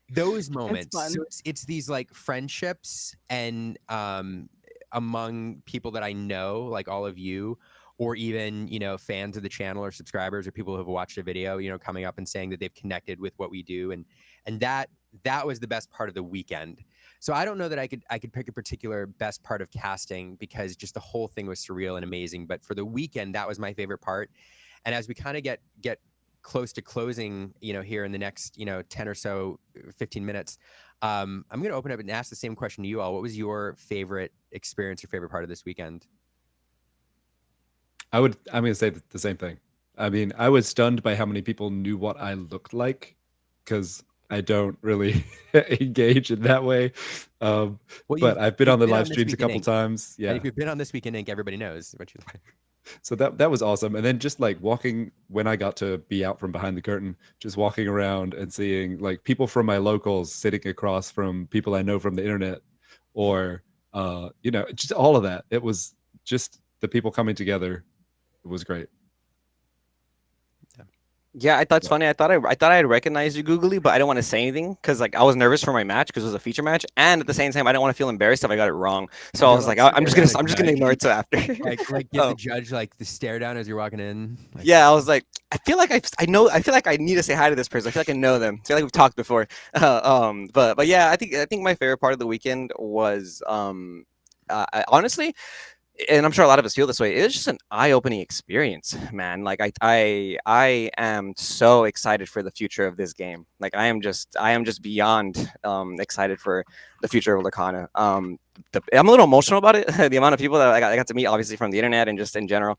Those moments. So it's these like friendships and among people that I know, like all of you, or even, you know, fans of the channel or subscribers or people who have watched a video, you know, coming up and saying that they've connected with what we do. And that was the best part of the weekend. So I don't know that I could pick a particular best part of casting because just the whole thing was surreal and amazing. But for the weekend, that was my favorite part. And as we kind of get close to closing, you know, here in the next, you know, 10 or so, 15 minutes, I'm going to open up and ask the same question to you all. What was your favorite experience or favorite part of this weekend? I'm going to say the same thing. I mean, I was stunned by how many people knew what I looked like because I don't really engage in that way. But I've been on the live streams a couple times. Yeah. And if you've been on This Week in Ink, everybody knows what you like. So that was awesome. And then just like walking, when I got to be out from behind the curtain, just walking around and seeing like people from my locals sitting across from people I know from the internet, or you know, just all of that. It was just the people coming together. It was great. Yeah, I thought it's funny. I thought I had recognized you googly, but I didn't want to say anything because like I was nervous for my match because it was a feature match, and at the same time I didn't want to feel embarrassed if I got it wrong. So I was like, I'm just gonna ignore it till after. like give the judge like the stare down as you're walking in. Like, yeah, I was like, I feel like I feel like I need to say hi to this person. I feel like I know them. I feel like we've talked before. But yeah, I think my favorite part of the weekend was honestly, and I'm sure a lot of us feel this way, it was just an eye-opening experience, man. Like I am so excited for the future of this game. Like I am just beyond excited for the future of Lorcana. I'm a little emotional about it. The amount of people that I got to meet, obviously from the internet and just in general.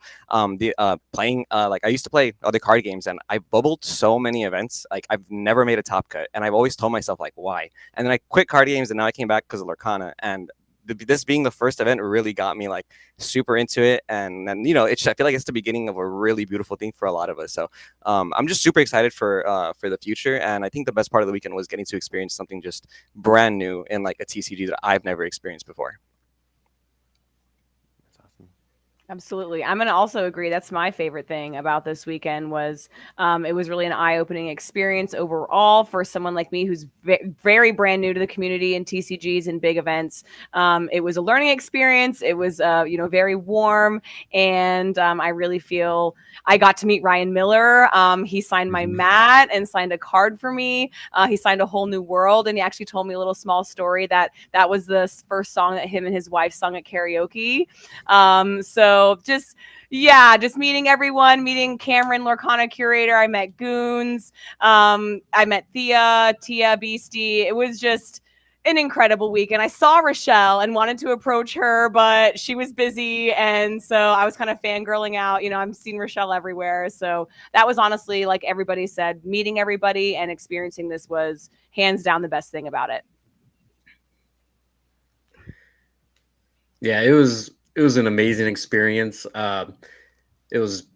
Playing like I used to play other card games, and I bubbled so many events. Like I've never made a top cut, and I've always told myself like why. And then I quit card games, and now I came back because of Lorcana, and this being the first event really got me like super into it, and you know, I feel like it's the beginning of a really beautiful thing for a lot of us. So I'm just super excited for the future, and I think the best part of the weekend was getting to experience something just brand new in like a TCG that I've never experienced before. Absolutely. I'm going to also agree. That's my favorite thing about this weekend was it was really an eye-opening experience overall for someone like me who's very brand new to the community and TCGs and big events. It was a learning experience. It was, you know, very warm. And I really feel I got to meet Ryan Miller. He signed my mat and signed a card for me. He signed A Whole New World. And he actually told me a little small story that was the first song that him and his wife sung at karaoke. So just meeting everyone, meeting Cameron, Lorcana curator. I met Goons. I met Tia, Beastie. It was just an incredible weekend. I saw Rochelle and wanted to approach her, but she was busy. And so I was kind of fangirling out. You know, I'm seeing Rochelle everywhere. So that was honestly, like everybody said, meeting everybody and experiencing this was hands down the best thing about it. Yeah, it was an amazing experience. It was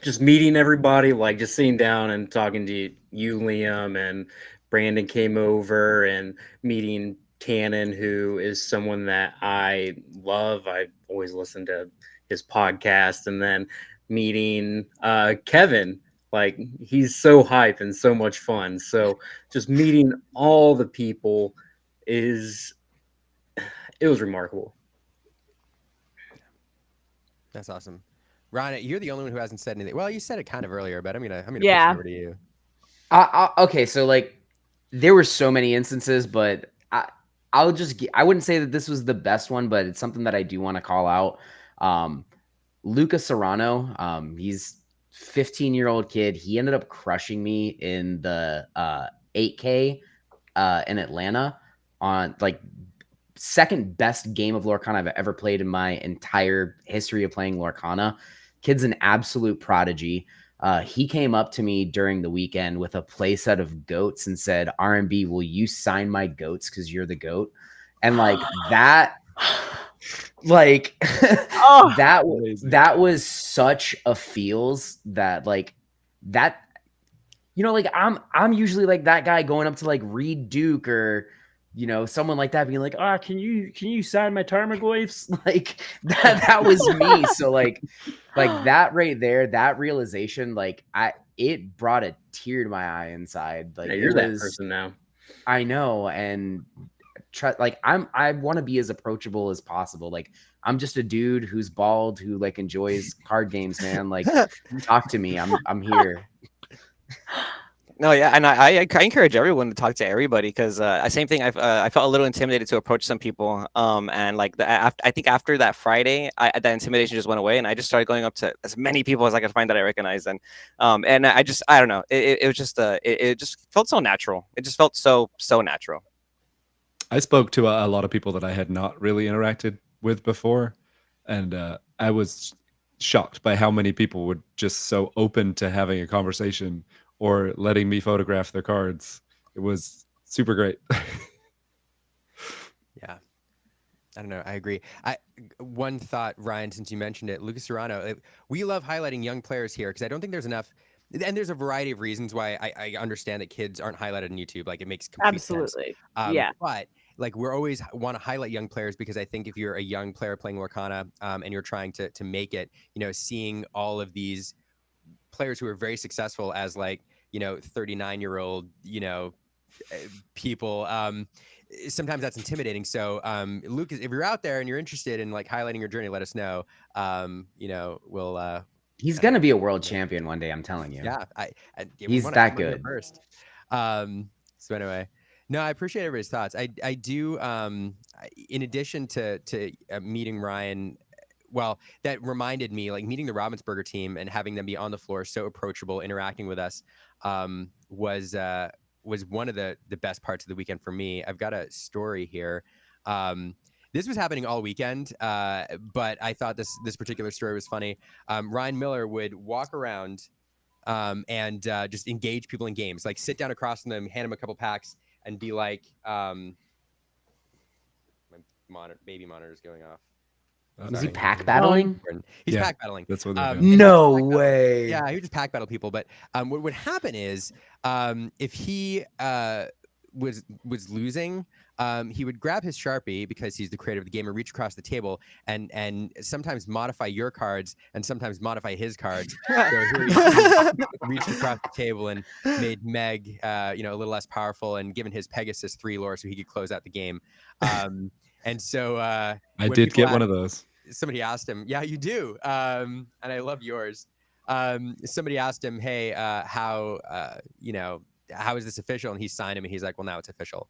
just meeting everybody, like just sitting down and talking to you, Liam, and Brandon came over, and meeting Cannon, who is someone that I love. I always listen to his podcast, and then meeting Kevin. Like he's so hype and so much fun. So just meeting all the people it was remarkable. That's awesome. Ron, you're the only one who hasn't said anything. Well, you said it kind of earlier, but I'm gonna push it over to you. Okay, so like there were so many instances, but I wouldn't say that this was the best one, but it's something that I do want to call out. Luca Serrano, he's 15-year-old kid. He ended up crushing me in the 8K in Atlanta on like second best game of Lorcana I've ever played in my entire history of playing Lorcana. Kid's an absolute prodigy. He came up to me during the weekend with a playset of goats and said, RMB, will you sign my goats because you're the goat? And like that, Like Oh. that was such a feels that like that. Like I'm usually like that guy going up to like Reed Duke or someone like that being like, "Ah, can you sign my Tarmogoyfs?" Like that was me. So like that right there, that realization, like it brought a tear to my eye inside. Like Yeah, it you're that was, person now. I know, and like I want to be as approachable as possible. Like I'm just a dude who's bald who like enjoys card games, man. Like talk to me. I'm here. No, yeah, and I encourage everyone to talk to everybody because same thing. I felt a little intimidated to approach some people, and like I think after that Friday, that intimidation just went away, and I just started going up to as many people as I could find that I recognized, and I don't know, it was just it just felt so natural. It just felt so natural. I spoke to a lot of people that I had not really interacted with before, and I was shocked by how many people were just so open to having a conversation or letting me photograph their cards. It was super great. Yeah. I don't know. I agree. One thought, Ryan, since you mentioned it, Lucas Serrano, we love highlighting young players here because I don't think there's enough. And there's a variety of reasons why I understand that kids aren't highlighted on YouTube. Like it makes complete sense. Absolutely. Yeah. But like we're always want to highlight young players because I think if you're a young player playing Lorcana and you're trying to make it, seeing all of these players who are very successful as like 39-year-old people, sometimes that's intimidating. So Lucas, if you're out there and you're interested in like highlighting your journey, let us know. We'll he's gonna be a world champion one day, I'm telling you. Yeah, he's that good. First. So anyway, no, I appreciate everybody's thoughts. I do in addition to meeting Ryan, well, that reminded me, like meeting the Ravensburger team and having them be on the floor, so approachable, interacting with us, was one of the best parts of the weekend for me. I've got a story here. This was happening all weekend, but I thought this particular story was funny. Ryan Miller would walk around and just engage people in games, like sit down across from them, hand them a couple packs, and be like, my baby monitor is going off. Is he pack battling? He's pack battling. That's what they're doing. No way. Yeah, he would just pack battle people. But what would happen is if he was losing, he would grab his Sharpie because he's the creator of the game and reach across the table and sometimes modify your cards and sometimes modify his cards. So he reached across the table and made Meg, a little less powerful and given his Pegasus 3 lore so he could close out the game. And so I did get one of those. Somebody asked him, yeah, you do. And I love yours. Somebody asked him, hey, how is this official? And he signed him and he's like, well, now it's official.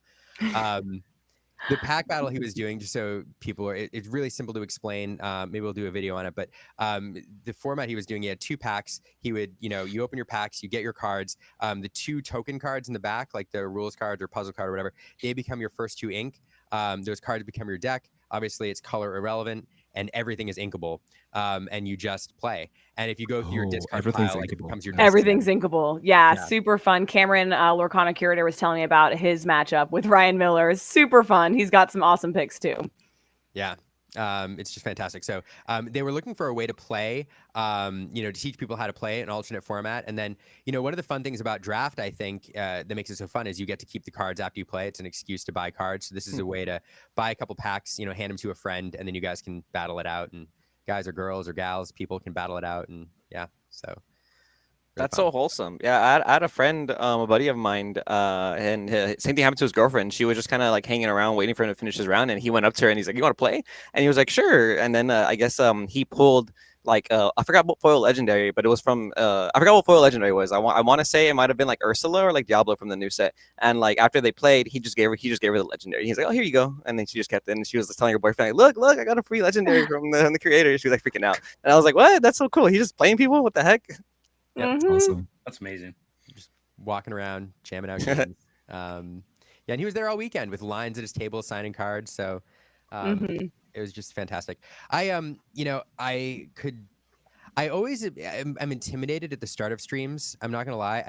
The pack battle he was doing, just so people it's really simple to explain. Maybe we'll do a video on it, but the format he was doing, he had 2 packs. He would, you open your packs, you get your cards. The 2 token cards in the back, like the rules cards or puzzle card or whatever, they become your first 2 ink. Those cards become your deck. Obviously, it's color irrelevant, and everything is inkable. And you just play. And if you go through your discard pile, like, it becomes your everything's inkable. Yeah, super fun. Cameron, Lorcana curator, was telling me about his matchup with Ryan Miller. It's super fun. He's got some awesome picks too. Yeah. It's just fantastic. So they were looking for a way to play, to teach people how to play an alternate format. And then, one of the fun things about draft, I think, that makes it so fun is you get to keep the cards after you play. It's an excuse to buy cards. So this is a way to buy a couple packs, hand them to a friend, and then you guys can battle it out. And guys or girls or gals, people can battle it out. And yeah, so. That's so wholesome. Yeah, I had a friend, a buddy of mine, and same thing happened to his girlfriend. She was just kind of like hanging around, waiting for him to finish his round, and he went up to her and he's like, "You want to play?" And he was like, "Sure." And then I guess he pulled like I forgot what foil legendary, but it was from I forgot what foil legendary was. I want to say it might have been like Ursula or like Diablo from the new set. And like after they played, he just gave her the legendary. He's like, "Oh, here you go." And then she just kept it. And she was telling her boyfriend, like, "Look, I got a free legendary from the creator." She was like freaking out. And I was like, "What? That's so cool. He's just playing people. What the heck?" Yeah, that's awesome. That's amazing. Just walking around, jamming out games. Yeah, and he was there all weekend with lines at his table signing cards. So it was just fantastic. I'm intimidated at the start of streams. I'm not gonna lie.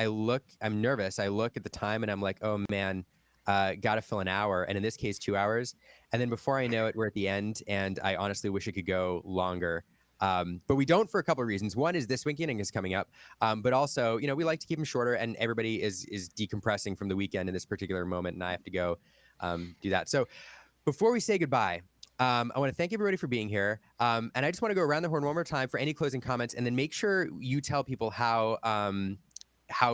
I'm nervous. I look at the time and I'm like, oh man, got to fill an hour, and in this case, 2 hours. And then before I know it, we're at the end, and I honestly wish it could go longer. But we don't for a couple of reasons. One is this weekend is coming up, but also, we like to keep them shorter, and everybody is decompressing from the weekend in this particular moment, and I have to go do that. So before we say goodbye, I want to thank everybody for being here. And I just want to go around the horn one more time for any closing comments, and then make sure you tell people how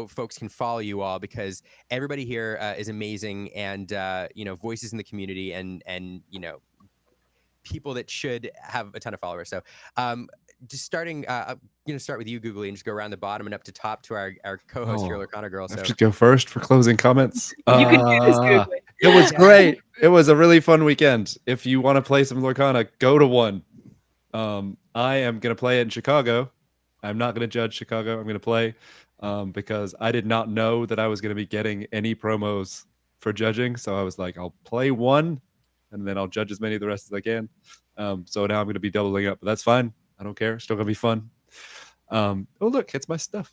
folks can follow you all, because everybody here is amazing, and voices in the community, and people that should have a ton of followers. So just starting, I'm going to start with you, Googly, and just go around the bottom and up to top to our co-host here, Lorcana Girl. I have to go first for closing comments. You can do this, Googly. It was great. It was a really fun weekend. If you want to play some Lorcana, go to one. I am going to play it in Chicago. I'm not going to judge Chicago. I'm going to play because I did not know that I was going to be getting any promos for judging. So I was like, I'll play one, and then I'll judge as many of the rest as I can. So now I'm going to be doubling up, but that's fine. I don't care. Still going to be fun. Oh, look, it's my stuff.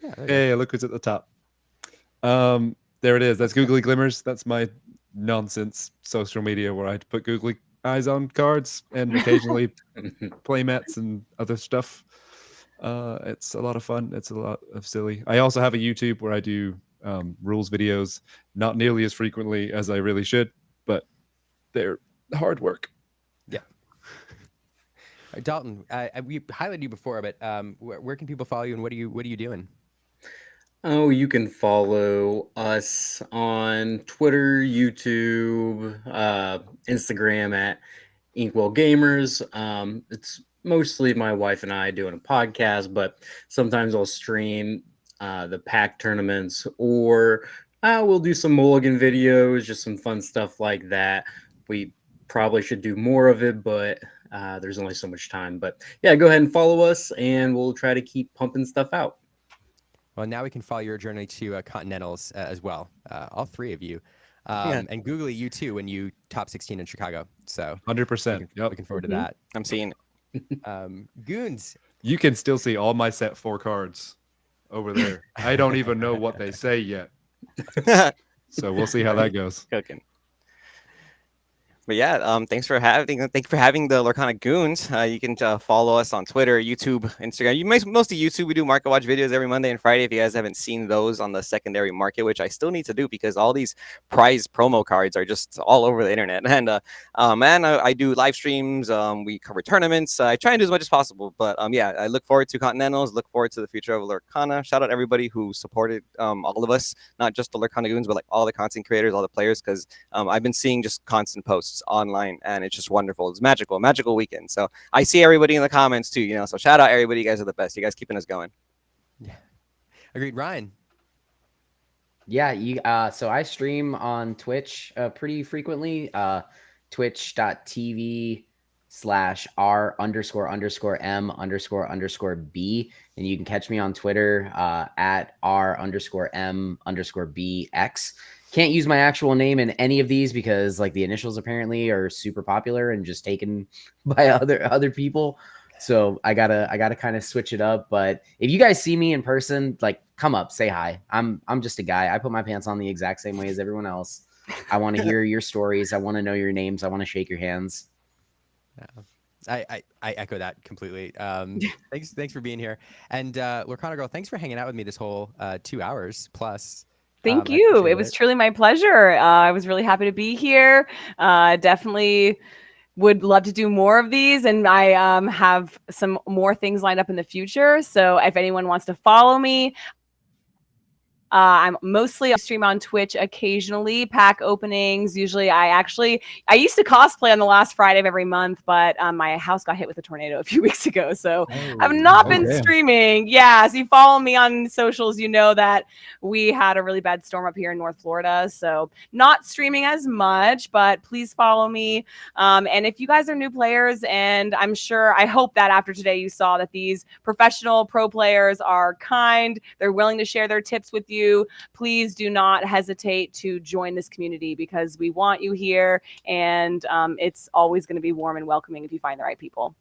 Yeah, hey, look who's at the top. There it is. That's Googly Glimmers. That's my nonsense social media where I put googly eyes on cards and occasionally play mats and other stuff. It's a lot of fun. It's a lot of silly. I also have a YouTube where I do rules videos, not nearly as frequently as I really should, but they're hard work. Yeah. Dalton, we highlighted you before, but where can people follow you, and what are you doing? Oh, you can follow us on Twitter, YouTube, Instagram at Inkwell Gamers. It's mostly my wife and I doing a podcast, but sometimes I'll stream the pack tournaments, or we'll do some mulligan videos, just some fun stuff like that. We probably should do more of it, but there's only so much time. But yeah, go ahead and follow us, and we'll try to keep pumping stuff out. Well, now we can follow your journey to Continentals as well. All three of you. And Googly, you too, when you top 16 in Chicago. So 100%. Looking forward to that. I'm seeing it. Goons. You can still see all my set 4 cards over there. I don't even know what they say yet. So we'll see how that goes. Cooking. But yeah, thanks for having the Lorcana Goons. You can follow us on Twitter, YouTube, Instagram. Mostly YouTube. We do market watch videos every Monday and Friday. If you guys haven't seen those on the secondary market, which I still need to do because all these prize promo cards are just all over the internet. And I do live streams. We cover tournaments. I try and do as much as possible. But yeah, I look forward to Continentals. Look forward to the future of Lorcana. Shout out everybody who supported all of us, not just the Lorcana Goons, but like all the content creators, all the players, because I've been seeing just constant posts online, and it's just wonderful. It's magical weekend. So I see everybody in the comments too, so shout out everybody. You guys are the best. You guys keeping us going. Yeah, agreed. Ryan. Yeah, so I stream on Twitch pretty frequently, twitch.tv/r__m_b, and you can catch me on Twitter at r_m_bx. Can't use my actual name in any of these because like the initials apparently are super popular and just taken by other people. So I gotta kind of switch it up. But if you guys see me in person, like come up, say hi. I'm just a guy. I put my pants on the exact same way as everyone else. I want to hear your stories. I want to know your names. I want to shake your hands. I echo that completely. Thanks for being here. And Lorcana Girl, thanks for hanging out with me this whole 2 hours plus. Thank you. It was truly my pleasure. I was really happy to be here. Definitely would love to do more of these, and I have some more things lined up in the future. So if anyone wants to follow me, I'm mostly stream on Twitch occasionally, pack openings. Usually I used to cosplay on the last Friday of every month, but my house got hit with a tornado a few weeks ago. So I've not been streaming. Yeah. So you follow me on socials, you know that we had a really bad storm up here in North Florida. So not streaming as much, but please follow me. And if you guys are new players, and I hope that after today you saw that these professional pro players are kind, they're willing to share their tips with you. Please do not hesitate to join this community because we want you here, and it's always going to be warm and welcoming if you find the right people.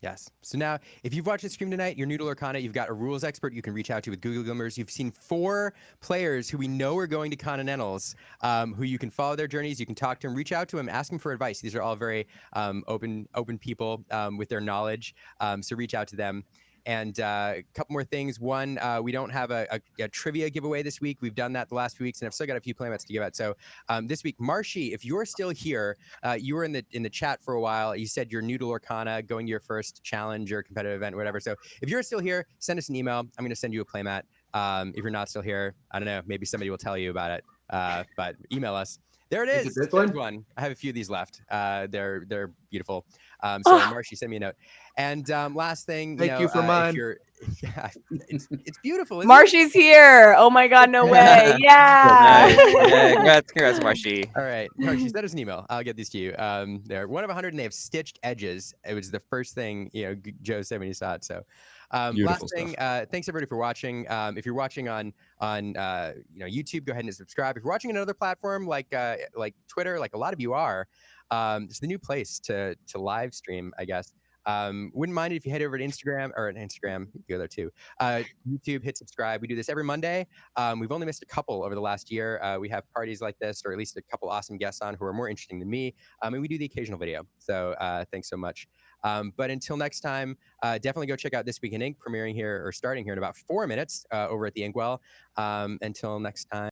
Yes. So now, if you've watched the stream tonight, you're new to Lorcana, you've got a rules expert you can reach out to with Google Glimmers. You've seen 4 players who we know are going to Continentals, who you can follow their journeys. You can talk to them, reach out to them, ask them for advice. These are all very open people with their knowledge. So reach out to them. And a couple more things. One, we don't have a trivia giveaway this week. We've done that the last few weeks, and I've still got a few playmats to give out. So this week, Marshy, if you're still here, you were in the chat for a while. You said you're new to Lorcana, going to your first challenge or competitive event, or whatever. So if you're still here, send us an email. I'm going to send you a playmat. If you're not still here, I don't know. Maybe somebody will tell you about it. But email us. There it is. There's one. I have a few of these left. They're beautiful. So Marshy, send me a note. And last thing, Thank you for mine. if you're, yeah, it's beautiful. Isn't Marshy's here. Oh my God, no way. Yeah. Yeah, congrats, Marshy. All right, Marshy, send us an email. I'll get these to you. They're 1 of 100, and they have stitched edges. It was the first thing Joe said when he saw it. So, last thing, thanks everybody for watching. If you're watching on YouTube, go ahead and subscribe. If you're watching another platform like Twitter, like a lot of you are, it's the new place to live stream, I guess. Wouldn't mind it if you head over to Instagram, you can go there too. YouTube, hit subscribe. We do this every Monday. We've only missed a couple over the last year. We have parties like this, or at least a couple awesome guests on who are more interesting than me. And we do the occasional video. So thanks so much. But until next time, definitely go check out This Week in Ink, premiering here or starting here in about 4 minutes over at the Inkwell. Until next time.